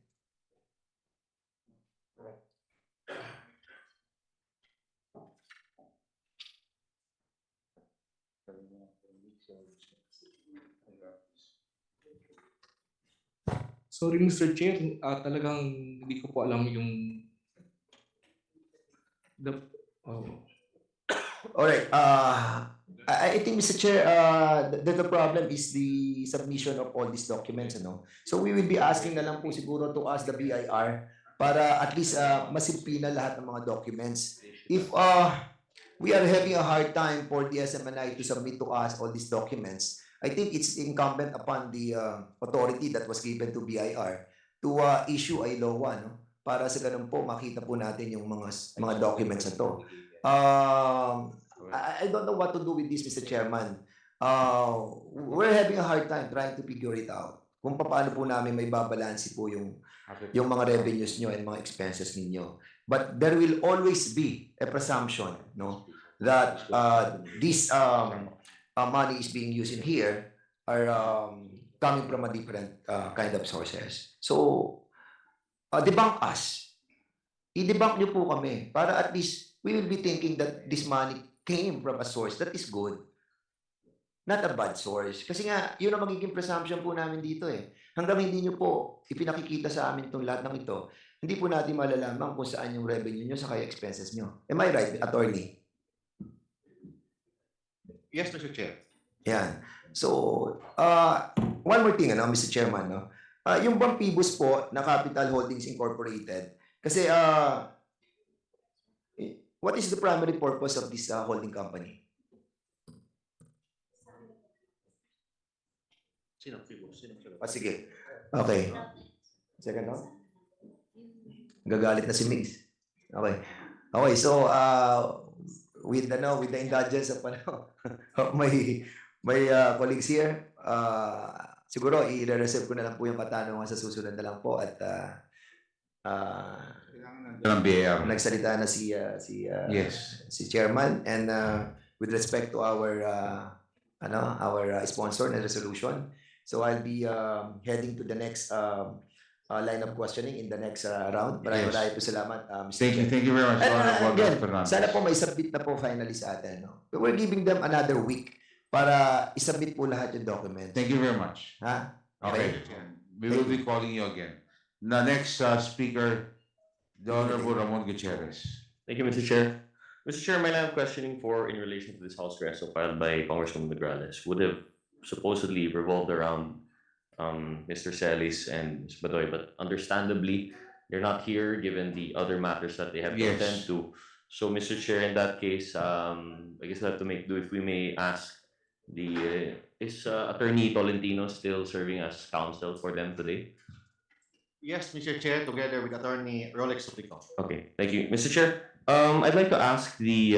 Sorry, Mr. Chair, talagang hindi ko po alam yung oh. All right. I think, Mr. Chair, the problem is the submission of all these documents. Ano? So we will be asking na lang po siguro to ask the BIR para at least masimpina lahat ng mga documents. If we are having a hard time for the SMNI to submit to us all these documents, I think it's incumbent upon the authority that was given to BIR to issue a law, no? Para sa ganun po makita po natin yung mga documents na to. I don't know what to do with this, Mr. Chairman. We're having a hard time trying to figure it out. Kung paano po namin may babalansi po yung mga revenues nyo and mga expenses ninyo. But there will always be a presumption, no, that this money is being used in here are coming from a different kind of sources. So, debunk us. I-debunk nyo po kami para at least we will be thinking that this money came from a source that is good, not a bad source. Kasi nga, yun ang magiging presumption po namin dito eh. Hanggang hindi nyo po ipinakikita sa amin itong lahat ng ito, hindi po natin malalaman kung saan yung revenue nyo sa kaya expenses nyo. Am I right, attorney? Yes, Mr. Chair. Yan. So, one more thing, ano, Mr. Chairman, no? Yung bang PIBUS po na Capital Holdings Incorporated, kasi what is the primary purpose of this holding company? Sino PIBUS? Sige. Okay. Second round? Gagalit na si Migs. Okay. Okay, so with the indulgence of my colleagues here, siguro i-reserve ko na lang po yung katanungan sa susunod na lang po at nagsalita na si Chairman and with respect to our sponsor na resolution. So I'll be heading to the next line of questioning in the next round. Maraming po salamat, Mr. Chair. Thank you very much. Again, sana po may submit na po finally sa atin. No? We're giving them another week para isubmit po lahat yung document. Thank you very much. Ha? Okay. We will be calling you again. The next speaker, the Honorable Ramon Gutierrez. Thank you, Mr. Chair. Mr. Chair, my line of questioning in relation to this House reso filed by Congresswoman Nograles would have supposedly revolved around Mr. Celis and Ms. Badoy, but understandably, they're not here given the other matters that they have to attend to. So, Mr. Chair, in that case, I guess I have to make do if we may ask is Attorney Tolentino still serving as counsel for them today? Yes, Mr. Chair, together with Attorney Rolex Suplico. Okay, thank you. Mr. Chair, I'd like to ask the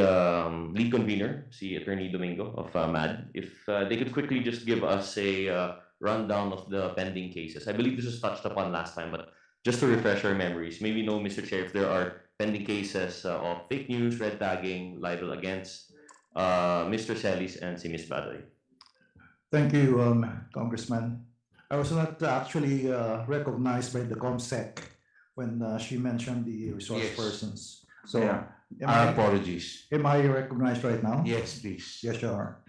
lead convener, si Attorney Domingo of MAD, if they could quickly just give us a rundown of the pending cases. I believe this was touched upon last time, but just to refresh our memories, maybe know, Mr. Chair, if there are pending cases of fake news, red tagging, libel against Mr. Celis and si Ms. Badoy. Thank you, Congressman. I was not actually recognized by the ComSec when she mentioned the resource persons. So, our apologies. Am I recognized right now? Yes, please. Yes, you are.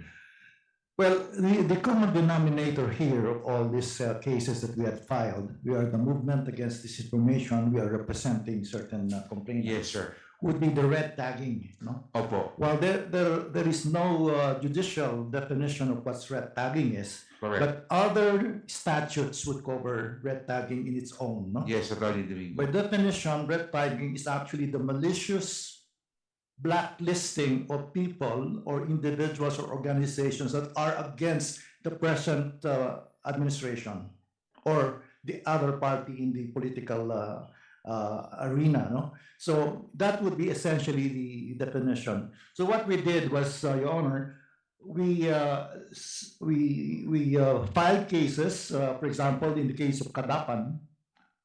Well, the common denominator here of all these cases that we had filed, we are the movement against disinformation. We are representing certain complainants. Yes, sir. Would be the red tagging, no? Opo. Well, there is no judicial definition of what red tagging is. Correct. But other statutes would cover red tagging in its own, no? Yes, Attorney Domingo. By definition, red tagging is actually the malicious blacklisting of people or individuals or organizations that are against the present administration or the other party in the political arena, no? So that would be essentially the definition. So what we did was, Your Honor, we filed cases, for example, in the case of Kadapan,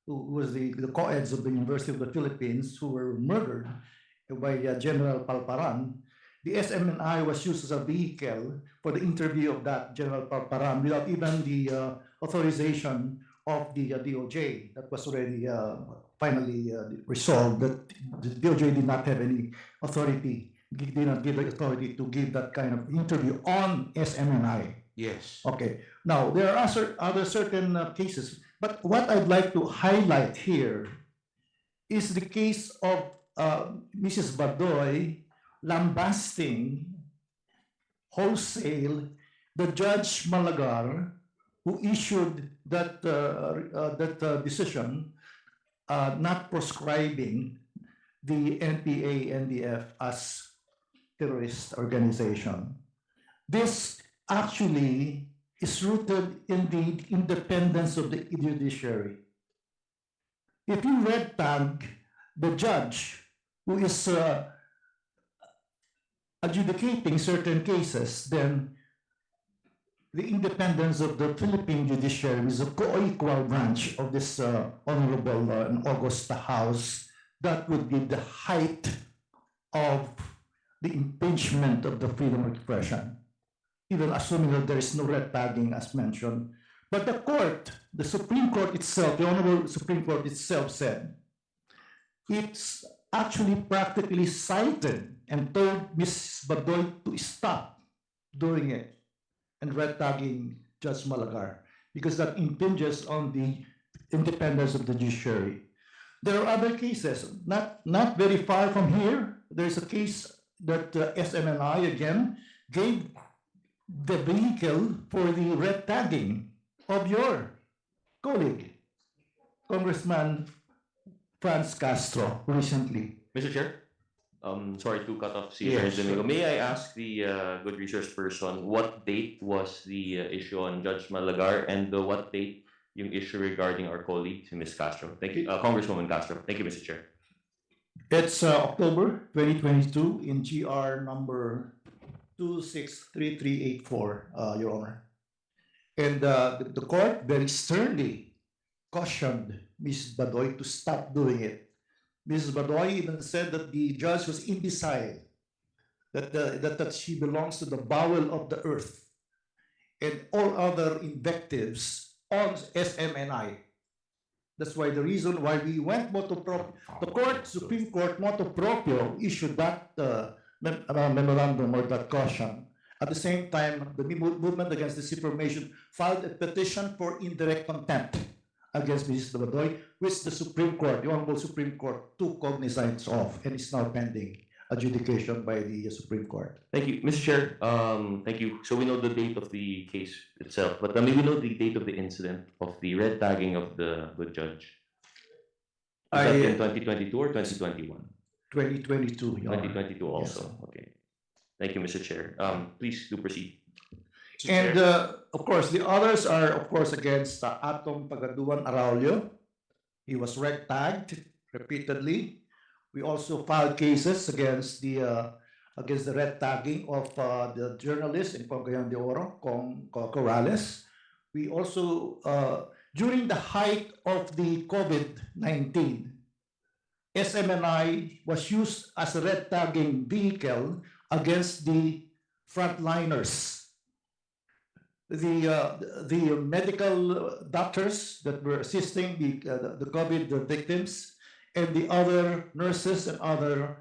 who was the co-eds of the University of the Philippines who were murdered by General Palparan. The SMNI was used as a vehicle for the interview of that General Palparan without even the authorization of the DOJ. That was already finally resolved, that the DOJ did not have any authority, did not give the authority to give that kind of interview on SMNI. Yes. Okay. Now, there are other certain cases, but what I'd like to highlight here is the case of Mrs. Badoy lambasting wholesale the Judge Malagar who issued that decision not proscribing the NPA-NDF as terrorist organization. This actually is rooted in the independence of the judiciary. If you red tag the judge who is adjudicating certain cases, then the independence of the Philippine judiciary is a co-equal branch of this honorable and august House. That would be the height of the impingement of the freedom of expression, even assuming that there is no red tagging as mentioned. But the court, the Supreme Court itself, the Honorable Supreme Court itself said, it's actually practically cited and told Ms. Badoy to stop doing it and red tagging Judge Malagar because that impinges on the independence of the judiciary. There are other cases, not very far from here. There's a case that SMNI again gave the vehicle for the red tagging of your colleague, Congressman Franz Castro, recently. Mr. Chair, sorry to cut off Yes, Domingo. sure. May I ask the good resource person what date was the issue on Judge Malagar and what date yung issue regarding our colleague, Ms. Castro? Thank you, Congresswoman Castro. Thank you, Mr. Chair. It's October 2022 in GR number 263384, Your Honor. And the court very sternly cautioned Ms. Badoy to stop doing it. Ms. Badoy even said that the judge was imbecile, that she belongs to the bowel of the earth, and all other invectives on SMNI. That's why the reason why we went motu proprio, the court, Supreme Court motu proprio issued that memorandum or that caution. At the same time, the movement against disinformation filed a petition for indirect contempt against Mrs. Badoy, which the Supreme Court, the Honorable Supreme Court, took cognizance of and is now pending adjudication by the Supreme Court. Thank you, Mr. Chair. Thank you. So we know the date of the case itself, but may we know the date of the incident of the red tagging of the good judge? Is that in 2022 or 2021? 2022, Your Honor. 2022 also. Okay. Thank you, Mr. Chair. Please do proceed. And of course, the others are, of course, against Atom Pagaduan Araulio. He was red tagged repeatedly. We also filed cases against the red tagging of the journalist in Cagayan de Oro, Corrales. We also, during the height of the COVID-19, SMNI was used as a red tagging vehicle against the frontliners. The medical doctors that were assisting the COVID victims and the other nurses and other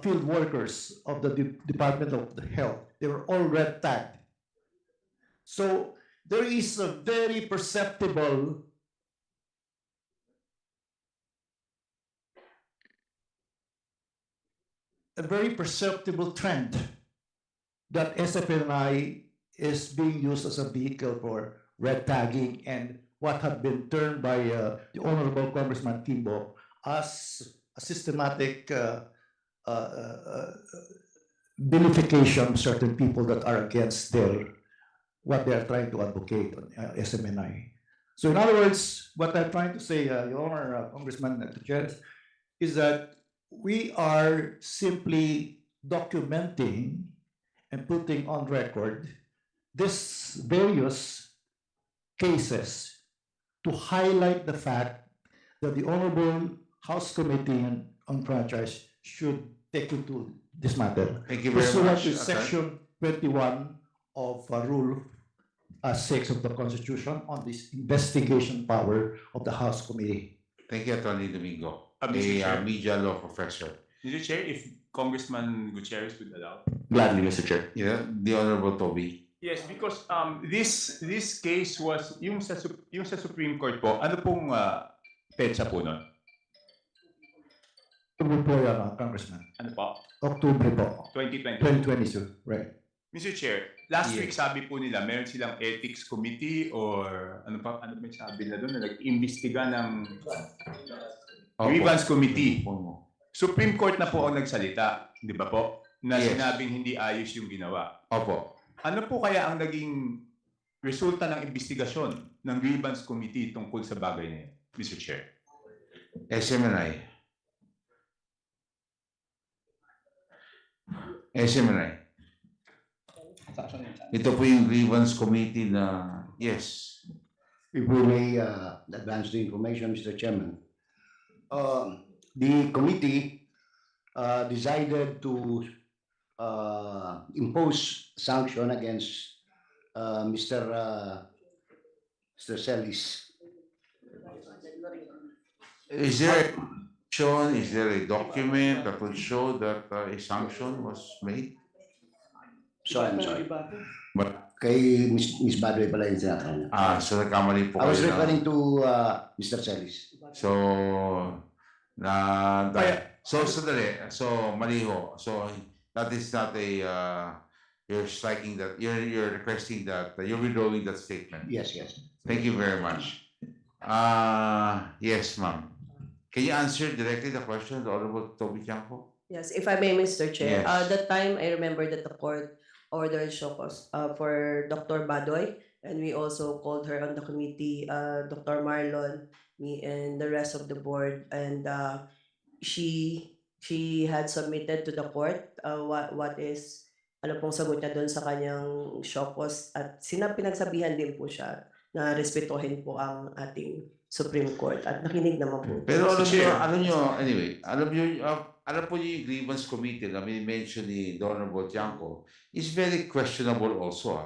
field workers of the Department of the Health. They were all red tagged. So there is a very perceptible trend that SFNI is being used as a vehicle for red tagging and what had been termed by the Honorable Congressman Kimbo as a systematic vilification of certain people that are against what they are trying to advocate on SMNI. So in other words, what I'm trying to say, Your Honor, Congressman Gutierrez, is that we are simply documenting and putting on record these various cases to highlight the fact that the Honorable House Committee on Franchise should take into this matter. Thank you very Pursuant much. to Okay. Section 21 of Rule 6 of the Constitution on this investigation power of the House Committee. Thank you, Attorney Domingo, Mr. Chair. media law professor. Mr. Chair, if Congressman Gutierrez would allow. Gladly, Mr. Chair. Yeah, the Honorable Toby. Yes, because this case was yung sa Supreme Court po, ano pong petsa po nun? October po yan, Congressman. Ano po? October po. 2020. 2022, right. Mr. Chair, last Yes. week sabi po nila meron silang ethics committee or ano ba yung sabi nila doon na nag-imbestiga ng grievance committee. Supreme Court na po ang nagsalita, di ba po? Na Yes. sinabing hindi ayos yung ginawa. Opo. Ano po kaya ang naging resulta ng investigasyon ng grievance committee tungkol sa bagay na yun, Mr. Chair? SMNI. SMNI. Ito po yung grievance committee na, yes. If we may advance the information, Mr. Chairman. The committee decided to impose sanction against Mr. Celis. Is there a document that will show that a sanction was made? So I'm sorry. But, Kay Ms. Badoy pala yung sinasabi niya. so nagkamali po I was kayo na- referring to Mr. Celis. So, sandali. So, mali ho. So, that is not a, you're striking that, you're requesting that, you're withdrawing that statement. Yes, yes. Thank you very much. Yes, ma'am. Can you answer directly the question, the Honorable Toby Tiangco? Yes, if I may, Mr. Chair. Yes. That time, I remember that the court ordered show cause for Dr. Badoy, and we also called her on the committee, Dr. Marlon, me, and the rest of the board, and she had submitted to the court what is ano pong sagot niya doon sa kanyang show cause, at pinagsabihan din po siya na respetuhin po ang ating Supreme Court, at nakinig naman po. Pero anyway, alam po niyo yung grievance committee na mention ni Honorable Tiangco is very questionable also.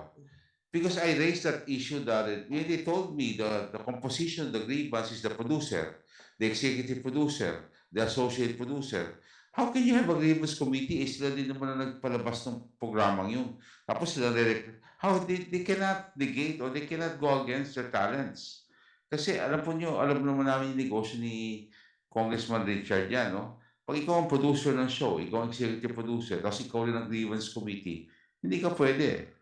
Because I raised that issue that when they told me the composition of the grievance is the producer, the executive producer, the associate producer. How can you have a grievance committee? Sila din naman na nagpalabas ng programang yun. Tapos sila how they cannot negate or they cannot go against their talents. Kasi alam naman namin yung negosyo ni Congressman Richard yan, no? Pag ikaw ang producer ng show, ikaw ang executive producer, tapos ikaw rin ang grievance committee, hindi ka pwede.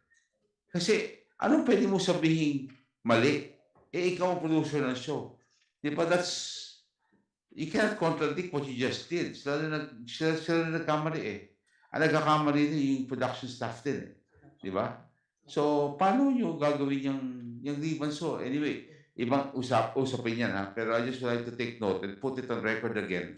Kasi anong pwede mo sabihin mali? Ikaw ang producer ng show. Di ba you cannot contradict what you just did. Sila na nagkamali Ang nagkakamali din yung production staff din Di ba? So, paano nyo gagawin yung grievance show? Anyway, ibang usapin yan pero I just would like to take note and put it on record again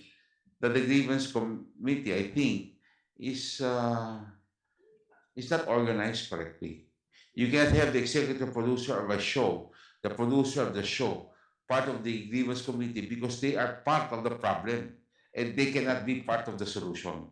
that the grievance committee, I think, is not organized correctly. You cannot have the executive producer of a show, the producer of the show, part of the grievance committee because they are part of the problem and they cannot be part of the solution.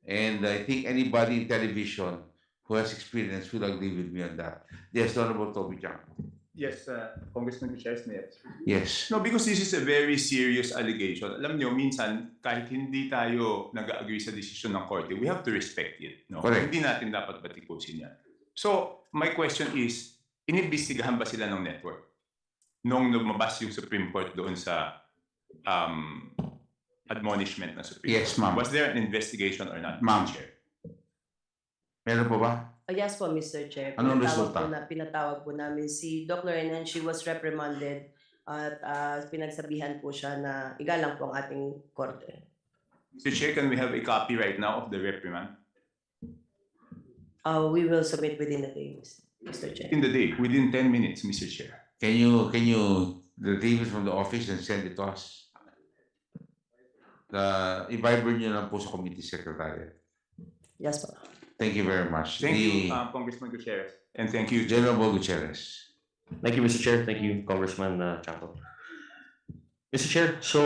And I think anybody in television who has experience will agree with me on that. Yes, Honorable Toby Tiangco. Yes, Congressman Gutierrez, may I? Yes. No, because this is a very serious allegation. Alam nyo, minsan, kahit hindi tayo nag-agree sa desisyon ng korte, we have to respect it. No? Correct. Hindi natin dapat batikusin yan. So, my question is, inimbestigahan ba sila ng network? Nung lumabas yung Supreme Court doon sa admonishment ng Supreme Yes, Court. ma'am. Was there an investigation or not, Ma'am. Chair? Meron po ba? Yes po, Mr. Chair. Anong resulta? Pinatawag po namin si Dr. and she was reprimanded at pinagsabihan po siya na igalang po ang ating korte. Mr. Chair, can we have a copy right now of the reprimand? We will submit within the day, Mr. Chair. In the day, within 10 minutes, Mr. Chair. Can you retrieve it from the office and send it to us? I-viber nyo lang po sa committee secretary. Yes, po. Thank you very much. Thank you, The Congressman Gutierrez. And thank you, General Gutierrez. Thank you, Mr. Chair. Thank you, Congressman Chanco. Mr. Chair, so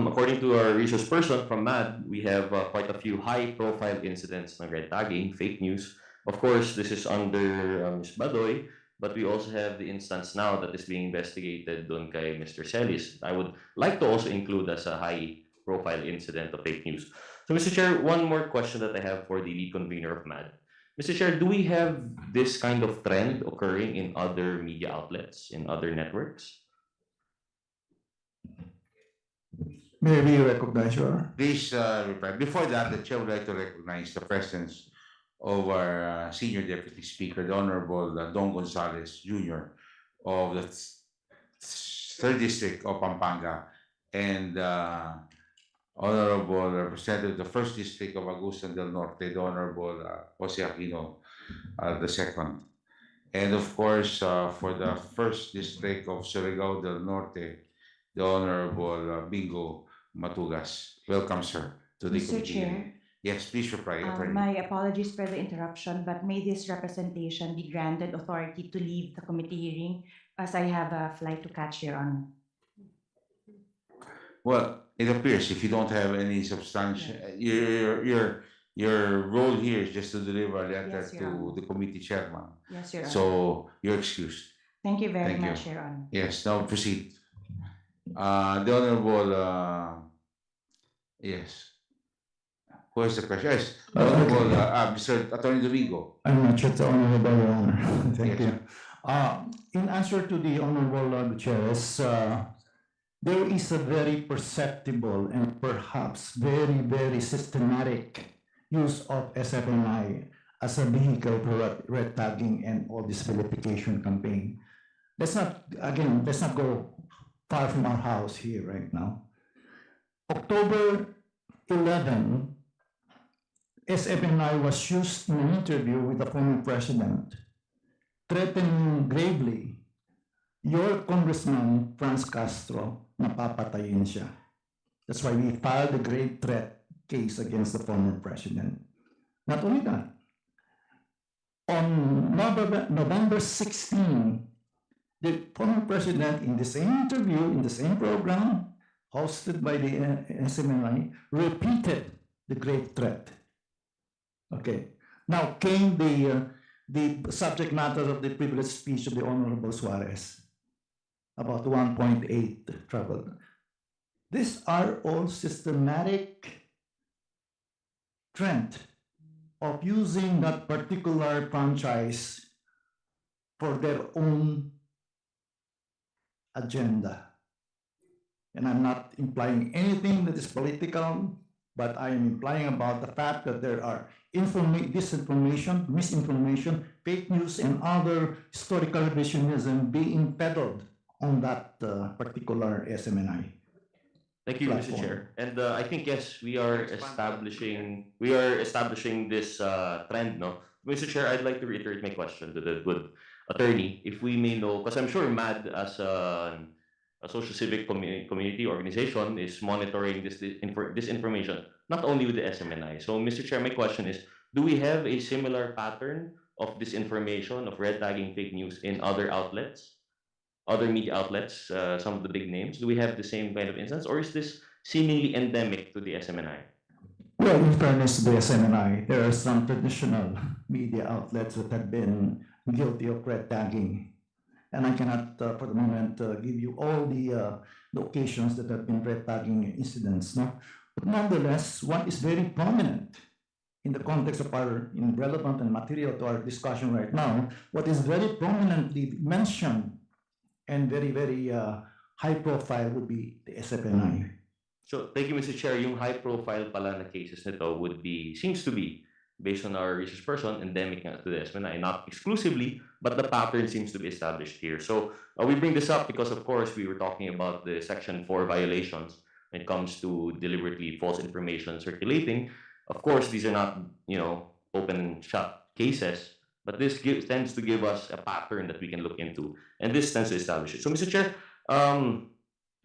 according to our resource person from MAD, we have quite a few high-profile incidents ng red tagging, fake news. Of course, this is under Ms. Badoy, but we also have the instance now that is being investigated doon kay Mr. Celis. I would like to also include as a high-profile incident of fake news. So, Mr. Chair, one more question that I have for the lead convener of MAD. Mr. Chair, do we have this kind of trend occurring in other media outlets, in other networks? May we recognize your? Please reply. Before that, the chair would like to recognize the presence of our senior deputy speaker, the Honorable Don Gonzales Jr. of the 3rd District of Pampanga, and Honorable Representative of the 1st District of Agusan del Norte, the Honorable Jose Aquino II. And of course, for the 1st District of Surigao del Norte, the Honorable Bingo Matugas. Welcome, sir, to the Mr. committee. Chair. Yes, please reply, Attorney. My apologies for the interruption, but may this representation be granted authority to leave the committee hearing as I have a flight to catch, Your Honor. Well, it appears if you don't have any substantial, your role here is just to deliver a letter Yes, Your to Honor. the committee chairman. Yes, Your Honor. So you're excused. Thank you very Thank you. much, Your Honor. Yes, now proceed. The Honorable, yes. Who has the question? Yes, the Honorable, Mr. Attorney Domingo. I'm not sure the Honorable Your Honor. Thank Yes. you. In answer to the Honorable Gutierrez, there is a very perceptible and perhaps very, very systematic use of SFNI as a vehicle for red tagging and all this vilification campaign. Let's not go far from our house here right now. October 11, SFNI was used in an interview with the former president, threatening gravely your Congressman Franz Castro na papatayin siya. That's why we filed a grave threat case against the former president. Not only that, on November 16, the former president, in the same interview, in the same program, hosted by the SMNI, repeated the grave threat. Okay. Now came the subject matter of the privileged speech of the Honorable Suarez about 1.8 trouble. These are all systematic trend of using that particular franchise for their own agenda. And I'm not implying anything that is political, but I am implying about the fact that there are disinformation, misinformation, fake news, and other historical revisionism being peddled on that particular SMNI. Thank you, Mr. platform. Chair. And I think, yes, we are establishing this trend, no? Mr. Chair, I'd like to reiterate my question to the good attorney, if we may know, because I'm sure MAD as a social civic community organization is monitoring this information, not only with the SMNI. So, Mr. Chair, my question is, do we have a similar pattern of disinformation, of red tagging fake news in other outlets? Other media outlets, some of the big names, do we have the same kind of instance, or is this seemingly endemic to the SMNI? Well, in fairness to the SMNI, there are some traditional media outlets that have been guilty of red tagging. And I cannot, for the moment, give you all the occasions that have been red tagging incidents. No? But nonetheless, what is very prominent in the context of our relevant and material to our discussion right now, what is very prominently mentioned and very, very high profile would be the SFNI. So, thank you, Mr. Chair. Yung high profile pala na cases nito seems to be, based on our research person, endemic to the SMNI, not exclusively, but the pattern seems to be established here. So, we bring this up because, of course, we were talking about the Section 4 violations when it comes to deliberately false information circulating. Of course, these are not, open and shut cases, But this tends to give us a pattern that we can look into, and this tends to establish it. So, Mr. Chair,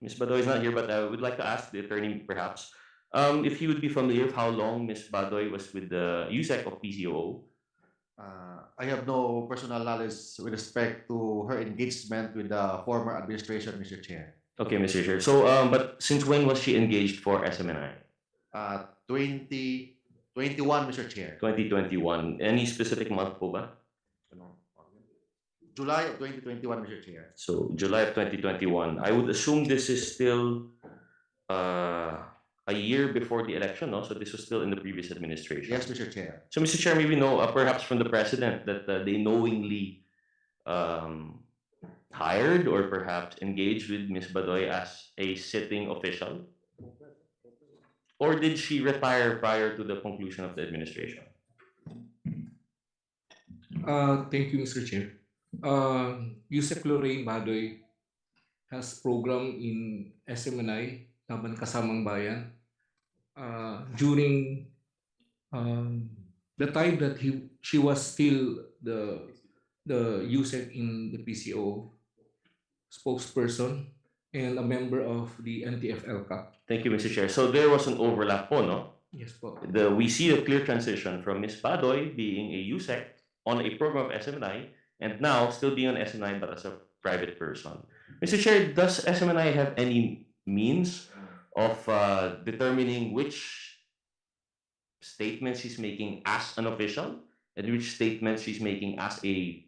Ms. Badoy is not here, but I would like to ask the attorney, perhaps, if he would be familiar with how long Ms. Badoy was with the USEC of PCOO. I have no personal knowledge with respect to her engagement with the former administration, Mr. Chair. Okay, Mr. Chair. So, but since when was she engaged for SMNI? 2021, Mr. Chair. 2021. Any specific month po ba? July of 2021, Mr. Chair. So, July of 2021. I would assume this is still a year before the election, no? So this was still in the previous administration. Yes, Mr. Chair. So, Mr. Chair, maybe know perhaps from the president that they knowingly hired or perhaps engaged with Ms. Badoy as a sitting official? Or did she retire prior to the conclusion of the administration? Thank you, Mr. Chair. Yusek Lorraine Badoy has program in SMNI, Laban Kasamang Bayan, during the time that she was still the USEC in the PCO spokesperson and a member of the NTF-ELCA. Thank you, Mr. Chair. So there was an overlap po, no? Yes po. We see a clear transition from Ms. Badoy being a USEC on a program of SMNI and now still being on SMNI but as a private person. Mr. Chair, does SMNI have any means of determining which statements she's making as an official and which statements she's making as a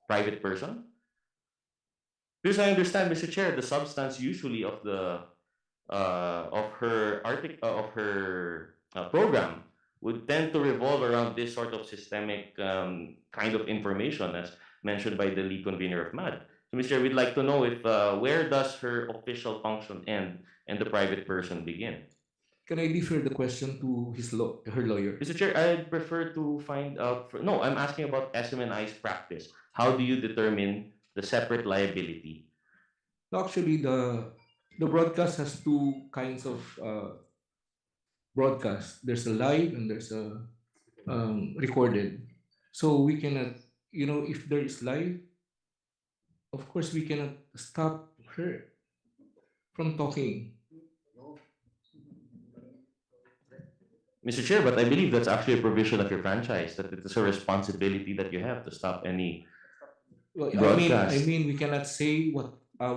private person? Because I understand, Mr. Chair, the substance usually of the of her program would tend to revolve around this sort of systemic kind of information, as mentioned by the lead convener of MAD. So, Mr. Chair, we'd like to know if where does her official function end and the private person begin? Can I defer the question to her lawyer? Mr. Chair, I'd prefer to find out. No, I'm asking about SMNI's practice. How do you determine the separate liability? Actually, the broadcast has two kinds of broadcast. There's a live and there's a recorded. So we cannot, if there is live, of course we cannot stop her from talking. Mr. Chair, but I believe that's actually a provision of your franchise, that it is a responsibility that you have to stop any broadcast. I mean, we cannot say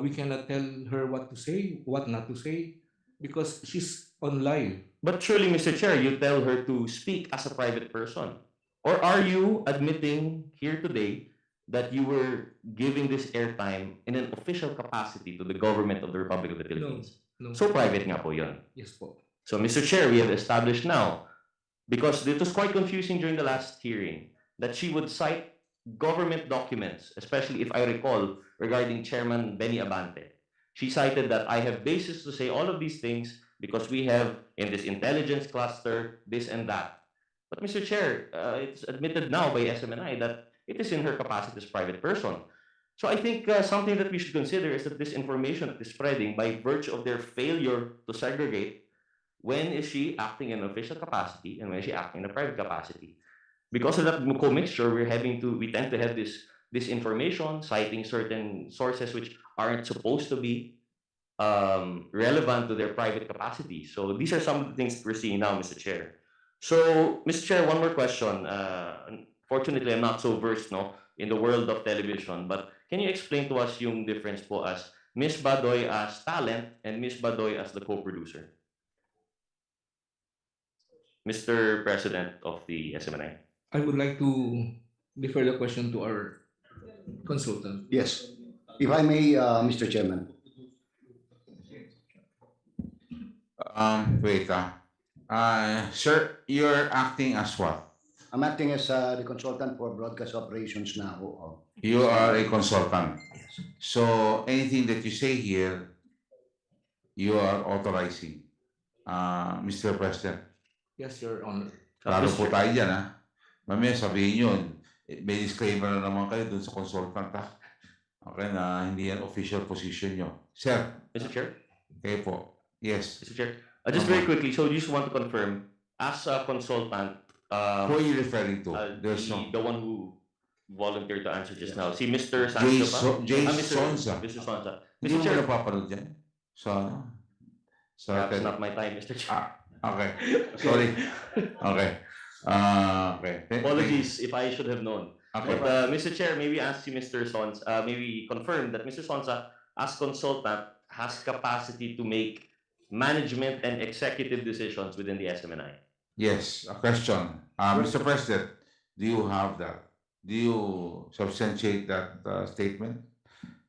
we cannot tell her what to say, what not to say, because she's on live. But surely, Mr. Chair, you tell her to speak as a private person. Or are you admitting here today that you were giving this airtime in an official capacity to the government of the Republic of the Philippines? No. So private nga po yun. Yes po. So, Mr. Chair, we have established now, because it was quite confusing during the last hearing, that she would cite government documents, especially if I recall, regarding Chairman Benny Abante. She cited that I have basis to say all of these things because we have in this intelligence cluster, this and that. But Mr. Chair, it's admitted now by SMNI that it is in her capacity as private person. So I think something that we should consider is that this information that is spreading by virtue of their failure to segregate when is she acting in an official capacity and when is she acting in a private capacity. Because of that commixture, we tend to have this information citing certain sources which aren't supposed to be relevant to their private capacity. So these are some of the things we're seeing now, Mr. Chair. So, Mr. Chair, one more question. Fortunately, I'm not so versed in the world of television, but can you explain to us yung difference po as Ms. Badoy as talent and Ms. Badoy as the co-producer? Mr. President of the SMNI. I would like to defer the question to our consultant. Yes. If I may, Mr. Chairman. Wait. Sir, you're acting as what? I'm acting as the consultant for broadcast operations now. You are a consultant. So anything that you say here, you are authorizing, Mr. President. Yes, Your Honor. Klaro po tayo dyan, ha? Mamaya sabihin yun, may disclaimer na naman kayo dun sa consultant, ha? Okay, na hindi yan official position nyo. Sir. Mr. Chair? Okay po. Yes. Mr. Chair, just very quickly, so you just want to confirm, as a consultant, who are you referring to? The one who volunteered to answer just now. Si Mr. Sancho pa? Jay Mr. Sonsa. Mr. Sonsa. Hindi Mr. mo Chair, ba napapanood yan? Sa perhaps tele- not my time, Mr. Chair. Okay. Sorry. Okay. Okay. Apologies if I should have known. Okay. But Mr. Chair, maybe ask si Mr. Sonsa, maybe confirm that Mr. Sonsa, as consultant, has capacity to make management and executive decisions within the SMNI. Yes, a question. Mr. President, do you have that? Do you substantiate that statement?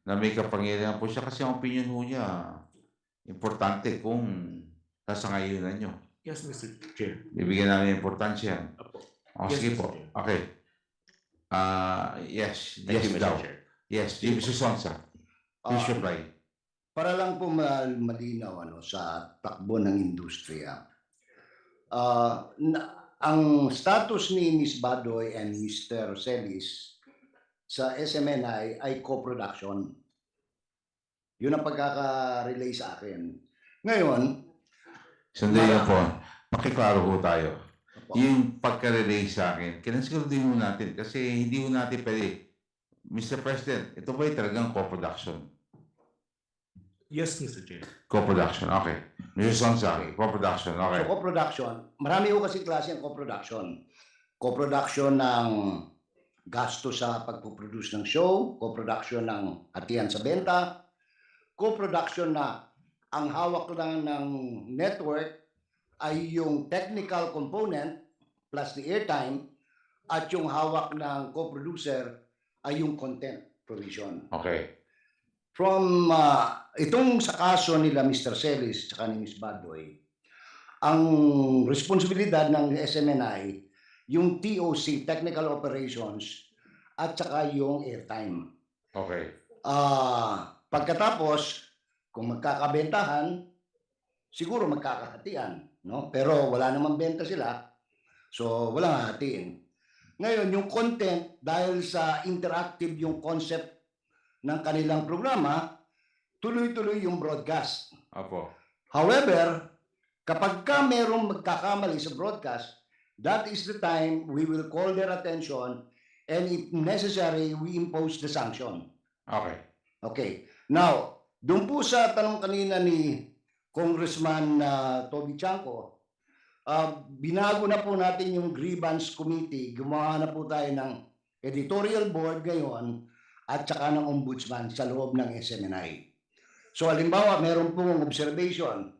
Na may kapangyarihan po siya kasi ang opinion ho niya importante kung sasangayunan nyo. Yes, Mr. Chair. Bibigyan namin importansya yan. O, Yes, sige Mr. po. Chair. Okay. Yes. Thank Yes you, Mr. daw. Chair. Yes, Mr. Sonsa. Please reply. Para lang po malinaw sa takbo ng industriya. Ang status ni Ms. Badoy and Mr. Celis sa SMNI ay co-production. Yun ang pagkaka-relay sa akin. Ngayon, Sandali lang po. Pakiklaro po tayo. Yung pagka-relay sa akin, kinasiguraduhin mo natin kasi hindi mo natin pwede. Mr. President, ito ba talagang co-production? Yes, Mr. Chair. Co-production, okay. Mr. Sonsa, co-production, okay. So co-production, marami ko kasi klase ng co-production. Co-production ng gasto sa pagpuproduce ng show, co-production ng hatian sa benta, co-production na ang hawak lang ng network ay yung technical component plus the airtime at yung hawak ng co-producer ay yung content provision. Okay. From itong sa kaso nila Mr. Celis at ni Ms. Badoy, ang responsibilidad ng SMNI yung TOC, Technical Operations, at saka yung airtime. Okay. Pagkatapos, kung magkakabentahan, siguro magkakahatian, no? Pero wala namang benta sila, so walang hahatiin. Ngayon, yung content, dahil sa interactive yung concept ng kanilang programa, tuloy-tuloy yung broadcast. Apo. However, kapag ka merong magkakamali sa broadcast, that is the time we will call their attention and if necessary, we impose the sanction. Okay. Okay. Now, doon po sa tanong kanina ni Congressman Toby Chanco, binago na po natin yung grievance committee. Gumawa na po tayo ng editorial board ngayon at saka ng ombudsman sa loob ng SMNI. So halimbawa, meron pong observation,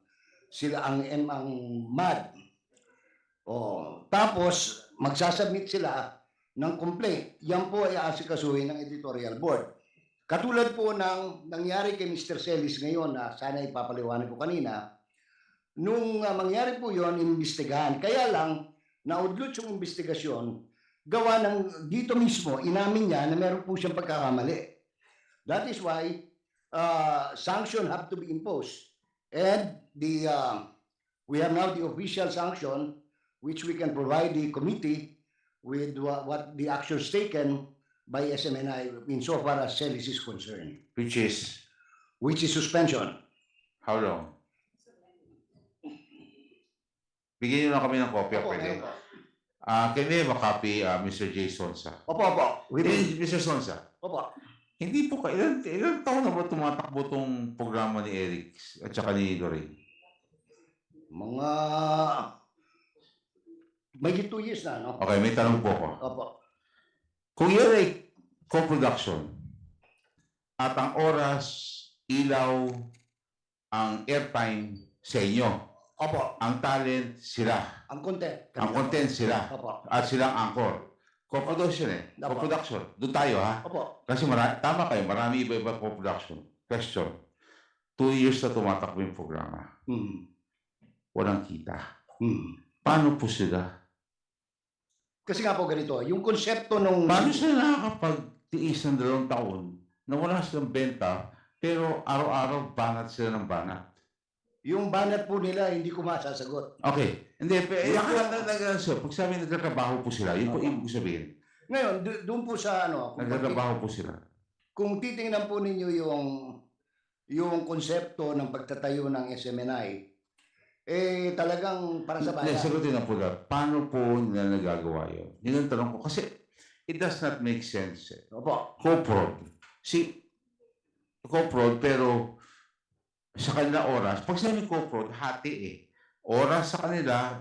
sila ang MAD. Tapos, magsasubmit sila ng complaint. Yan po ay aasikasuhin ng editorial board. Katulad po ng nangyari kay Mr. Celis ngayon na sana ipapaliwanag ko kanina, nung mangyari po yon inimbestigahan. Kaya lang, naudlot yung investigasyon, gawa ng dito mismo, inamin niya na meron po siyang pagkakamali. That is why sanction have to be imposed. And we have now the official sanction which we can provide the committee with what the actions taken by SMNI insofar as Celis is concerned. Which is? Which is suspension. How long? Bigyan nyo lang kami ng kopya, pwede. Can we have a copy, Mr. J. Sonsa? Opo. Mr. Sonsa. Opo. Hindi po ka, ilan taon na ba tumatakbo tong programa ni Eric at saka ni Lorraine? Mga may 2 years na, no? Okay, may tanong po ako. Opo. Kung yan ay co-production at ang oras, ilaw, ang airtime sa inyo, opo. Ang talent sila, ang content, sila, opo. At silang anchor. Co-production co-production. Doon tayo ha. Opo. Kasi tama kayo, marami iba-iba co-production. Question. 2 years na tumatakbo yung programa. Walang kita. Paano po sila? Kasi nga po ganito, yung konsepto nung... Paano sila nakakapagtiis ng 2 taon na wala silang benta pero araw-araw banat sila ng banat? Yung banat po nila, hindi ko masasagot. Okay. Hindi, pag sabi nagtatrabaho po sila, yun po ibig sabihin. Ngayon, doon po sa ano... Nagtatrabaho po sila. Kung titingnan po ninyo yung konsepto ng pagtatayo ng SMNI, talagang para sa bayan. Sagutin na po na, paano po nila nagagawa yun? Yun ang tanong ko. Kasi It does not make sense. Opo. Co-prod. See, co-prod, pero sa kanila oras, pag sinabi co-prod, hati eh. Oras sa kanila,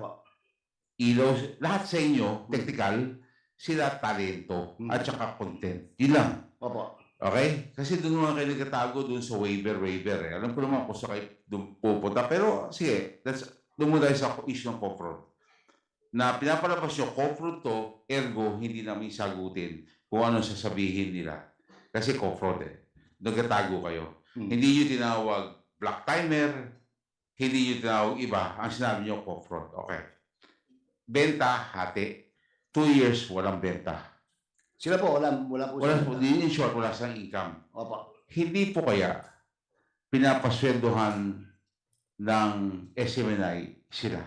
ilaw, lahat sa inyo, technical, sila talento at saka content. Yun lang. Opo. Okay? Kasi doon naman kayo nagkatago doon sa waiver eh. Alam ko naman kung sa kayo doon pupunta. Pero sige, doon mo dahil sa issue ng co-prod. Na pinapalabas yung co-prod to, ergo, hindi namin sagutin kung ano sasabihin nila. Kasi co-prod eh. Nagkatago kayo. Hindi nyo tinawag black timer, hindi nyo tinawag iba. Ang sinabi nyo, co-prod. Okay. Benta, hati. 2 years, walang benta. Sila po, wala po. Wala po, in short, wala sang income. Opo. Hindi po kaya pinapaswendohan ng SMNI sila.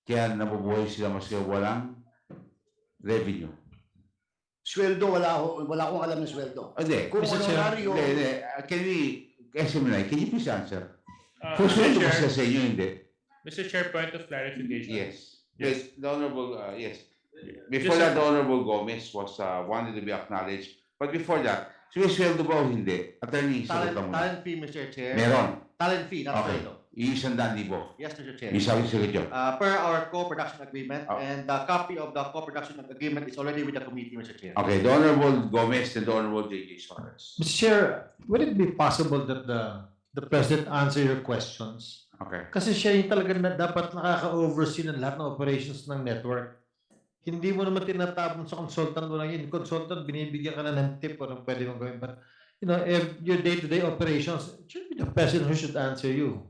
Kaya nabubuhay sila mas walang revenue. Sweldo, wala akong alam ng sweldo. Hindi. Kung honorario... SMNI, can you please answer? Mr. Sweldo ba Chair. siya sa inyo, hindi? Mr. Chair, point of clarification. Yes. Yes. The Honorable, yes. Before that, the Honorable Gomez was wanted to be acknowledged. But before that, sumisweldo ba o hindi? Attorney, sagot mo na. Talent fee, Mr. Chair. Meron. Talent fee, not Okay. sweldo. $100,000. Yes, Mr. Chair. Yung sabi sa inyo. Per our co-production agreement, and the copy of the co-production agreement is already with the committee, Mr. Chair. Okay, the Honorable Gomez and the Honorable J.J. Suarez. Mr. Chair, would it be possible that the President answer your questions? Okay. Kasi siya yung talaga na dapat nakaka-oversee ng lahat ng operations ng network. Hindi mo naman tinatapon sa consultant mo lang yun. Consultant, binibigyan ka na ng tip o ng pwede mong gawin. But, if your day-to-day operations, it should be the President who should answer you.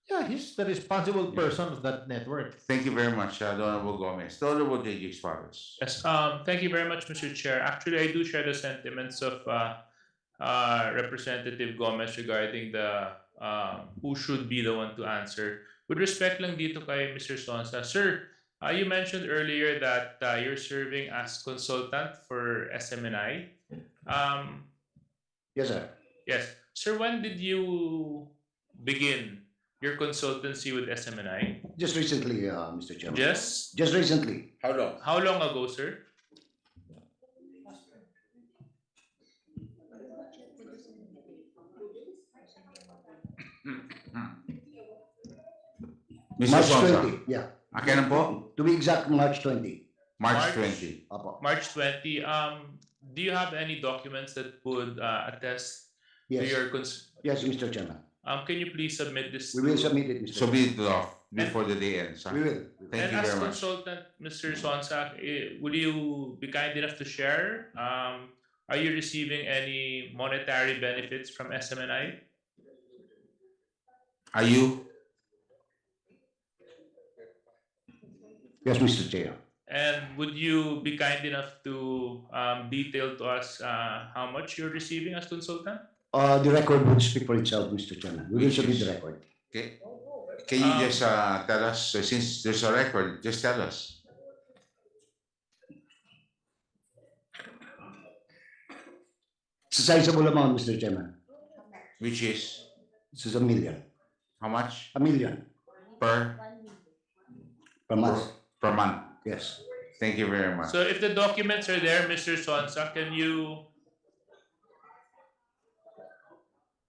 Yeah, he's the responsible person of that network. Thank you very much, the Honorable Gomez. The Honorable J.J. Suarez. Yes, thank you very much, Mr. Chair. Actually, I do share the sentiments of Representative Gomez regarding the who should be the one to answer. With respect lang dito kay Mr. Sonsa, sir, you mentioned earlier that you're serving as consultant for SMNI. Yes, sir. Yes. Sir, when did you begin your consultancy with SMNI? Just recently, Mr. Chairman. Just recently. How long? How long ago, sir? Mr. March Sonsa. 20, yeah. Kailan po? To be exact, March 20. March 20. Opo. March 20. Do you have any documents that would attest to Yes. your Yes, Mr. Chairman. Can you please submit this? We will submit it, Mr. Submit it off before the day ends. Huh? We will. Thank And you as very much. consultant, Mr. Sonsa, will you be kind enough to share? Are you receiving any monetary benefits from SMNI? Are you? Yes, Mr. Chair. And would you be kind enough to detail to us how much you're receiving as consultant? The record would speak for itself, Mr. Chairman. We will submit the record. Okay. Can you just tell us, since there's a record, just tell us. It's a sizable amount, Mr. Chairman. Which is? This is $1 million. How much? $1 million. Per month. Per month. Yes. Thank you very much. So if the documents are there, Mr. Sonsa, can you?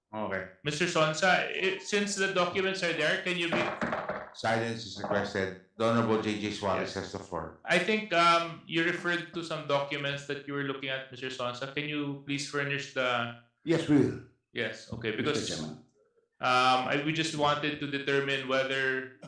Okay. Mr. Sonsa, since the documents are there, can you be? Silence is requested. The Honorable J.J. Suarez has the floor. I think you referred to some documents that you were looking at, Mr. Sonsa. Can you please furnish the? Yes, we will. Yes. Okay. Mr. Because Chairman. we just wanted to determine whether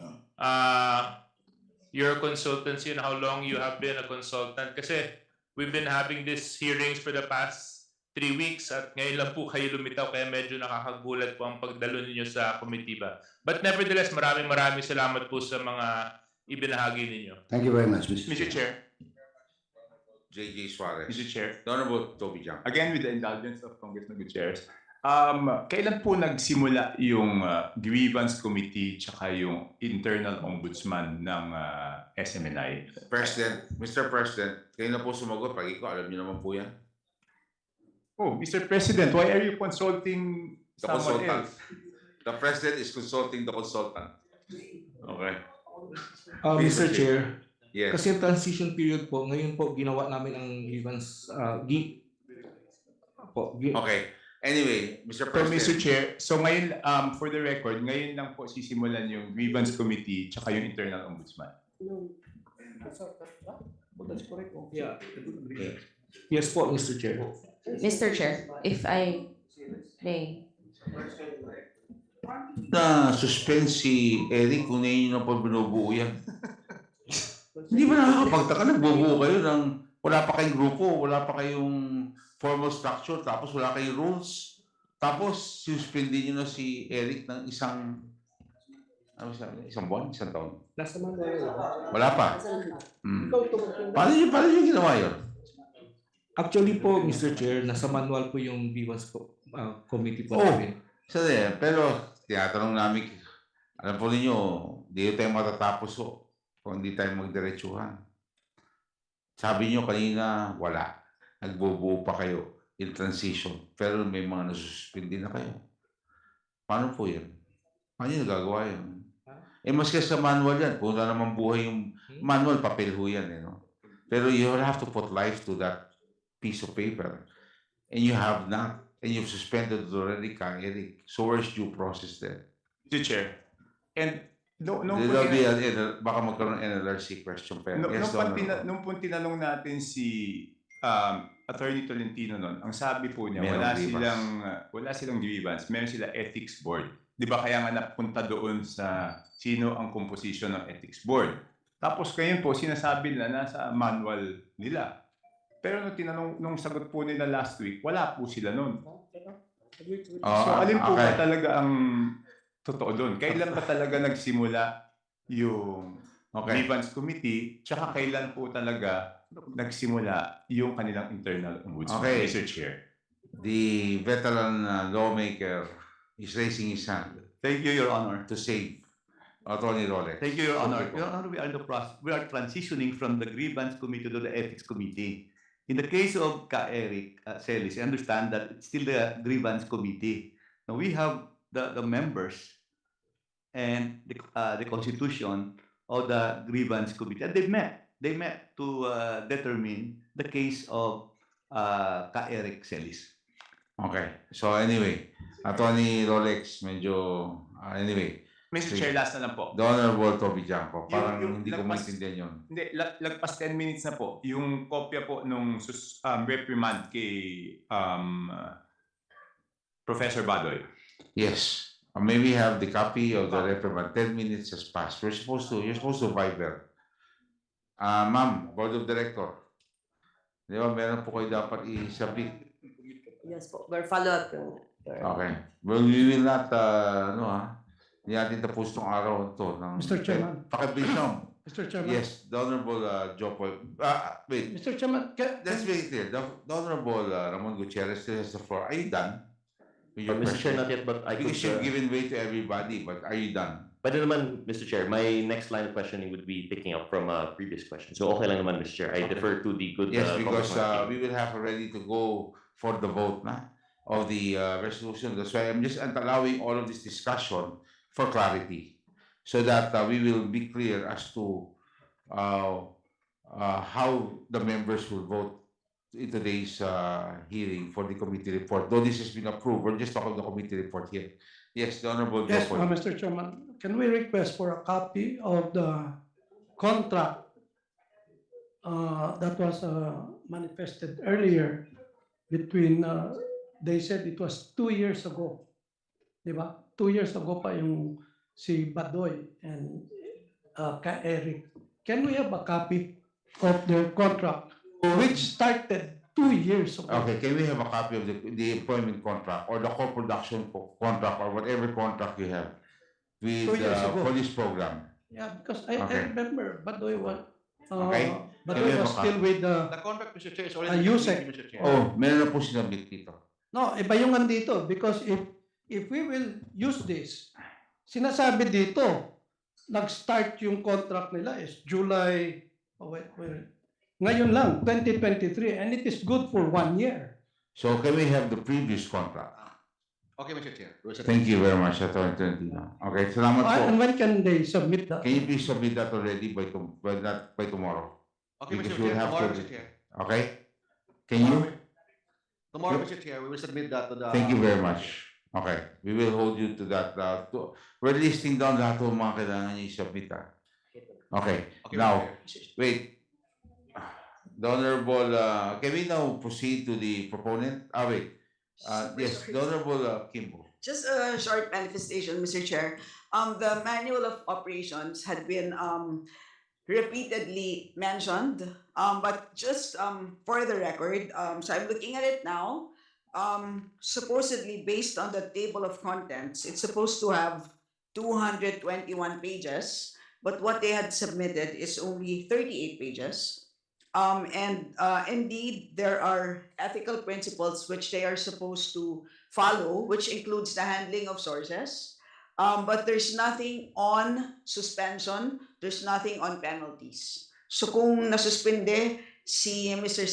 your consultancy and how long you have been a consultant. Kasi we've been having these hearings for the past 3 weeks at ngayon lang po kayo lumitaw kaya medyo nakakagulat po ang pagdalo ninyo sa komitiba. But nevertheless, maraming salamat po sa mga ibinahagi ninyo. Thank you very much, Mr. Mr. Chair. J.J. Suarez. Mr. Chair. The Honorable Toby Jang. Again, with the indulgence of Congressman Gutierrez, kailan po nagsimula yung grievance committee tsaka yung internal ombudsman ng SMNI? President, Mr. President, kayo na po sumagot. Pag ikaw, alam niyo naman po yan. Oh, Mr. President, why are you consulting The someone consultant. else? The President is consulting the consultant. Okay. Mr. Chair, Yes. Kasi transition period po, ngayon po ginawa namin ang grievance Okay. Anyway, Mr. So, Mr. President. Chair, so ngayon, for the record, ngayon lang po sisimulan yung grievance committee tsaka yung internal ombudsman. Yeah. Yes po, Mr. Chair. Mr. Chair, if I may. Na suspense si Eric kung ngayon na pa binubuo yan. Hindi ba nakakapagtaka? Nagbubuo kayo ng wala pa kayong grupo, wala pa kayong formal structure, tapos wala kayong rules. Tapos, suspendin nyo na si Eric ng isang buwan, isang taon. Nasa manual. Wala pa. Paano nyo ginawa yun? Actually po, Mr. Chair, nasa manual po yung grievance committee po Oh, namin. pero tinatanong namin, alam po ninyo, di tayo matatapos kung hindi tayo magdiretsuhan. Sabi nyo kanina, wala. Nagbubuo pa kayo in transition. Pero may mga nasususpindi na kayo. Paano po yan? Paano nyo nagagawa yun? Maski sa manual yan, kung wala naman buhay yung manual, papel ho yan. Pero you will have to put life to that piece of paper. And you have not. And you've suspended it already, Eric. So where's due process there? Mr. Chair, and baka magkaroon ng NLRC question pa yan. Nung tinanong natin si Attorney Tolentino noon, ang sabi po niya, wala silang grievance, meron sila ethics board. Di ba kaya nga napunta doon sa sino ang composition ng ethics board? Tapos ngayon po, sinasabi nila nasa manual nila. Pero nung sagot po nila last week, wala po sila noon. So alin po ba talaga ang totoo doon? Kailan ba talaga nagsimula yung grievance committee? Tsaka kailan po talaga nagsimula yung kanilang internal ombudsman, Mr. Chair? The veteran lawmaker is raising his hand. Thank you, Your Honor. To save Attorney Rolex. Thank you, Your Honor. Your Honor, we are transitioning from the grievance committee to the ethics committee. In the case of Eric Celis, I understand that it's still the grievance committee. Now we have the members and the constitution of the grievance committee, and they met to determine the case of Eric Celis. Okay. So anyway, Attorney Rolex, anyway. Mr. Chair, last na lang po. The Honorable Bibigyan po. Parang hindi ko maintindihan yun. Hindi, lagpas 10 minutes na po. Yung kopya po nung reprimand kay Professor Badoy. Yes. May we have the copy of the reprimand? 10 minutes has passed. You're supposed to Viber. Ma'am, Board of Director. Di ba, meron po kayo dapat i-submit. Yes po, we're follow up. Okay. Well, we will not, hindi natin tapos itong araw ito. Mr. Chairman. Pakibilis lang. Mr. Chairman. Yes, the Honorable Jopo. Wait. Mr. Chairman, let's make it clear. The Honorable Ramon Gutierrez still has the floor. Are you done? Mr. Chair, not yet, but I could... Because you've given way to everybody, but are you done? Pwede naman, Mr. Chair, my next line of questioning would be picking up from a previous question. So okay lang naman, Mr. Chair. I defer to the good... Yes, because we will have ready to go for the vote of the resolution. That's why I'm just allowing all of this discussion for clarity, so that we will be clear as to how the members will vote in today's hearing for the committee report. Though this has been approved, we're just talking the committee report here. Yes, the Honorable. Yes, Mr. Chairman, can we request for a copy of the contract that was manifested earlier between, they said it was 2 years ago, di ba? 2 years ago pa yung si Badoy and Eric. Can we have a copy of their contract which started 2 years ago? Okay, can we have a copy of the employment contract or the co-production contract or whatever contract you have with the police program? Yeah, because I remember Badoy was Badoy was still with the contract, Mr. Chair, is already USEC. Mr. Chair. Oh, meron na po sinabit dito. No, iba yung andito because if we will use this, sinasabi dito, nag-start yung contract nila is July, ngayon lang, 2023, and it is good for 1 year. So can we have the previous contract? Okay, Mr. Chair. We will submit Thank this. you very much, Attorney Tolentino. Okay, salamat po. And when can they submit that? Can you please submit that already by tomorrow? Okay, Because Mr. you will Chair. have Tomorrow, to. Mr. Chair. Okay? Can you? Tomorrow, Mr. Chair, we will submit that to the. Thank you very much. Okay, we will hold you to that. We're listing down lahat ng mga kailangan niyo i-submit. Okay, Okay, now, Mr. Chair. wait. The Honorable, can we now proceed to the proponent? Wait. Yes, the Honorable Kimbo. Just a short manifestation, Mr. Chair. The manual of operations had been repeatedly mentioned, but just for the record, so I'm looking at it now. Supposedly based on the table of contents, it's supposed to have 221 pages, but what they had submitted is only 38 pages. And indeed, there are ethical principles which they are supposed to follow, which includes the handling of sources. But there's nothing on suspension, there's nothing on penalties. So kung nasuspende si Mr.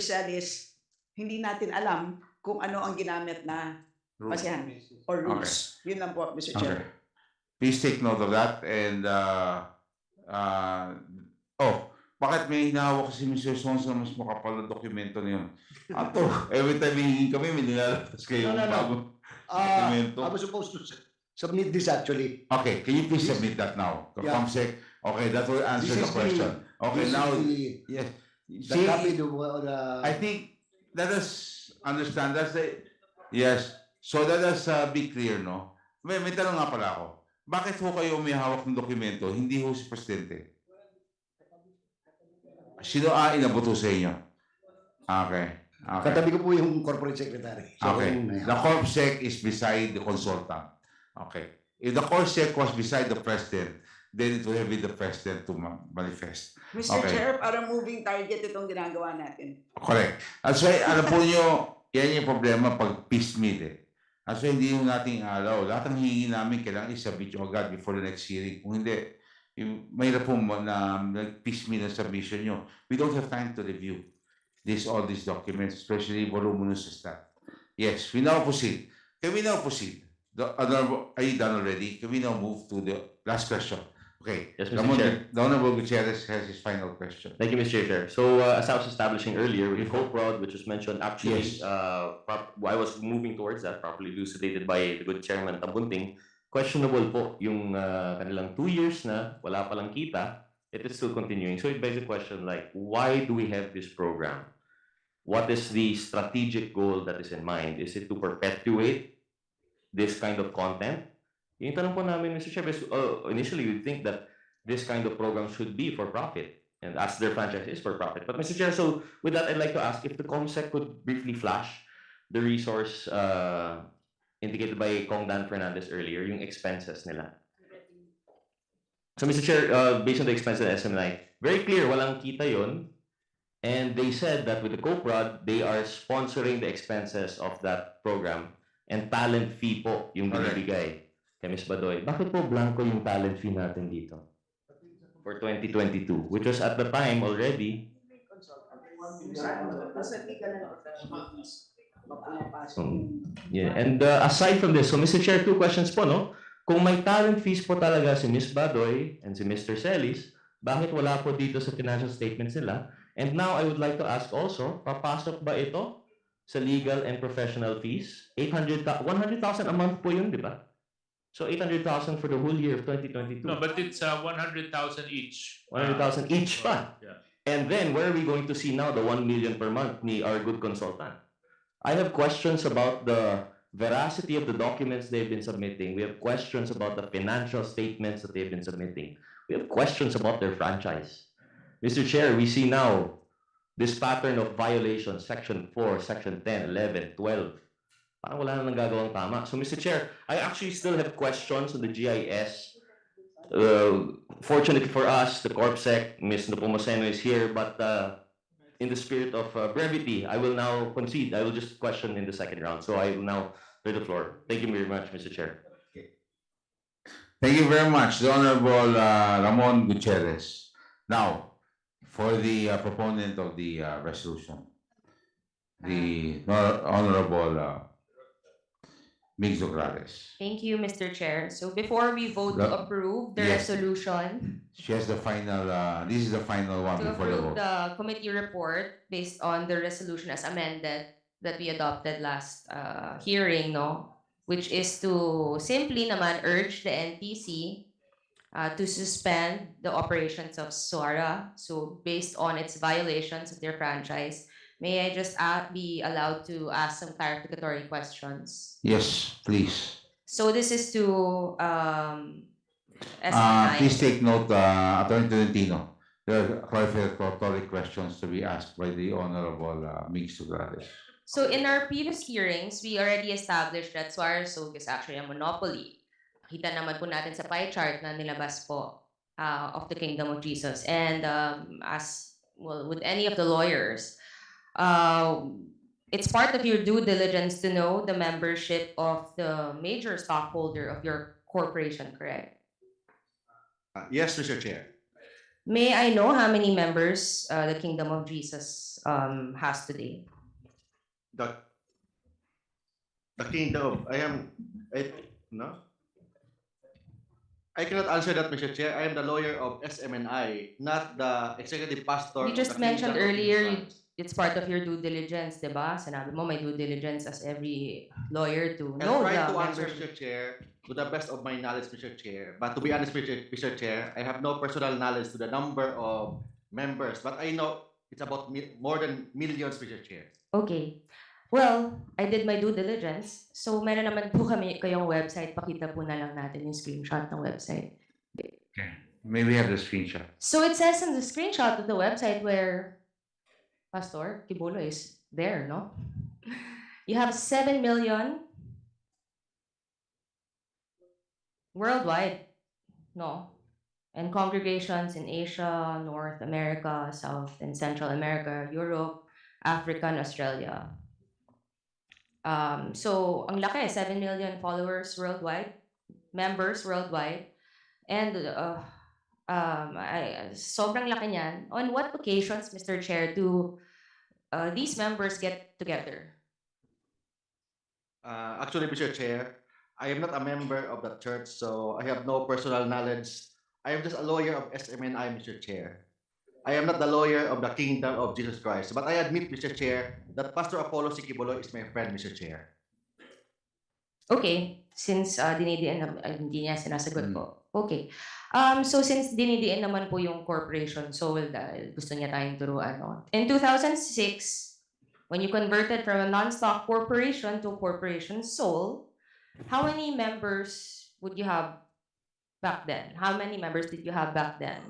Celis, hindi natin alam kung ano ang ginamit na basihan or rules. Yun lang po, Mr. Chair. Okay. Please take note of that and bakit may hinahawak si Mr. Sons na mas makapal na dokumento na yun? Ato, every time hihingin kami, may nilalabas kayo ng bagong dokumento. I was supposed to submit this actually. Okay, can you please submit that now? The Yeah. ComSec, okay, that will answer This the is question. Okay, this is now, the- yes. The copy of the. I think, let us understand, yes, so let us be clear, no? May tanong nga pala ako. Bakit ho kayo may hawak ng dokumento, hindi ho si Presidente? Sino inabuto sa inyo? Okay. Katabi ko po yung corporate secretary. So, Okay. yung- The CorpSec is beside the consultant. Okay. If the CorpSec was beside the president, then it will have been the president to manifest. Mr. Okay. Chair, para moving target itong ginagawa natin. Correct. That's why, alam po nyo, yan yung problema pag piecemeal eh. That's why hindi yung nating alaw. Lahat ng hihingi namin, kailangan isubmit yung agad before the next hearing. Kung hindi, mahirap po na piecemeal ang submission nyo. We don't have time to review all these documents, especially voluminous stuff. Yes, we now proceed. Can we now proceed? Are you done already? Can we now move to the last question? Okay. Yes, Mr. Chair. The Honorable Gutierrez has his final question. Thank you, Mr. Chair. So, as I was establishing earlier, with CoProd, which was mentioned, actually, Yes. I was moving towards that, properly elucidated by the good Chairman Tambunting. Questionable po yung kanilang 2 years na wala palang kita, it is still continuing. So, it begs the question like, why do we have this program? What is the strategic goal that is in mind? Is it to perpetuate this kind of content? Yung tanong po namin, Mr. Chair, initially we think that this kind of program should be for profit, and as their franchise is for profit. But Mr. Chair, so with that, I'd like to ask if the COMSEC could briefly flash the resource indicated by Kong Dan Fernandez earlier, yung expenses nila. So Mr. Chair, based on the expenses of SMNI, very clear, walang kita yon. And they said that with the CoProd, they are sponsoring the expenses of that program and talent fee po yung binibigay kay Ms. Badoy. Bakit po blanco yung talent fee natin dito? For 2022, which was at the time already. Yeah, and aside from this, so Mr. Chair, 2 questions po, no? Kung may talent fees po talaga si Ms. Badoy and si Mr. Celis, bakit wala po dito sa financial statements nila? And now I would like to ask also, papasok ba ito sa legal and professional fees? 100,000 a month po yun, di ba? So 800,000 for the whole year of 2022. No, but it's 100,000 each. 100,000 each pa. Yeah. And then where are we going to see now the 1 million per month ni our good consultant? I have questions about the veracity of the documents they've been submitting. We have questions about the financial statements that they've been submitting. We have questions about their franchise. Mr. Chair, we see now this pattern of violations, Section 4, Section 10, 11, 12. Parang wala na nagagawang tama. So, Mr. Chair, I actually still have questions on the GIS. Fortunately for us, the CorpSec, Ms. Nepomuceno is here, but in the spirit of brevity, I will now concede. I will just question in the second round. So, I will now turn the floor. Thank you very much, Mr. Chair. Thank you very much, the Honorable Ramon Gutierrez. Now, for the proponent of the resolution, the Honorable Mix Grades. Thank you, Mr. Chair. So before we vote to The- approve the yes. resolution, She has the final, this is the final one to before the approve vote. the committee report based on the resolution as amended that we adopted last hearing, no? Which is to simply naman urge the NTC to suspend the operations of SORA. So based on its violations of their franchise, may I just be allowed to ask some clarificatory questions? Yes, please. So this is to SNI. Please take note, Attorney Tolentino. There are clarificatory questions to be asked by the Honorable Mix Grades. So in our previous hearings, we already established that Suarez Soap is actually a monopoly. Kita naman po natin sa pie chart na nilabas po of the Kingdom of Jesus. And as well, with any of the lawyers, it's part of your due diligence to know the membership of the major stockholder of your corporation, correct? Yes, Mr. Chair. May I know how many members the Kingdom of Jesus has today? The kingdom. No. I cannot answer that, Mr. Chair. I am the lawyer of SMNI, not the executive pastor. You of just the mentioned Kingdom of earlier Jesus it's part of your due diligence, diba? Sinabi mo may due diligence as every lawyer to Christ. know I'll try the to answer, membership. Mr. Chair, to the best of my knowledge, Mr. Chair. But to be honest, Mr. Chair, I have no personal knowledge to the number of members. But I know it's about more than millions, Mr. Chair. Okay. Well, I did my due diligence. So meron naman po kami kayong website. Pakita po na lang natin yung screenshot ng website. Okay. May we have the screenshot? So it says in the screenshot of the website where Pastor Kibolo is there, no? You have 7 million worldwide, no? And congregations in Asia, North America, South and Central America, Europe, Africa, and Australia. So ang laki, 7 million followers worldwide, members worldwide. And sobrang laki niyan. On what occasions, Mr. Chair, do these members get together? Actually, Mr. Chair, I am not a member of the church, so I have no personal knowledge. I am just a lawyer of SMNI, Mr. Chair. I am not the lawyer of the Kingdom of Jesus Christ. But I admit, Mr. Chair, that Pastor Apollo Sikibolo is my friend, Mr. Chair. Okay, since dinidiin na hindi niya sinasagot po. Okay. So since dinidiin naman po yung corporation soul dahil gusto niya tayong turuan, no? In 2006, when you converted from a non-stock corporation to a corporation soul, how many members would you have back then? How many members did you have back then?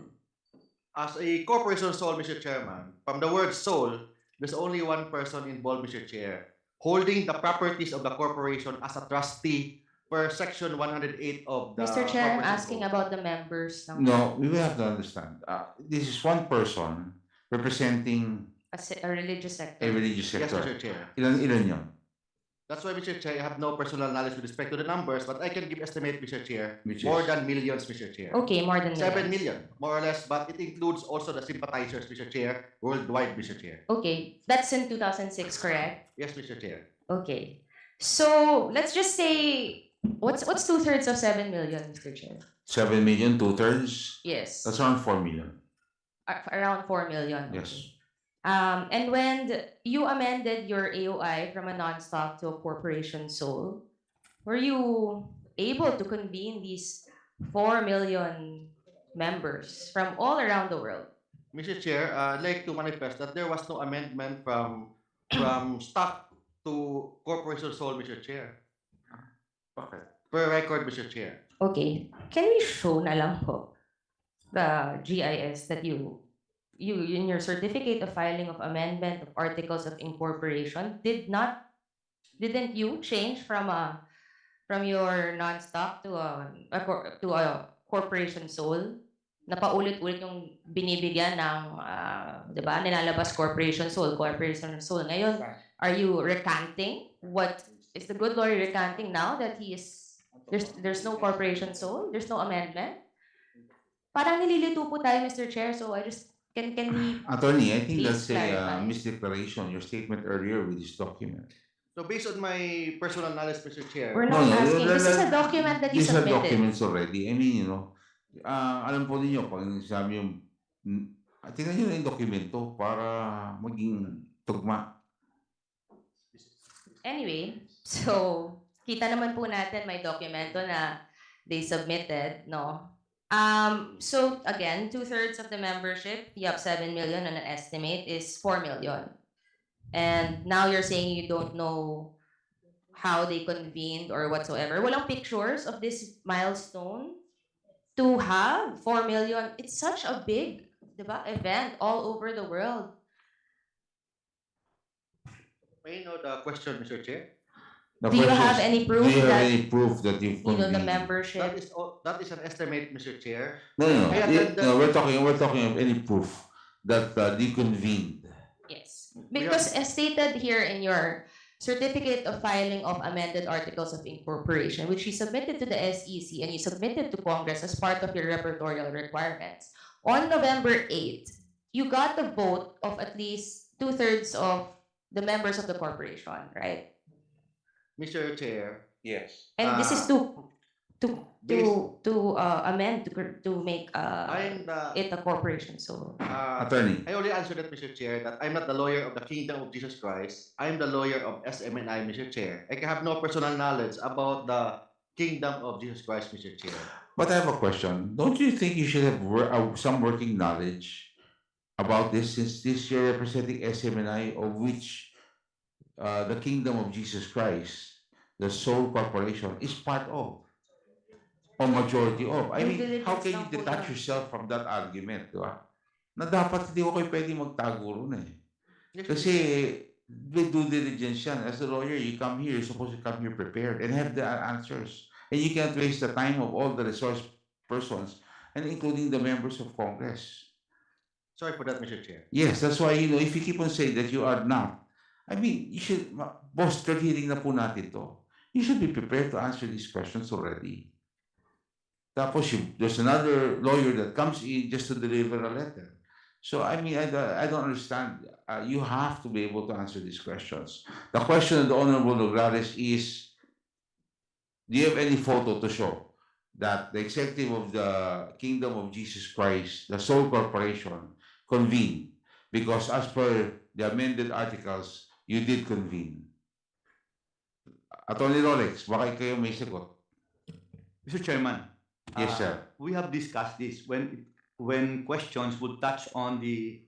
As a corporation soul, Mr. Chairman, from the word soul, there's only one person involved, Mr. Chair, holding the properties of the corporation as a trustee per section 108 of the Mr. Chair, I'm Corporation asking Code. about the members. ng- No, we will have to understand. This is one person representing a religious sector. a religious Yes, sector. Mr. Chair. Ilan yun? That's why, Mr. Chair, I have no personal knowledge with respect to the numbers, but I can give estimate, Mr. Chair, Which more is? than millions, Mr. Chair. Okay, more than 7 millions. million, more or less, but it includes also the sympathizers, Mr. Chair, worldwide, Mr. Chair. Okay, that's in 2006, correct? Yes, Mr. Chair. Okay. So let's just say what's 2/3 of 7 million, Mr. Chair? 7 million, 2/3? Yes. That's around 4 million. Around 4 million. Yes. And when you amended your AOI from a non-stock to a corporation soul, were you able to convene these 4 million members from all around the world? Mr. Chair, I'd like to manifest that there was no amendment from stock to corporation soul, Mr. Chair. Okay. Per record, Mr. Chair. Okay. Can we show na lang po the GIS that you in your certificate of filing of amendment of articles of incorporation didn't you change from your non-stock to a corporation sole? Napaulit-ulit yung binibigyan ng 'di ba? Nilalabas corporation sole. Ngayon, are you recanting? What is the good lawyer recanting now that there's no corporation sole? There's no amendment? Parang nililito po tayo, Mr. Chair, so I just can we Attorney, I think please that's a clarify? misdeclaration, your statement earlier with this document. So based on my personal knowledge, Mr. Chair, We're not asking. This is a document that you These are submitted. documents already. I mean, alam po ninyo, pag sabi yung, tingnan nyo na yung dokumento para maging tugma. Anyway, so kita naman po natin may dokumento na they submitted, no? So again, 2/3 of the membership, you have 7 million and an estimate is 4 million. And now you're saying you don't know how they convened or whatsoever. Walang pictures of this milestone to have 4 million. It's such a big, diba, event all over the world. may I know the question, Mr. Chair? The Do you question have is, any do proof you have that, any proof that you've you know, the convened? membership? That is an estimate, Mr. Chair. No, I attended- no, we're talking of any proof that they convened. Yes, because as stated here in your certificate of filing of amended articles of incorporation, which you submitted to the SEC and you submitted to Congress as part of your repertorial requirements, on November 8th, you got the vote of at least 2/3 of the members of the corporation, right? Mr. Chair. Yes. And this is to amend to make it a corporation. So Attorney. I already answered that, Mr. Chair, that I'm not the lawyer of the Kingdom of Jesus Christ. I'm the lawyer of SMNI, Mr. Chair. I have no personal knowledge about the Kingdom of Jesus Christ, Mr. Chair. But I have a question. Don't you think you should have some working knowledge about this, since this you're representing SMNI, of which the Kingdom of Jesus Christ, the sole corporation, is part of, or majority of? I mean, how can you detach yourself from that argument, di ba? Na dapat hindi ko kayo pwede magtago ron eh. Kasi with due diligence yan. As a lawyer, you come here, you're supposed to come here prepared and have the answers. And you can't waste the time of all the resource persons, and including the members of Congress. Sorry for that, Mr. Chair. Yes, that's why, if you keep on saying that you are not, I mean, you should, boss, third hearing na po natin to. You should be prepared to answer these questions already. Tapos there's another lawyer that comes in just to deliver a letter. So, I mean, I don't understand. You have to be able to answer these questions. The question of the Honorable Nograles is, do you have any photo to show that the executive of the Kingdom of Jesus Christ, the sole corporation, convened? Because as per the amended articles, you did convene. Attorney Rolex, baka kayo may sagot. Mr. Chairman. Yes, sir. We have discussed this when questions would touch on the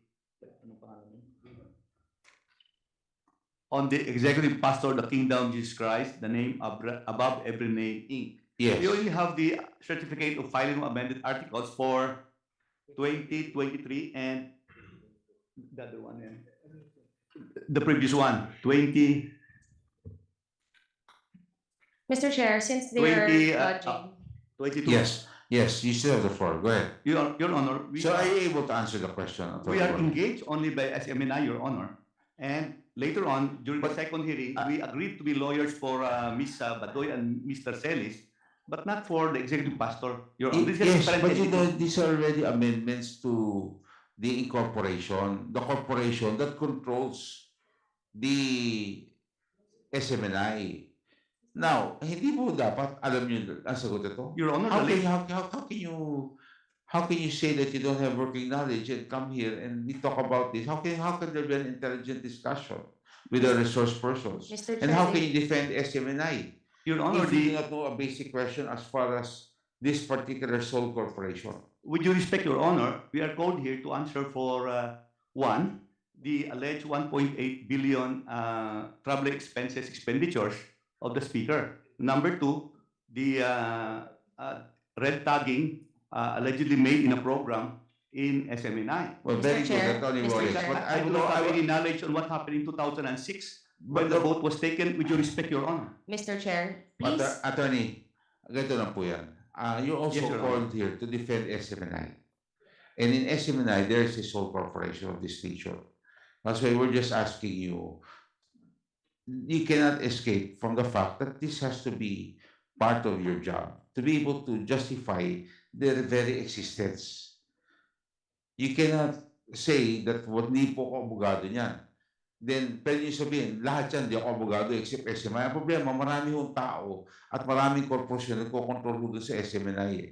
executive pastor of the Kingdom of Jesus Christ, the name above every name, Inc. Yes. We only have the certificate of filing of amended articles for 2023 and the other one, the previous one, 20. Mr. Chair, since they are 22. Yes, you still have the floor. Go ahead. Your Honor. So are you able to answer the question? We are engaged only by SMNI, Your Honor. And later on, during the second hearing, we agreed to be lawyers for Ms. Badoy and Mr. Celis, but not for the executive pastor, Your Honor. Yes, but these are already amendments to the incorporation, the corporation that controls the SMNI. Now, hindi mo dapat alam niyo ang sagot ito? Your Honor, how can you say that you don't have working knowledge and come here and we talk about this? How can there be an intelligent discussion with the resource persons? Mr. And how can you defend SMNI? Your Honor, if you do not know a basic question as far as this particular sole corporation. With due respect, Your Honor, we are called here to answer for one, the alleged 1.8 billion travel expenditures of the speaker. Number two, the red tagging allegedly made in a program in SMNI. Well, very good, Attorney Wallace. But I do not have any knowledge on what happened in 2006 when the vote was taken. With due respect, Your Honor. Mr. Chair, please. Attorney, ganito lang po yan. You're also Yes, Your called here to defend SMNI. And in SMNI, there is a sole corporation of this nature. That's why we're just asking you, you cannot escape from the fact that this has to be part of your job, to be able to justify their very existence. You cannot say that hindi po ako abogado niyan. then pwede nyo sabihin, lahat yan, di ako abogado except SMNI. Ang problema, marami hong tao at maraming korporasyon na nagkocontrol doon sa SMNI eh.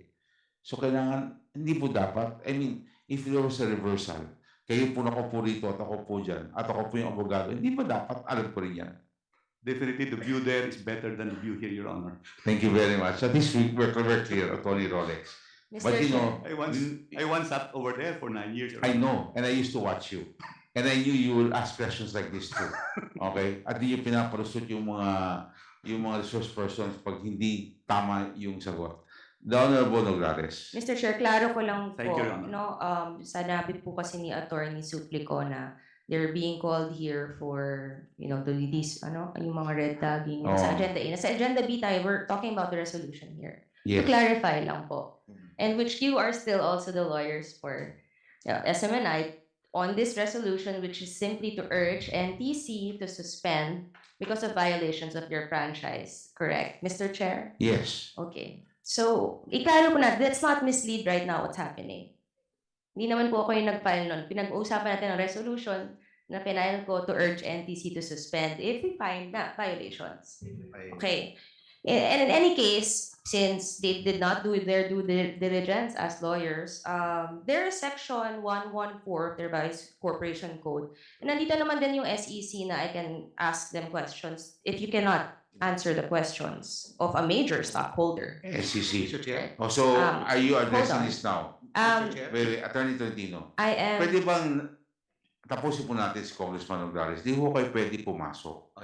So kailangan, hindi po dapat, I mean, if there was a reversal, kayo po nakaupo rito at ako po dyan, at ako po yung abogado, hindi ba dapat alam ko rin yan? Definitely, the view there is better than the view here, Your Honor. Thank you very much. At least we're clear, Attorney Rolex. But you know, I once sat over there for 9 years. Your I Honor. know, and I used to watch you. And I knew you will ask questions like this too. Okay? At di yung pinaparusot yung mga resource persons pag hindi tama yung sagot. The Honorable Noglares. Mr. Chair, klaro ko lang Thank po, you, Your Honor. no, sanabi po kasi ni Attorney Suplico na they're being called here for, these, yung mga red tagging. Nasa Oh. agenda A. Nasa agenda B tayo, we're talking about the resolution here. To Yes. clarify lang po. And which you are still also the lawyers for SMNI on this resolution, which is simply to urge NTC to suspend because of violations of your franchise. Correct, Mr. Chair? Yes. Okay. So, iklaro ko na, let's not mislead right now what's happening. Hindi naman po ako yung nag-file nun. Pinag-uusapan natin ang resolution na final ko to urge NTC to suspend if we find na violations. Okay. And in any case, since they did not do their due diligence as lawyers, there is section 114 of their Vice Corporation Code. And nandito naman din yung SEC na I can ask them questions if you cannot answer the questions of a major stockholder. SEC. Mr. Chair. Oh, so are you addressing hold on. this now? Um, Wait, Attorney Tolentino. I am... Pwede bang tapusin po natin si Congressman Noglares? Di ho kayo pwede pumasok.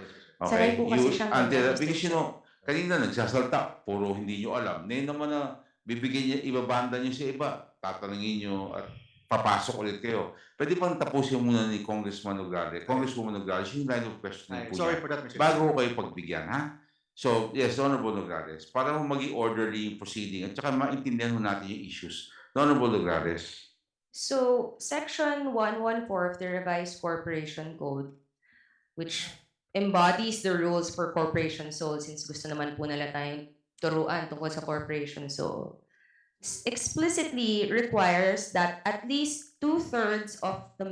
Sanay po kasi siyang ganyan, Mr. Because Chair. kanina nagsasalta, puro hindi nyo alam. Ngayon naman na bibigyan niya, ibabanda nyo sa iba, tatanungin nyo at papasok ulit kayo. Pwede bang tapusin muna ni Congressman Noglares? Congresswoman Noglares, yung line of questioning po Sorry niya. for that, Mr. Bago Chair. ko kayo pagbigyan, ha? So, yes, Honorable Noglares, para mo maging orderly yung proceeding at saka maintindihan mo natin yung issues. Honorable Noglares. So, section 114 of the Revised Corporation Code, which embodies the rules for corporation soul, since gusto naman po nila tayong turuan tungkol sa corporation soul, explicitly requires that at least 2/3 of the